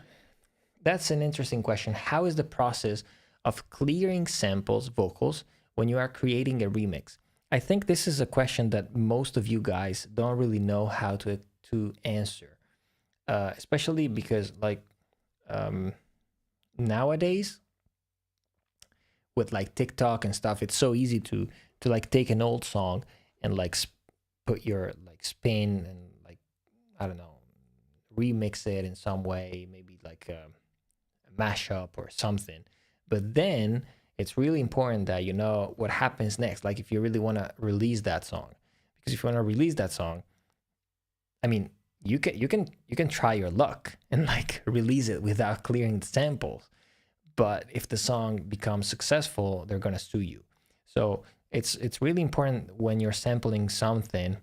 S1: that's an interesting question. How is the process of clearing samples, vocals, when you are creating a remix? I think this is a question that most of you guys don't really know how to answer, especially because like nowadays with like TikTok and stuff, it's so easy to like take an old song and like put your like spin and like I don't know, remix it in some way, maybe like a mashup or something. But then it's really important that you know what happens next. Like if you really want to release that song, because if you want to release that song, I mean, you can try your luck and like release it without clearing the samples. But if the song becomes successful, they're gonna sue you. So it's really important when you're sampling something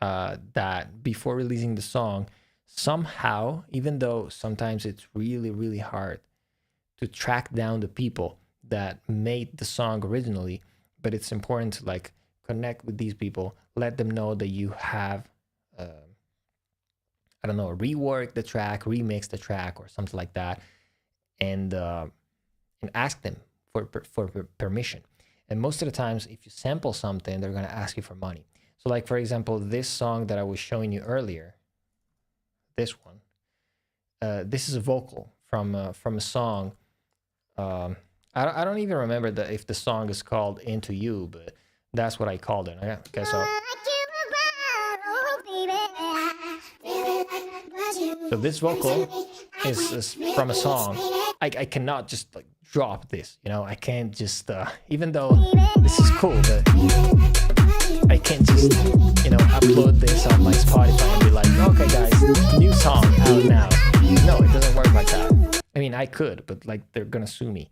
S1: that before releasing the song, somehow, even though sometimes it's really, really hard to track down the people that made the song originally, but it's important to like connect with these people, let them know that you have, I don't know, rework the track, remix the track or something like that, and ask them for permission. And most of the times, if you sample something, they're gonna ask you for money. So like, for example, this song that I was showing you earlier, this one, this is a vocal from a song. I don't even remember if the song is called Into You, but that's what I called it. Okay, so this vocal is from a song. I cannot just like drop this, I can't just, even though this is cool, but I can't just, upload this on my Spotify and be like, okay guys, new song out now. No, it doesn't work like that. I mean, I could, but like they're gonna sue me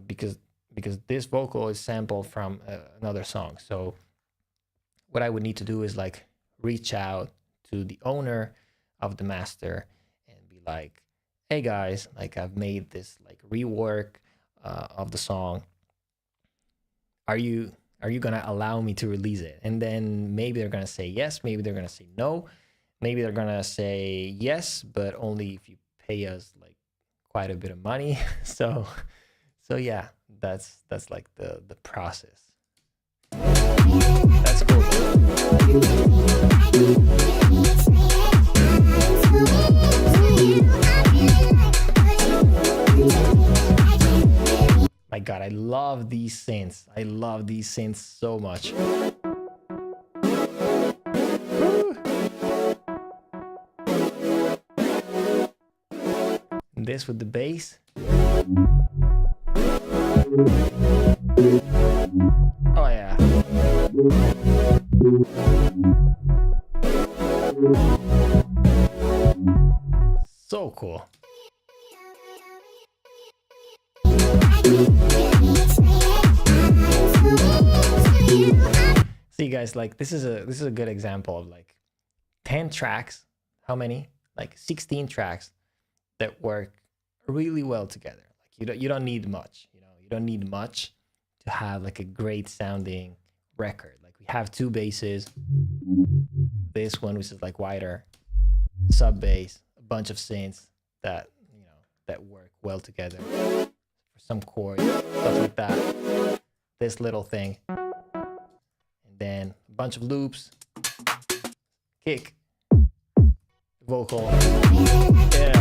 S1: because because this vocal is sampled from another song. So what I would need to do is like reach out to the owner of the master and be like, hey guys, like I've made this like rework of the song. Are you gonna allow me to release it? And then maybe they're gonna say yes, maybe they're gonna say no, maybe they're gonna say yes, but only if you pay us like quite a bit of money. So yeah, that's like the process. That's cool. My God, I love these synths. I love these synths so much. And this with the bass. Oh yeah. So cool. See guys, like this is a good example of like 10 tracks. How many? Like 16 tracks that work really well together. Like you don't need much, you know, you don't need much to have like a great sounding record. Like we have two basses, this one which is like wider, sub bass, a bunch of synths that, you know, that work well together for some chords, stuff like that. This little thing, and then a bunch of loops, kick, vocal, yeah.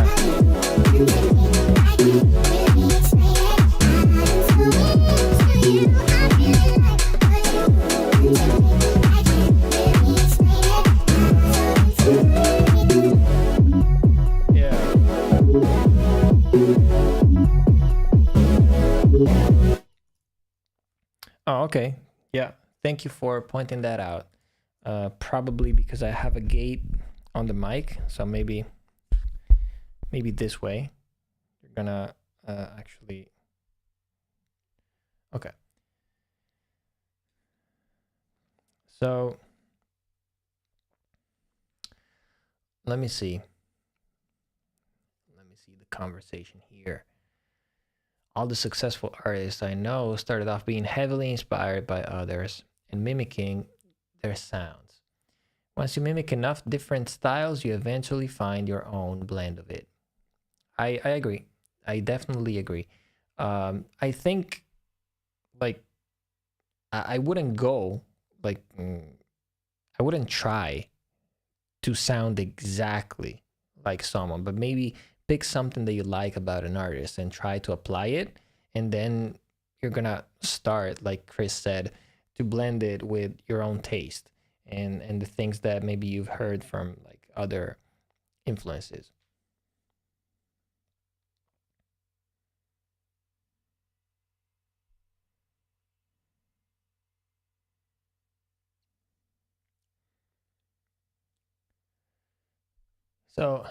S1: Oh, okay. Yeah. Thank you for pointing that out. Probably because I have a gate on the mic, so maybe this way. You're gonna actually. Okay. So let me see. Let me see the conversation here. All the successful artists I know started off being heavily inspired by others and mimicking their sounds. Once you mimic enough different styles, you eventually find your own blend of it. I agree. I definitely agree. I think like I wouldn't go like I wouldn't try to sound exactly like someone, but maybe pick something that you like about an artist and try to apply it, and then you're gonna start, like Chris said, to blend it with your own taste and the things that maybe you've heard from like other influences. So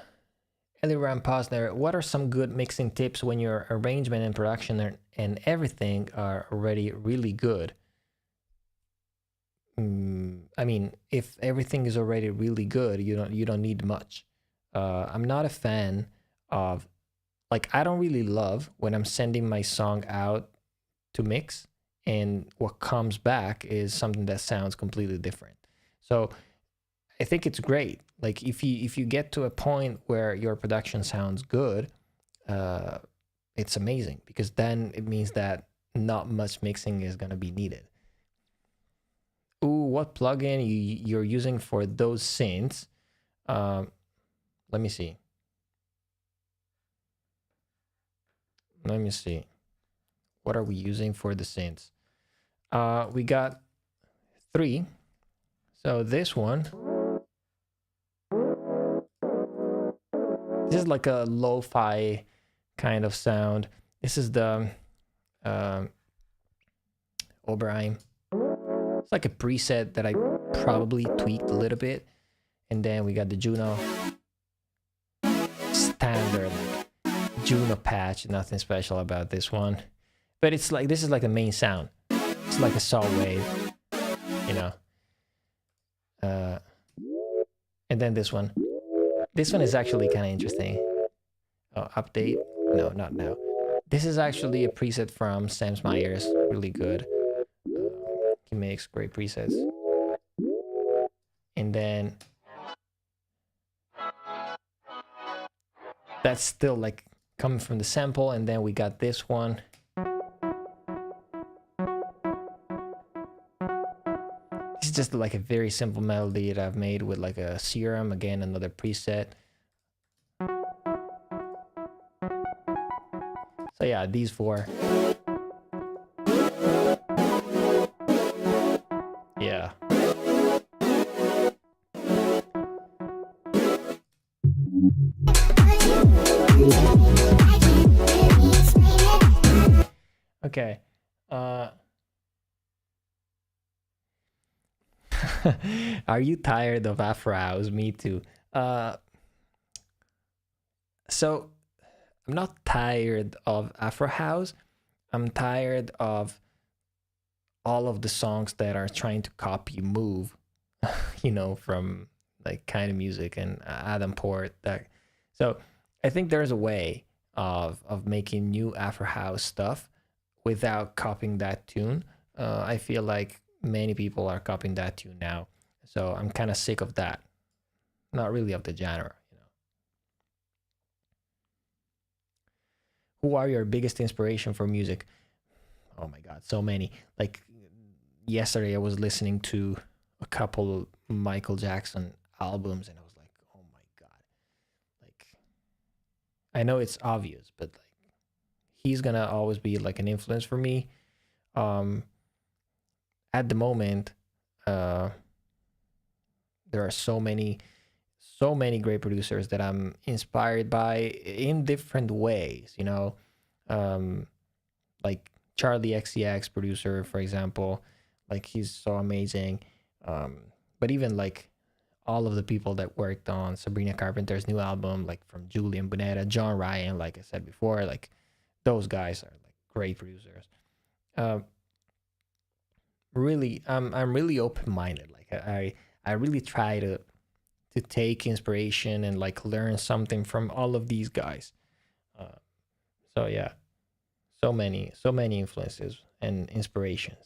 S1: Eliram Posner, what are some good mixing tips when your arrangement and production and everything are already really good? I mean, if everything is already really good, you don't need much. I'm not a fan of, like, I don't really love when I'm sending my song out to mix and what comes back is something that sounds completely different. So I think it's great. Like if you get to a point where your production sounds good, it's amazing, because then it means that not much mixing is gonna be needed. Ooh, what plugin you're using for those synths? Let me see. Let me see. What are we using for the synths? We got 3. So this one. This is like a lo-fi kind of sound. This is the Oberheim. It's like a preset that I probably tweaked a little bit. And then we got the Juno. Standard like Juno patch, nothing special about this one. but it's like, this is like the main sound. It's like a saw wave, you know. And then this one. This one is actually kind of interesting. Oh, update. No, not now. This is actually a preset from Sam Myers. Really good. He makes great presets. And then that's still like coming from the sample. And then we got this one. It's just like a very simple melody that I've made with like a Serum. Again, another preset. So yeah, these four. Yeah. Okay. Are you tired of Afro House? Me too. So I'm not tired of Afro House. I'm tired of all of the songs that are trying to copy Move, you know, from like Kind of Music and Adam Port. So I think there's a way of making new Afro House stuff without copying that tune. I feel like many people are copying that tune now, so I'm kind of sick of that. Not really of the genre, you know. Who are your biggest inspiration for music? Oh my god, so many. Like yesterday I was listening to a couple Michael Jackson albums and I was like, oh my god. Like, I know it's obvious, but like, he's gonna always be like an influence for me. At the moment, there are so many great producers that I'm inspired by in different ways, you know. Like Charlie XCX producer, for example, like he's so amazing. But even like all of the people that worked on Sabrina Carpenter's new album, like from Julian Bunetta, John Ryan, like I said before, like those guys are like great producers. Really, I'm really open-minded. Like I really try to take inspiration and like learn something from all of these guys. So yeah, so many influences and inspirations.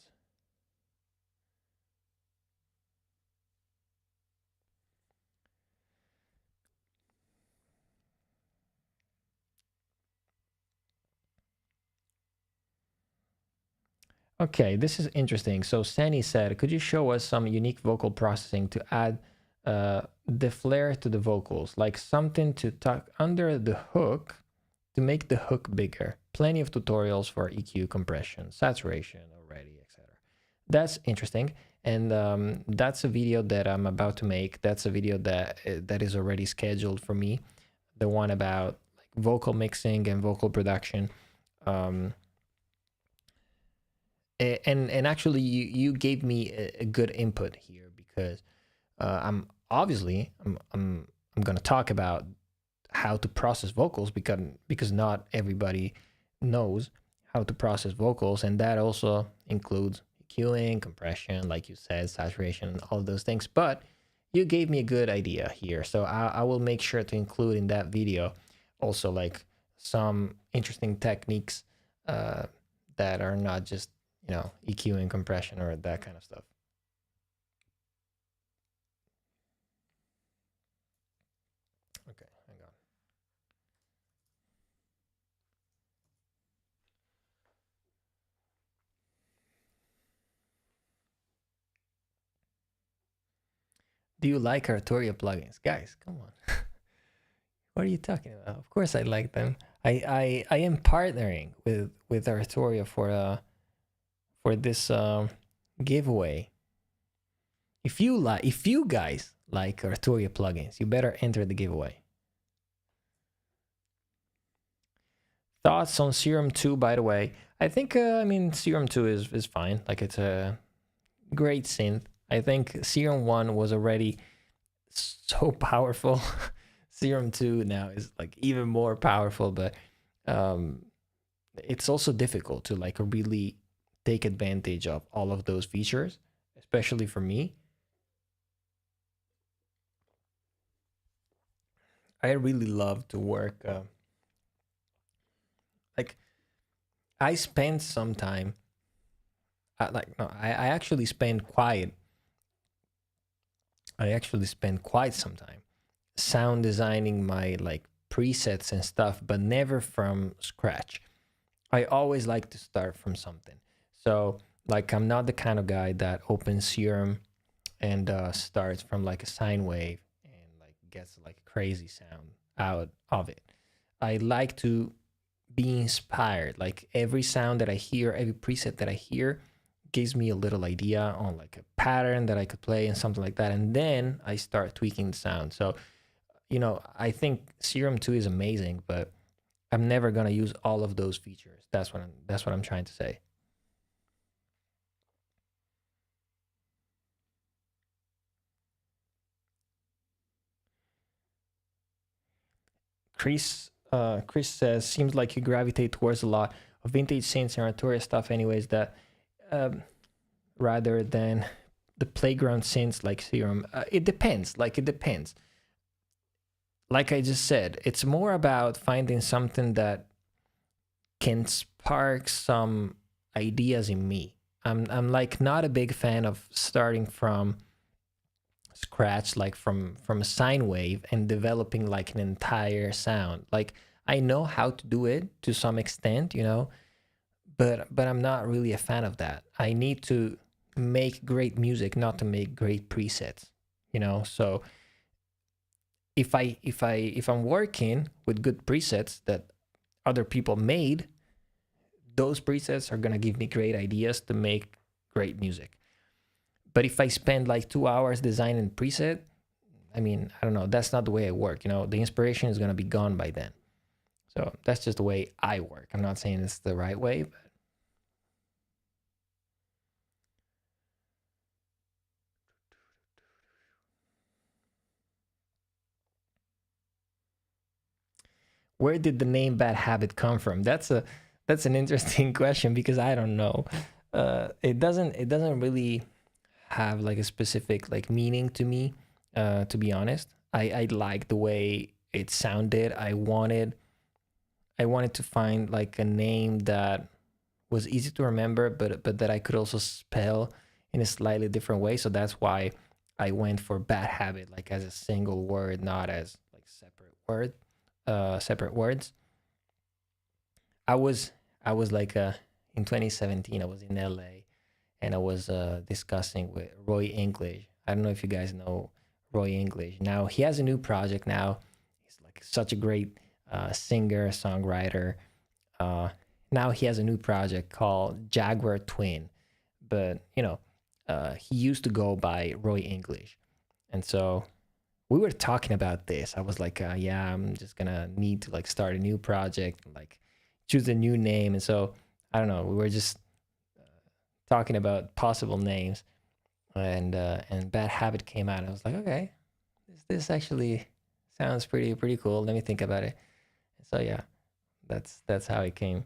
S1: Okay, this is interesting. So Sani said, could you show us some unique vocal processing to add the flair to the vocals, like something to tuck under the hook to make the hook bigger? Plenty of tutorials for EQ, compression, saturation already, etc. That's interesting. And that's a video that I'm about to make. That's a video that is already scheduled for me. The one about like vocal mixing and vocal production. And actually you gave me a good input here, because I'm going to talk about how to process vocals, because not everybody knows how to process vocals, and that also includes EQing, compression, like you said, saturation, and all of those things. But you gave me a good idea here, so I will make sure to include in that video also like some interesting techniques that are not just, you know, EQ and compression or that kind of stuff. Okay, hang on. Do you like Arturia plugins? Guys, come on. What are you talking about? Of course I like them. I am partnering with Arturia for this giveaway. If you guys like Arturia plugins, you better enter the giveaway. Thoughts on Serum 2, by the way? I think I mean Serum 2 is fine. Like, it's a great synth. I think Serum 1 was already so it's also difficult to like really take advantage of all of those features, especially for me. I really love to work. Like I spend some time. Like no, I actually spend quite. I actually spend quite some time sound designing my like presets and stuff, but never from scratch. I always like to start from something. So like I'm not the kind of guy that opens Serum and starts from like a sine wave and like gets like a crazy sound out of it. I like to be inspired. Like every sound that I hear, every preset that I hear gives me a little idea on like a pattern that I could play and something like that. And then I start tweaking the sound. So, I think Serum 2 is amazing, but I'm never gonna use all of those features. That's what I'm trying to say. Chris says seems like you gravitate towards a lot of vintage synths and Arturia stuff, anyways. That um, rather than the playground synths like Serum. It depends. Like it depends. Like I just said, it's more about finding something that can spark some ideas in me. I'm like not a big fan of starting from scratch, like from a sine wave and developing like an entire sound. Like I know how to do it to some extent, but I'm not really a fan of that. I need to make great music, not to make great presets. So if I'm working with good presets that other people made, those presets are gonna give me great ideas to make great music. But if I spend like 2 hours designing preset, I mean, I don't know, that's not the way I work. The inspiration is gonna be gone by then. So that's just the way I work. I'm not saying it's the right way, but where did the name Bad Habit come from? That's an interesting question because I don't know. It doesn't really have like a specific like meaning to me. To be honest, I like the way it sounded. I wanted to find like a name that was easy to remember, but that I could also spell in a slightly different way. So that's why I went for Bad Habit, like as a single word, not as like separate words. I was like in 2017. I was in LA and I was discussing with Roy English. I don't know if you guys know Roy English. Now he has a new project now. He's like such a great singer, songwriter. Uh, Now he has a new project called Jaguar Twin, but he used to go by Roy English, and so we were talking about this. I was like, yeah, I'm just gonna need to like start a new project, like choose a new name, and so I don't know. We were just talking about possible names, and Bad Habit came out. I was like, okay, this actually sounds pretty cool. Let me think about it. So yeah, that's how it came.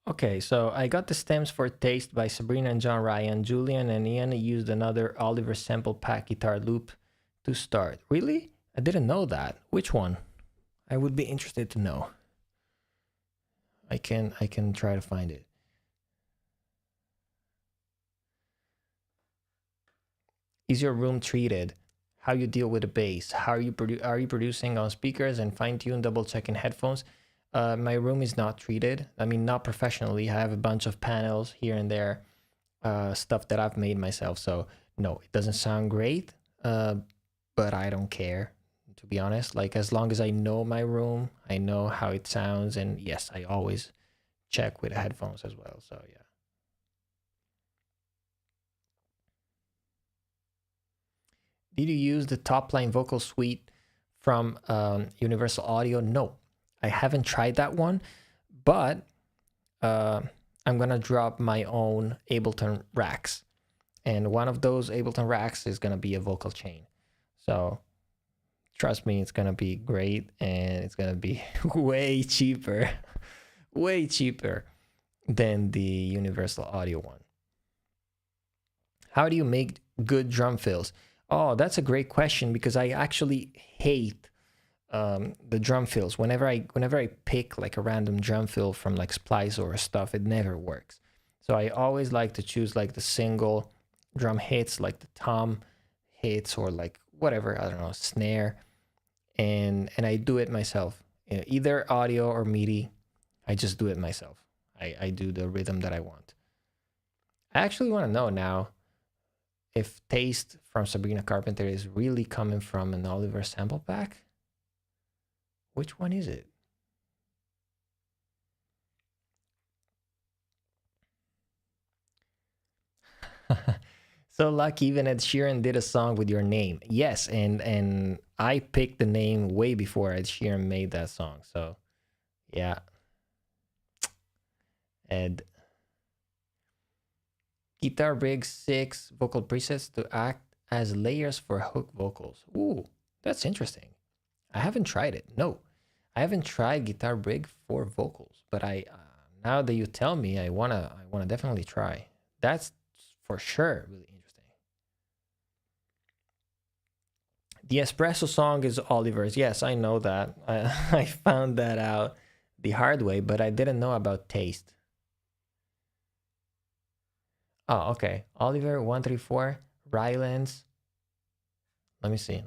S1: Okay, so I got the stems for Taste by Sabrina and John Ryan. Julian and Ian used another Oliver sample pack guitar loop to start. Really? I didn't know that. Which one? I would be interested to know. I can try to find it. Is your room treated? How you deal with the bass? How are you producing on speakers and fine tune double checking headphones? My room is not treated. I mean, not professionally. I have a bunch of panels here and there, stuff that I've made myself. So no, it doesn't sound great, but I don't care, to be honest. Like as long as I know my room, I know how it sounds, and yes, I always check with headphones as well. So yeah. Did you use the top line vocal suite from Universal Audio? No, I haven't tried that one, but uh, I'm gonna drop my own Ableton racks. and one of those Ableton racks is gonna be a vocal chain. So trust me, it's gonna be great, and it's gonna be way cheaper, way cheaper than the Universal Audio one. How do you make good drum fills? Oh, that's a great question, because I actually hate the drum fills. Whenever I pick like a random drum fill from like Splice or stuff, it never works. So I always like to choose like the single drum hits, like the tom hits, or like whatever, I don't know, snare, and I do it myself. Either audio or MIDI, I just do it myself. I do the rhythm that I want. I actually want to know now if Taste from Sabrina Carpenter is really coming from an Oliver sample pack. Which one is it? So lucky, even Ed Sheeran did a song with your name. Yes, and I picked the name way before Ed Sheeran made that song. So yeah. Ed. Guitar Brig 6 vocal presets to act as layers for hook vocals. Ooh, that's interesting. I haven't tried it. No, I haven't tried Guitar Brig for vocals, but I now that you tell me, I wanna definitely try. That's for sure really interesting. The espresso song is Oliver's. Yes, I know that. I found that out the hard way, but I didn't know about Taste. Oh, okay. Oliver 134, Rylance. Let me see.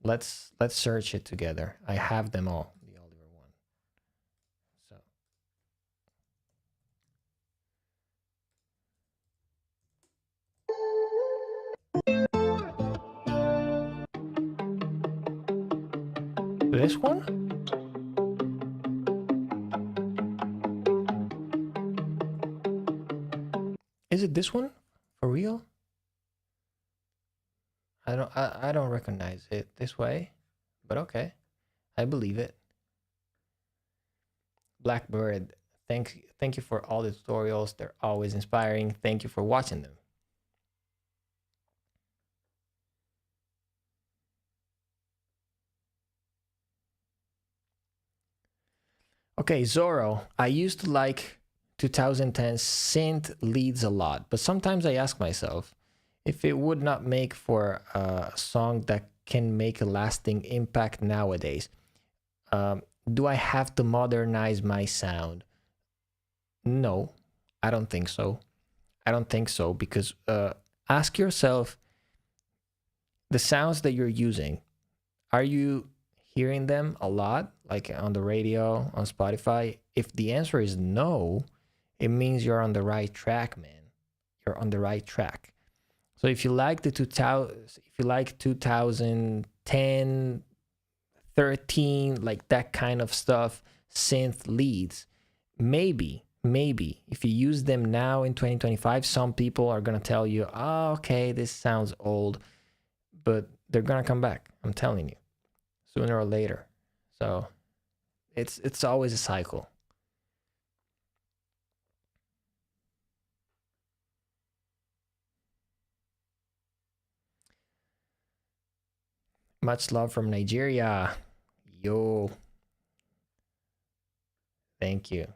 S1: Let's search it together. I have them all, the Oliver one. So this one? Is it this one? For real? I don't recognize it this way, but okay. I believe it. Blackbird, thank you for all the tutorials. They're always inspiring. Thank you for watching them. Okay, Zorro, I used to like 2010 synth leads a lot, but sometimes I ask myself if it would not make for a song that can make a lasting impact nowadays. Do I have to modernize my sound? No, I don't think so. Because ask yourself, the sounds that you're using, are you hearing them a lot, like on the radio, on Spotify? If the answer is no, it means you're on the right track, man. You're on the right track. So if you like 2010, 13, like that kind of stuff, synth leads, maybe if you use them now in 2025, some people are gonna tell you, oh, okay, this sounds old, but they're gonna come back. I'm telling you, sooner or later. So it's always a cycle. Much love from Nigeria. Yo. Thank you.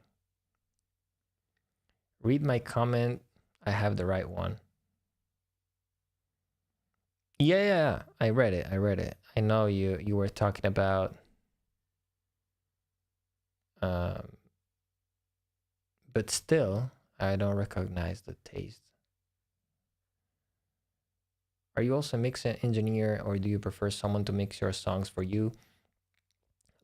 S1: Read my comment. I have the right one. Yeah, I read it. I know you were talking about but still I don't recognize the taste. Are you also a mix engineer, or do you prefer someone to mix your songs for you?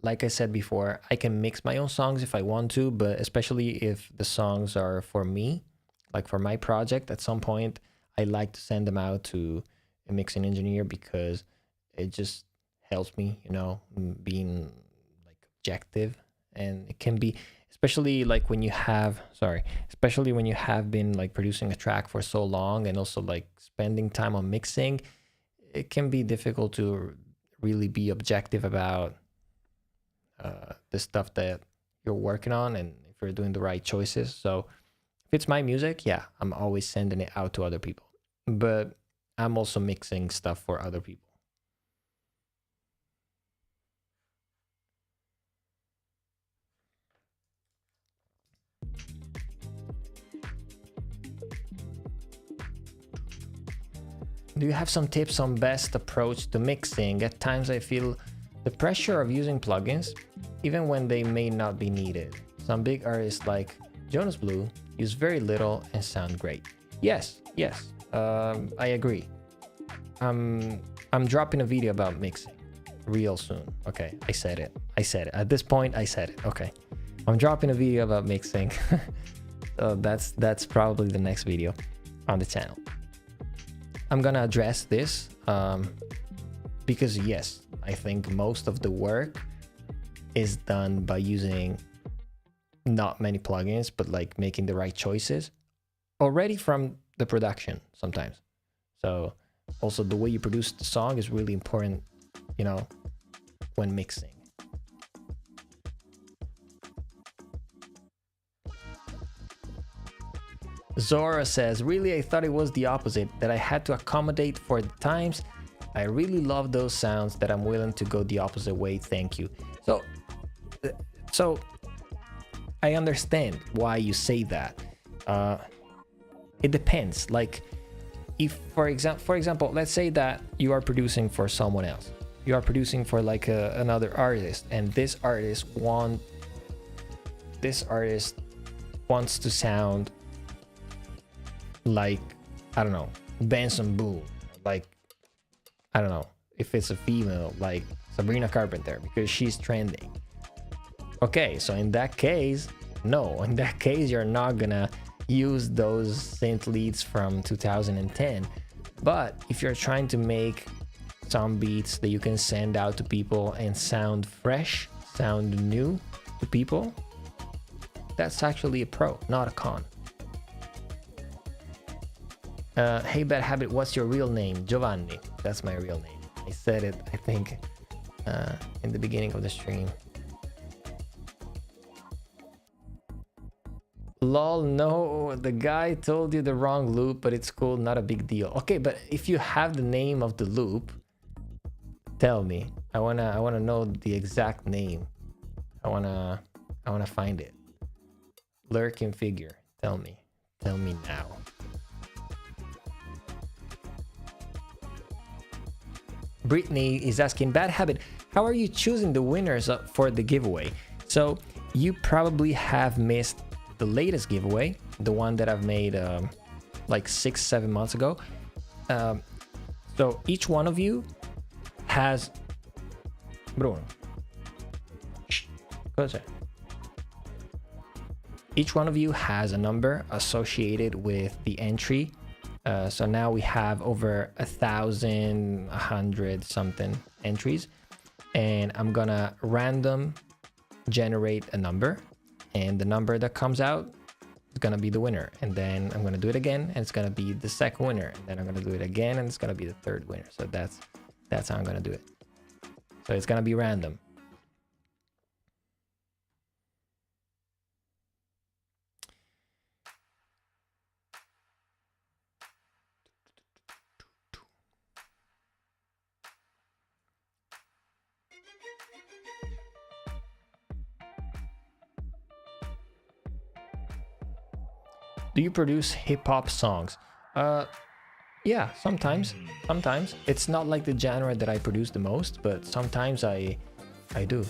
S1: Like I said before, I can mix my own songs if I want to, but especially if the songs are for me, like for my project, at some point, I like to send them out to a mixing engineer because it just helps me, being like objective. And it can be, especially when you have been like producing a track for so long and also like spending time on mixing, it can be difficult to really be objective about the stuff that you're working on and if you're doing the right choices. So If it's my music, yeah, I'm always sending it out to other people. But I'm also mixing stuff for other people. Do you have some tips on best approach to mixing? At times I feel the pressure of using plugins, even when they may not be needed. Some big artists like Jonas Blue use very little and sound great. Yes, I agree. I'm dropping a video about mixing real soon. Okay, I said it. At this point, I said it. Okay, I'm dropping a video about mixing. So that's probably the next video on the channel. I'm gonna address this because yes, I think most of the work is done by using not many plugins, but like making the right choices already from the production sometimes. So also the way you produce the song is really important, you know, when mixing. Zora says, really, I thought it was the opposite, that I had to accommodate for the times. I really love those sounds that I'm willing to go the opposite way. Thank you. So I understand why you say that. It depends. Like if, for example, let's say that you are producing for someone else. You are producing for like another artist, and this artist wants to sound like, I don't know, Benson Boone, like, I don't know, if it's a female, like Sabrina Carpenter, because she's trending. Okay, so in that case, no, in that case, you're not gonna use those synth leads from 2010. But if you're trying to make some beats that you can send out to people and sound fresh, sound new to people, that's actually a pro, not a con. Hey Bad Habit, what's your real name? Giovanni, that's my real name. I said it, I think, in the beginning of the stream. Lol, no, the guy told you the wrong loop, but it's cool, not a big deal. Okay, but if you have the name of the loop, tell me. I wanna know the exact name. I wanna find it. Lurking figure, tell me now. Brittany is asking, Bad Habit, how are you choosing the winners for the giveaway? So you probably have missed the latest giveaway, the one that I've made like 6-7 months ago. So each one of you has, Bruno, each one of you has a number associated with the entry. So now we have over 1,100 something entries, and I'm gonna random generate a number, and the number that comes out is gonna be the winner. And then I'm gonna do it again, and it's gonna be the second winner. And then I'm gonna do it again, and it's gonna be the third winner. So that's how I'm gonna do it. So it's gonna be random. Do you produce hip-hop songs? Yeah, sometimes. It's not like the genre that I produce the most, but sometimes I do.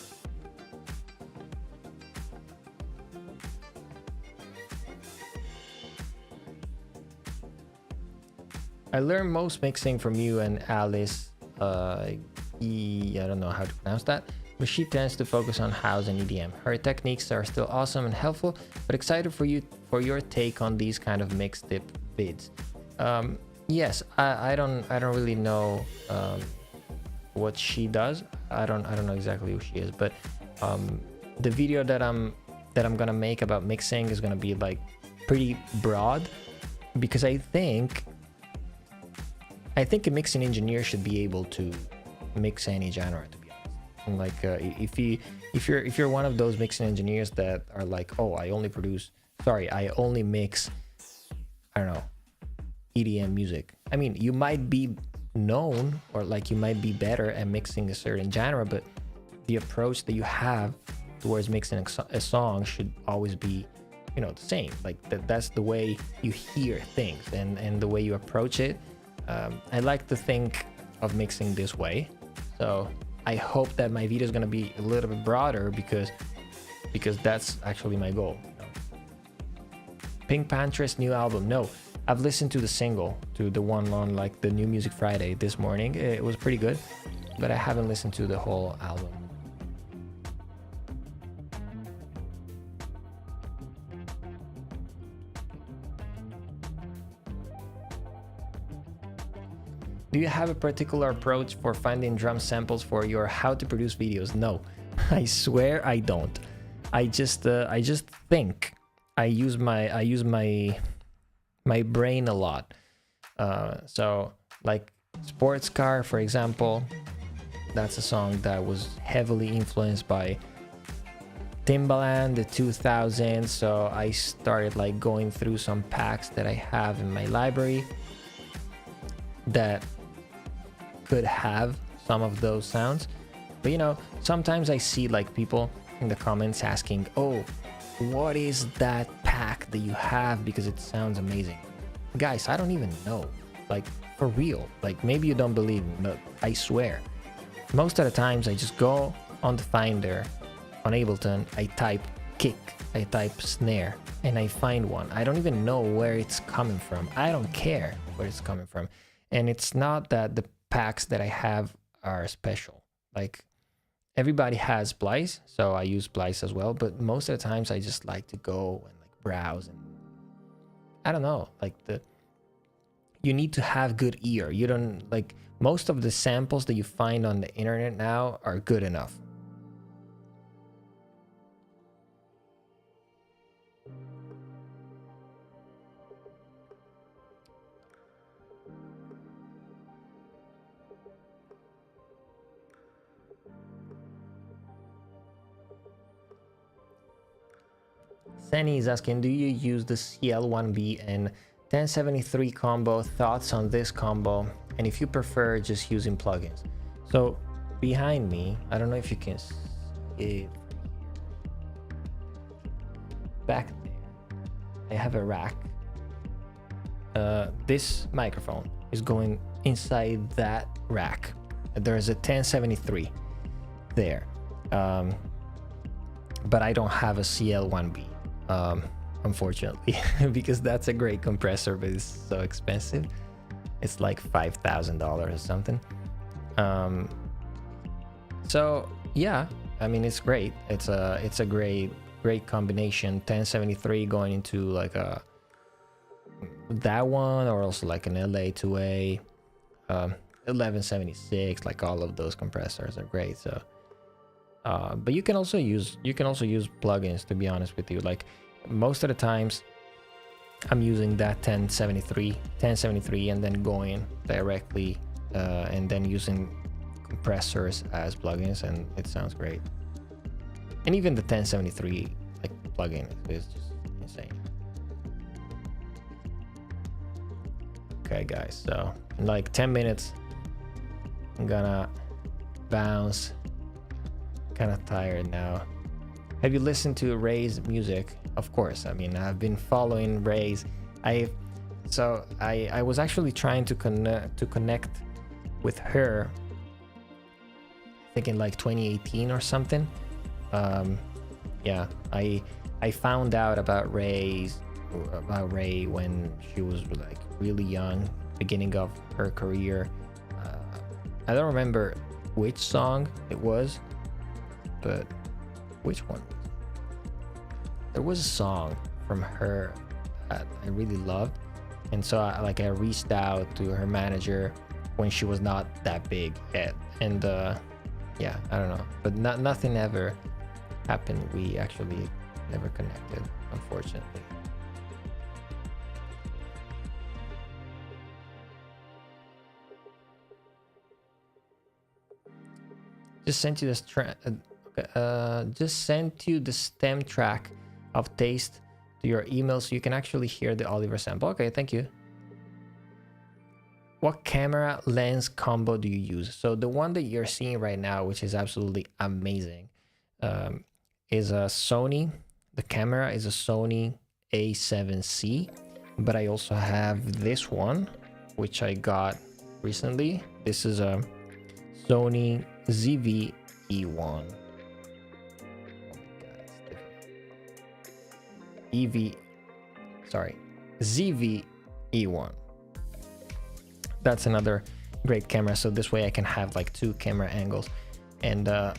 S1: I learned most mixing from you and Alice. I don't know how to pronounce that, but she tends to focus on house and EDM. Her techniques are still awesome and helpful, but excited for your take on these kind of mixed tip vids. Yes, I don't really know what she does. I don't know exactly who she is, but the video that I'm gonna make about mixing is gonna be like pretty broad, because I think a mixing engineer should be able to mix any genre, to be honest. And like if you're one of those mixing engineers that are like, oh, I only produce sorry, I only mix, I don't know, EDM music. I mean, you might be known, or like you might be better at mixing a certain genre, but the approach that you have towards mixing a song should always be, you know, the same. Like that's the way you hear things, and the way you approach it. I like to think of mixing this way, so I hope that my video is going to be a little bit broader, because that's actually my goal, you know? Pink Pantheress new album, no, I've listened to the single, to the one on like the New Music Friday this morning. It was pretty good, but I haven't listened to the whole album. Do you have a particular approach for finding drum samples for your how to produce videos? No, I swear I don't. I just think. I use my brain a lot. So like Sports Car, for example, that's a song that was heavily influenced by Timbaland, the 2000s. So I started like going through some packs that I have in my library that could have some of those sounds. But you know, sometimes I see like people in the comments asking, oh, what is that pack that you have, because it sounds amazing. Guys, I don't even know, like for real. Like maybe you don't believe me, but I swear most of the times I just go on the Finder on Ableton, I type kick, I type snare, and I find one. I don't even know where it's coming from. I don't care where it's coming from. And it's not that the packs that I have are special. Like everybody has Splice, so I use Splice as well, but most of the times I just like to go and like browse, and I don't know, like you need to have good ear. You don't, like, most of the samples that you find on the internet now are good enough. Sani is asking, do you use the CL1B and 1073 combo? Thoughts on this combo, and if you prefer just using plugins. So behind me, I don't know if you can see it. Back there, I have a rack. This microphone is going inside that rack. There's a 1073 there, but I don't have a CL1B. Unfortunately, because that's a great compressor, but it's so expensive. It's like $5,000 or something. So yeah, I mean, it's great. It's a great combination. 1073 going into like that one, or also like an LA2A, 1176. Like all of those compressors are great. So but you can also use plugins, to be honest with you. Like most of the times I'm using that 1073 and then going directly and then using compressors as plugins, and it sounds great. And even the 1073 like plugin is just insane. Okay guys, so in like 10 minutes I'm gonna bounce. Kind of tired now. Have you listened to Ray's music? Of course. I mean, I've been following Ray's. I was actually trying to connect with her, I think in like 2018 or something. Yeah, I found out about Ray when she was like really young, beginning of her career. I don't remember which song it was, but which one? There was a song from her that I really loved, and so I reached out to her manager when she was not that big yet, and yeah, I don't know, but nothing ever happened. We actually never connected, unfortunately. Just sent you the stem track of Taste to your email so you can actually hear the Oliver sample. Okay, thank you. What camera lens combo do you use? So the one that you're seeing right now, which is absolutely amazing, is a Sony. The camera is a Sony A7C, but I also have this one, which I got recently. This is a Sony ZV-E1. ZV-E1. That's another great camera. So this way I can have like two camera angles. And the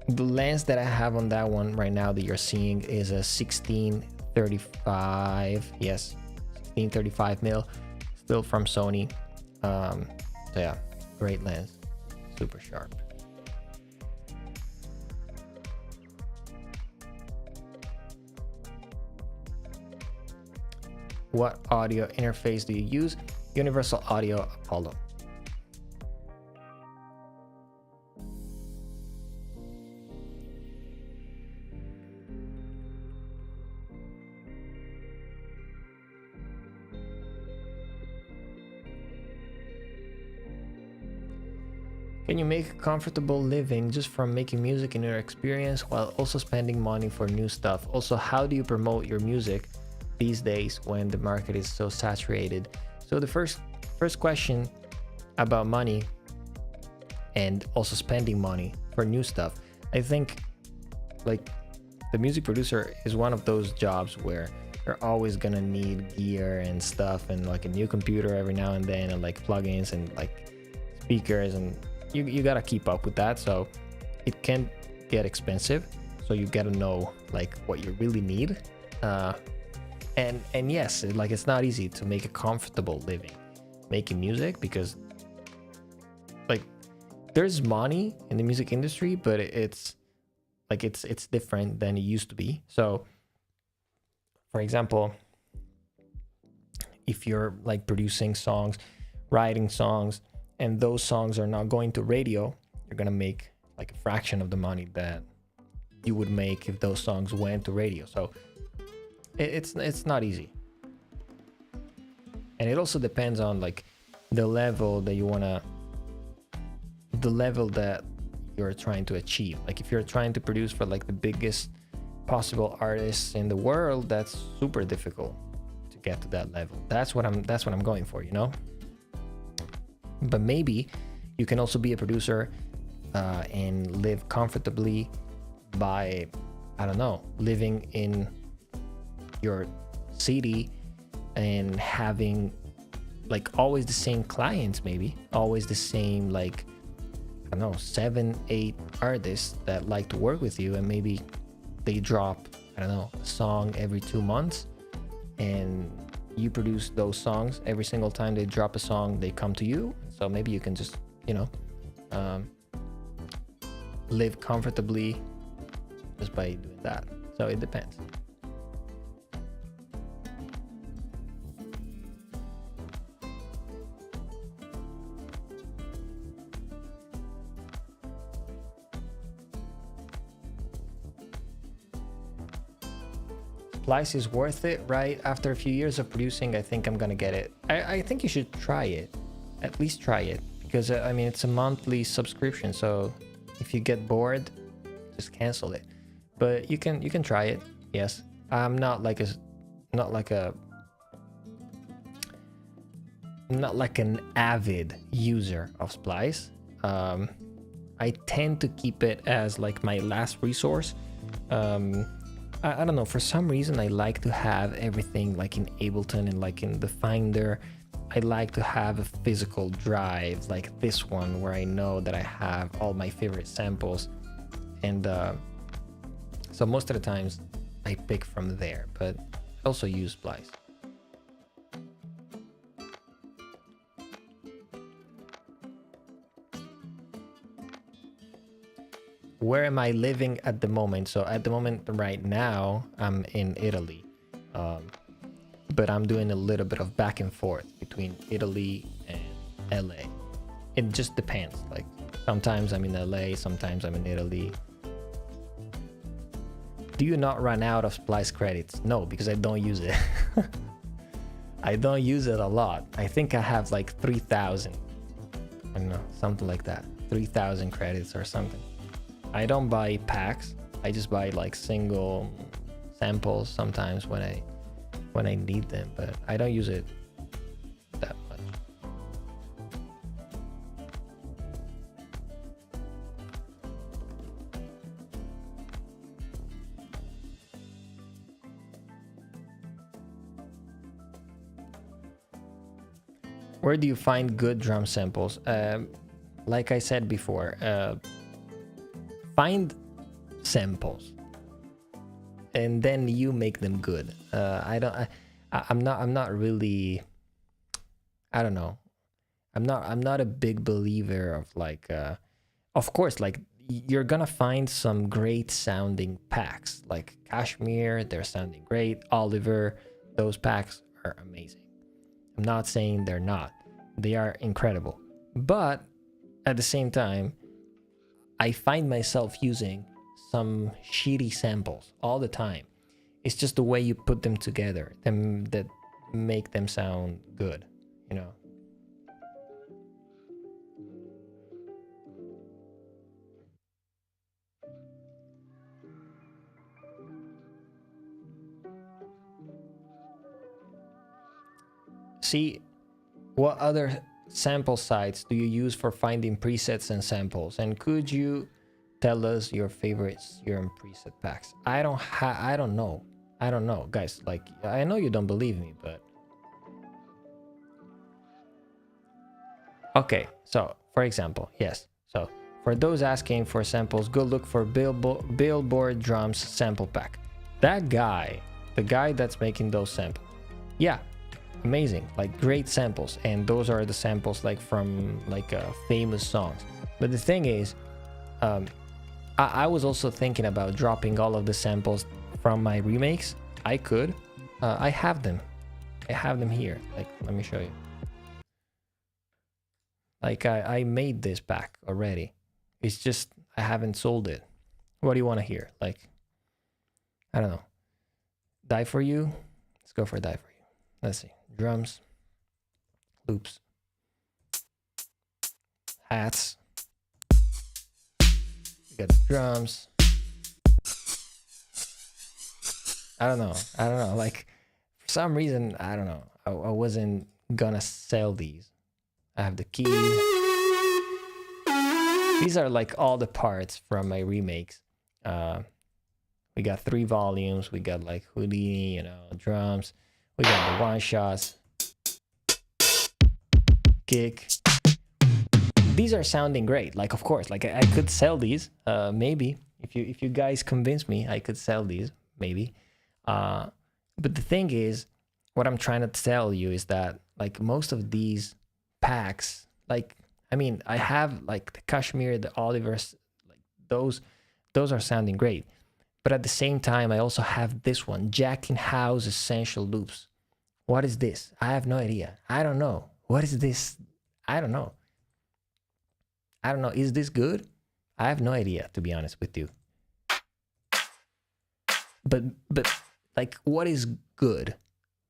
S1: lens that I have on that one right now that you're seeing is a 1635. Yes, 1635 mil, still from Sony. So yeah, great lens, super sharp. What audio interface do you use? Universal Audio Apollo. Can you make a comfortable living just from making music in your experience while also spending money for new stuff? Also, how do you promote your music these days when the market is so saturated? So the first question about money and also spending money for new stuff, I think like the music producer is one of those jobs where you're always gonna need gear and stuff and like a new computer every now and then and like plugins and like speakers, and you gotta keep up with that. So it can get expensive, so you gotta know like what you really need. And yes, like it's not easy to make a comfortable living making music, because like there's money in the music industry, but it's like it's different than it used to be. So for example, if you're like producing songs, writing songs, and those songs are not going to radio, you're gonna make like a fraction of the money that you would make if those songs went to radio. So it's not easy. And it also depends on like the level that you're trying to achieve. Like if you're trying to produce for like the biggest possible artists in the world, that's super difficult to get to that level. That's what I'm going for, you know? But maybe you can also be a producer and live comfortably by, I don't know, living in your city and having like always the same clients, maybe always the same, like, I don't know, 7-8 artists that like to work with you, and maybe they drop, I don't know, a song every 2 months, and you produce those songs. Every single time they drop a song, they come to you. So maybe you can just, you know, live comfortably just by doing that. So it depends. Splice is worth it, right? After a few years of producing, I think I'm gonna get it. I think you should try it. At least try it, because I mean it's a monthly subscription, so if you get bored, just cancel it. But you can try it. Yes, I'm not like an avid user of Splice. I tend to keep it as like my last resource. I don't know, for some reason I like to have everything like in Ableton and like in the Finder. I like to have a physical drive like this one, where I know that I have all my favorite samples, and so most of the times I pick from there, but I also use Splice. Where am I living at the moment? So at the moment right now, I'm in Italy. But I'm doing a little bit of back and forth between Italy and LA. It just depends. Like sometimes I'm in LA, sometimes I'm in Italy. do you not run out of Splice credits? No, because I don't use it. I don't use it a lot. I think I have like 3,000. I don't know, something like that. 3,000 credits or something. I don't buy packs. I just buy like single samples sometimes when I need them, but I don't use it that much. Where do you find good drum samples? Like I said before, find samples and then you make them good. I'm not really, I don't know. I'm not a big believer of like, of course, like you're gonna find some great sounding packs like Kashmir. They're sounding great. Oliver, those packs are amazing. I'm not saying they're not. They are incredible. But at the same time, I find myself using some shitty samples all the time. It's just the way you put them together that make them sound good, you know. See, what other sample sites do you use for finding presets and samples? And could you tell us your favorite Serum preset packs? I don't know, guys. Like, I know you don't believe me, but okay. So, for example, yes. So, for those asking for samples, go look for Billboard Drums sample pack. That guy, the guy that's making those samples, yeah. Amazing, like great samples, and those are the samples like from like famous songs. But the thing is, I was also thinking about dropping all of the samples from my remakes. I could, I have them here. Like, let me show you. Like I made this pack already. It's just I haven't sold it. What do you want to hear? Like, I don't know. Die for You. Let's go for Die for You. Let's see. Drums, loops, hats. We got drums. I don't know. Like, for some reason, I don't know. I wasn't gonna sell these. I have the keys. These are like all the parts from my remakes. We got 3 volumes. We got like Houdini, you know, drums. We got the one shots, kick. These are sounding great. Like, of course, like I could sell these. Maybe if you guys convince me, I could sell these. Maybe. But the thing is, what I'm trying to tell you is that like most of these packs, like I mean, I have like the Kashmir, the Olivers, like those are sounding great. But at the same time, I also have this one, Jacking House Essential Loops. What is this? I have no idea. I don't know. What is this? I don't know. Is this good? I have no idea, to be honest with you. But like, what is good?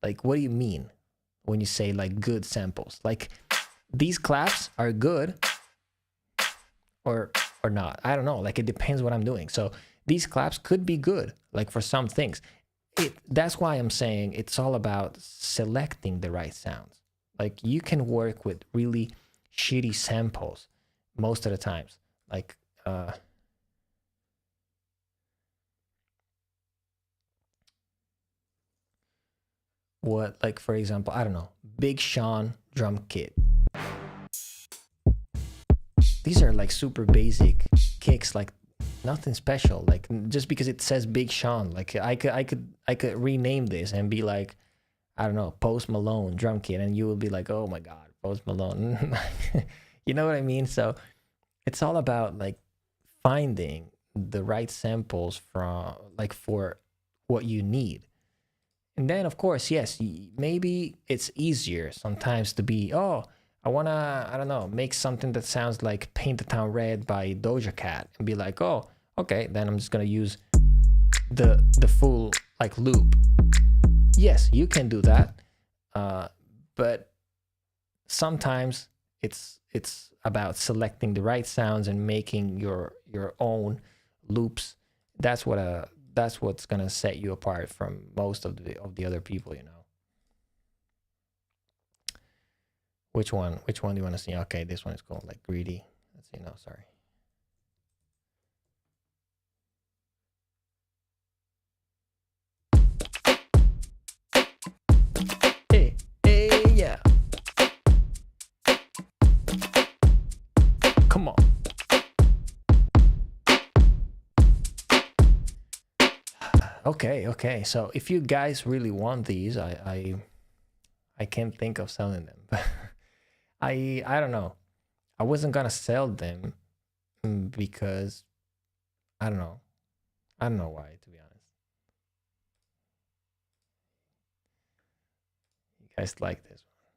S1: Like, what do you mean when you say like good samples? Like, these claps are good or not. I don't know. Like, it depends what I'm doing. So these claps could be good, like for some things. That's why I'm saying it's all about selecting the right sounds. Like, you can work with really shitty samples most of the times. Like, what, like, for example, I don't know, Big Sean drum kit. These are like super basic kicks, like nothing special. Like, just because it says Big Sean, like I could rename this and be like, I don't know, Post Malone drum kit, and you will be like, oh my god, Post Malone. You know what I mean? So it's all about like finding the right samples from like for what you need. And then of course, yes, maybe it's easier sometimes to be, oh, I wanna, I don't know, make something that sounds like Paint the Town Red by Doja Cat, and be like, oh, okay, then I'm just gonna use the full like loop. Yes, you can do that, but sometimes it's about selecting the right sounds and making your own loops. That's what's gonna set you apart from most of the other people, you know. Which one do you want to see? Okay, this one is called like Greedy. Let's see. No, sorry. Hey, yeah. Come on. Okay. So if you guys really want these, I can't think of selling them. I don't know. I wasn't gonna sell them because I don't know. I don't know why, to be honest. You guys like this one?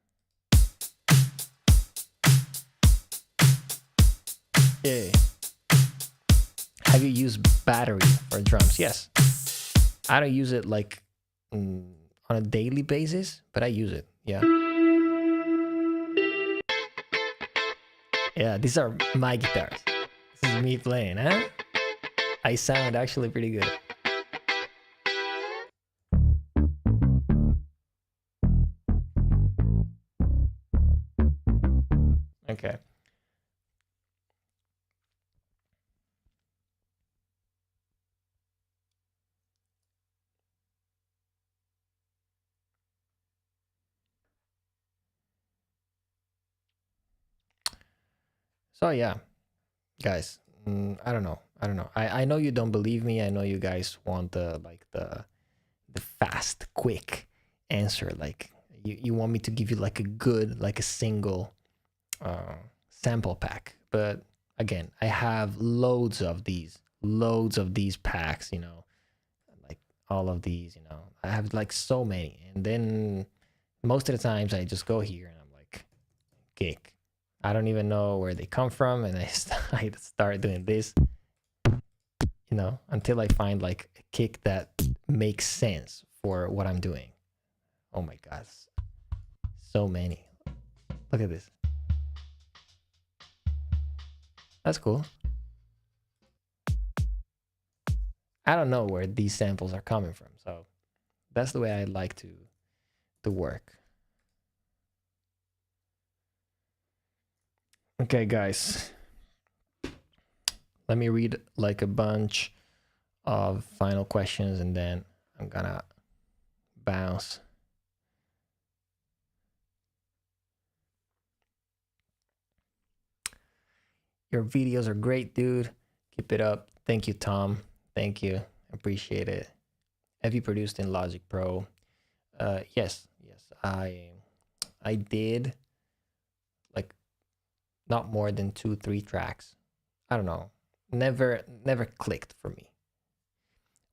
S1: Yeah. Have you used battery for drums? Yes. I don't use it like on a daily basis, but I use it. Yeah. Yeah, these are my guitars. This is me playing, huh? I sound actually pretty good. Okay. So yeah, guys, I don't know. I know you don't believe me. I know you guys want the fast, quick answer. Like you want me to give you like a good, like a single sample pack. But again, I have loads of these packs, you know, like all of these, you know. I have like so many. And then most of the times I just go here and I'm like, kick. I don't even know where they come from, and I start doing this, you know, until I find like a kick that makes sense for what I'm doing. Oh my god, so many. Look at this. That's cool. I don't know where these samples are coming from, so that's the way I like to work. Okay, guys. Let me read like a bunch of final questions and then I'm gonna bounce. Your videos are great, dude. Keep it up. Thank you, Tom. Thank you. Appreciate it. Have you produced in Logic Pro? Yes. I did like not more than 2-3 tracks. I don't know. Never clicked for me.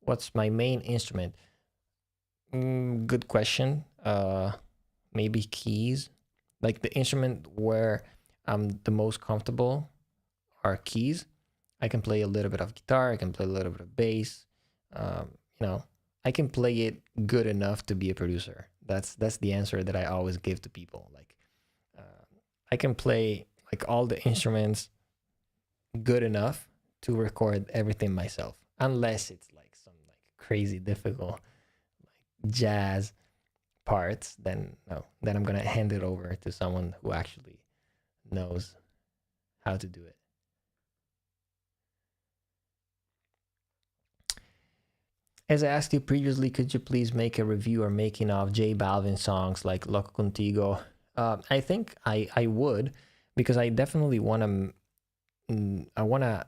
S1: What's my main instrument? Good question. Maybe keys. Like the instrument where I'm the most comfortable are keys. I can play a little bit of guitar. I can play a little bit of bass. You know, I can play it good enough to be a producer. That's the answer that I always give to people. Like, I can play like all the instruments good enough to record everything myself, unless it's like some like crazy difficult like jazz parts. Then no, then I'm gonna hand it over to someone who actually knows how to do it. As I asked you previously, could you please make a review or making of J Balvin songs like Loco Contigo? I think I would, because I definitely want to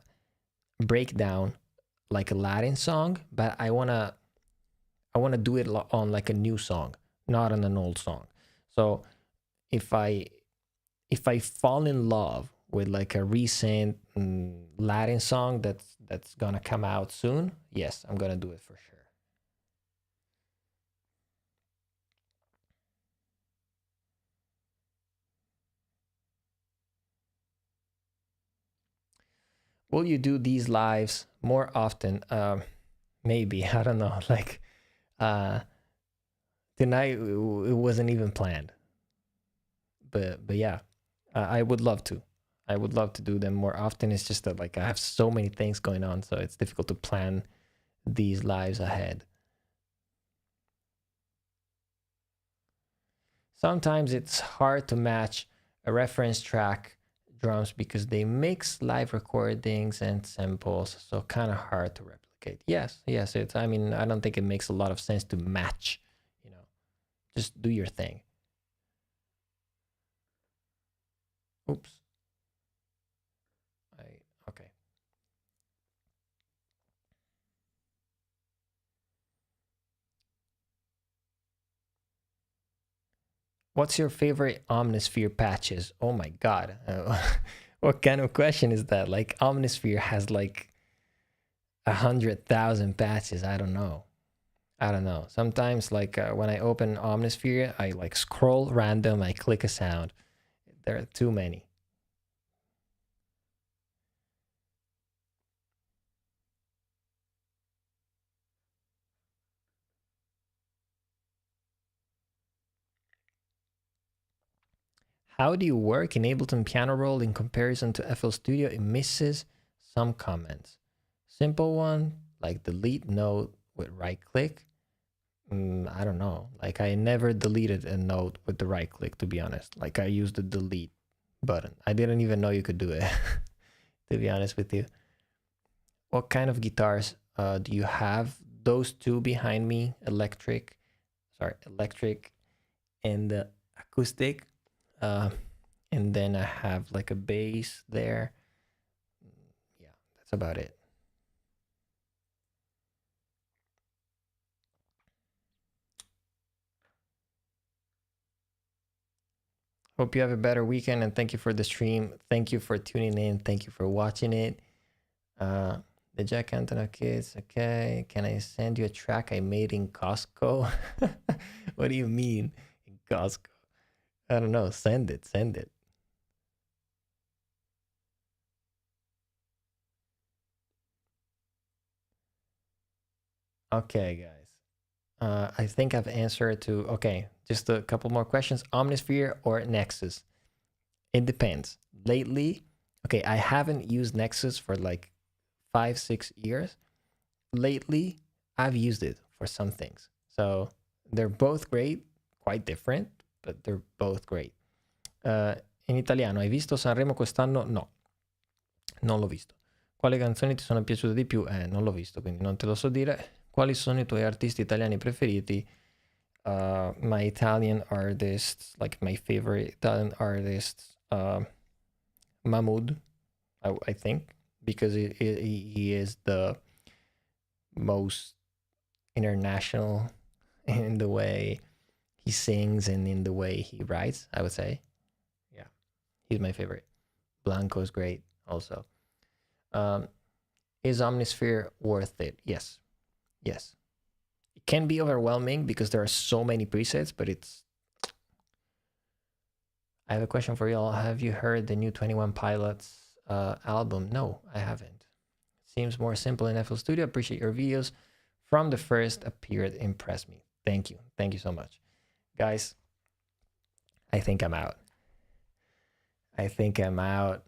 S1: break down like a Latin song, but I want to do it on like a new song, not on an old song. So if I fall in love with like a recent Latin song that's gonna come out soon, yes, I'm gonna do it for sure. Will you do these lives more often? maybe. I don't know. Like uh tonight it wasn't even planned. But yeah, I would love to. I would love to do them more often. It's just that like I have so many things going on, so it's difficult to plan these lives ahead. Sometimes it's hard to match a reference track drums because they mix live recordings and samples, so kind of hard to replicate. Yes, it's I mean, I don't think it makes a lot of sense to match, you know. Just do your thing. Oops. I okay. What's your favorite Omnisphere patches? Oh my god. What kind of question is that? Like Omnisphere has like 100,000 patches. I don't know. I don't know. Sometimes like when I open Omnisphere, I like scroll random, I click a sound. There are too many. How do you work in Ableton Piano Roll in comparison to FL Studio? It misses some comments. Simple one, like delete note with right click. I don't know. Like I never deleted a note with the right click, to be honest. Like I used the delete button. I didn't even know you could do it, to be honest with you. What kind of guitars do you have? Those two behind me, electric, and the acoustic. Uh, and then I have like a bass there. Yeah, that's about it. Hope you have a better weekend and thank you for the stream. Thank you for tuning in. Thank you for watching it. The Jack Antonoff Kids. Okay. Can I send you a track I made in Costco? What do you mean in Costco? I don't know. Send it. Send it. Okay, guys. I think I've answered to, okay, just a couple more questions. Omnisphere or Nexus? It depends. Lately, okay, I haven't used Nexus for like 5, 6 years. Lately, I've used it for some things. So they're both great, quite different, but they're both great. In italiano, hai visto Sanremo quest'anno? No, non l'ho visto. Quali canzoni ti sono piaciute di più? Non l'ho visto, quindi non te lo so dire. Quali sono i tuoi artisti italiani preferiti? My Italian artists, like my favorite Italian artists, Mahmood, I think, because he is the most international in the way he sings and in the way he writes, I would say. Yeah, he's my favorite. Blanco is great also. Is Omnisphere worth it? Yes. Yes. It can be overwhelming because there are so many presets, but it's. I have a question for y'all. Have you heard the new 21 Pilots album? No, I haven't. Seems more simple in FL Studio. Appreciate your videos. From the first appeared, impressed me. Thank you. Thank you so much. Guys, I think I'm out. I think I'm out.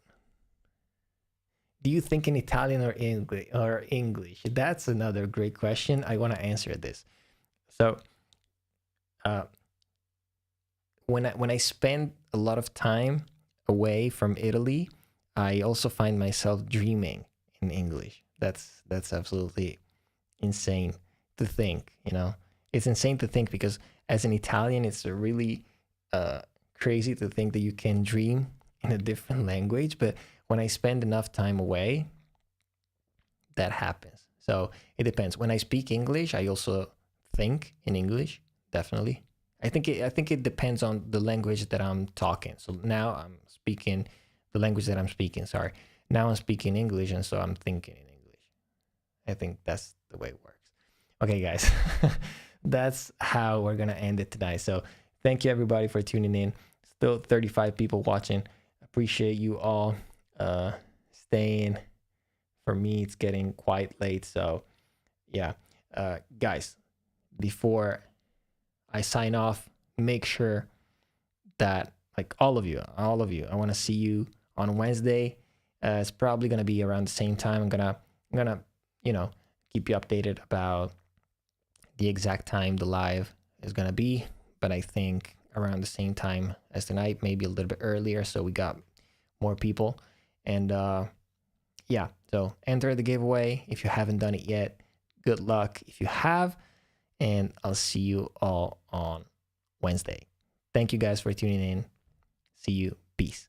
S1: Do you think in Italian or English? That's another great question. I want to answer this. So, when I spend a lot of time away from Italy, I also find myself dreaming in English. That's absolutely insane to think. You know, it's insane to think because as an Italian, it's a really crazy to think that you can dream in a different language. But when I spend enough time away, that happens. So it depends. When I speak English, I also think in English. Definitely. I think it depends on the language that I'm talking. So now I'm speaking the language that I'm speaking. Sorry. Now I'm speaking English, and so I'm thinking in English. I think that's the way it works. Okay, guys, that's how we're gonna end it tonight. So thank you everybody for tuning in. Still 35 people watching. Appreciate you all staying. For me, it's getting quite late, so yeah. Guys, before I sign off, make sure that, like, all of you, I want to see you on Wednesday. It's probably gonna be around the same time. I'm gonna keep you updated about the exact time the live is gonna be, but I think around the same time as tonight, maybe a little bit earlier, so we got more people. And yeah, so enter the giveaway if you haven't done it yet. Good luck if you have, and I'll see you all on Wednesday. Thank you guys for tuning in. See you. Peace.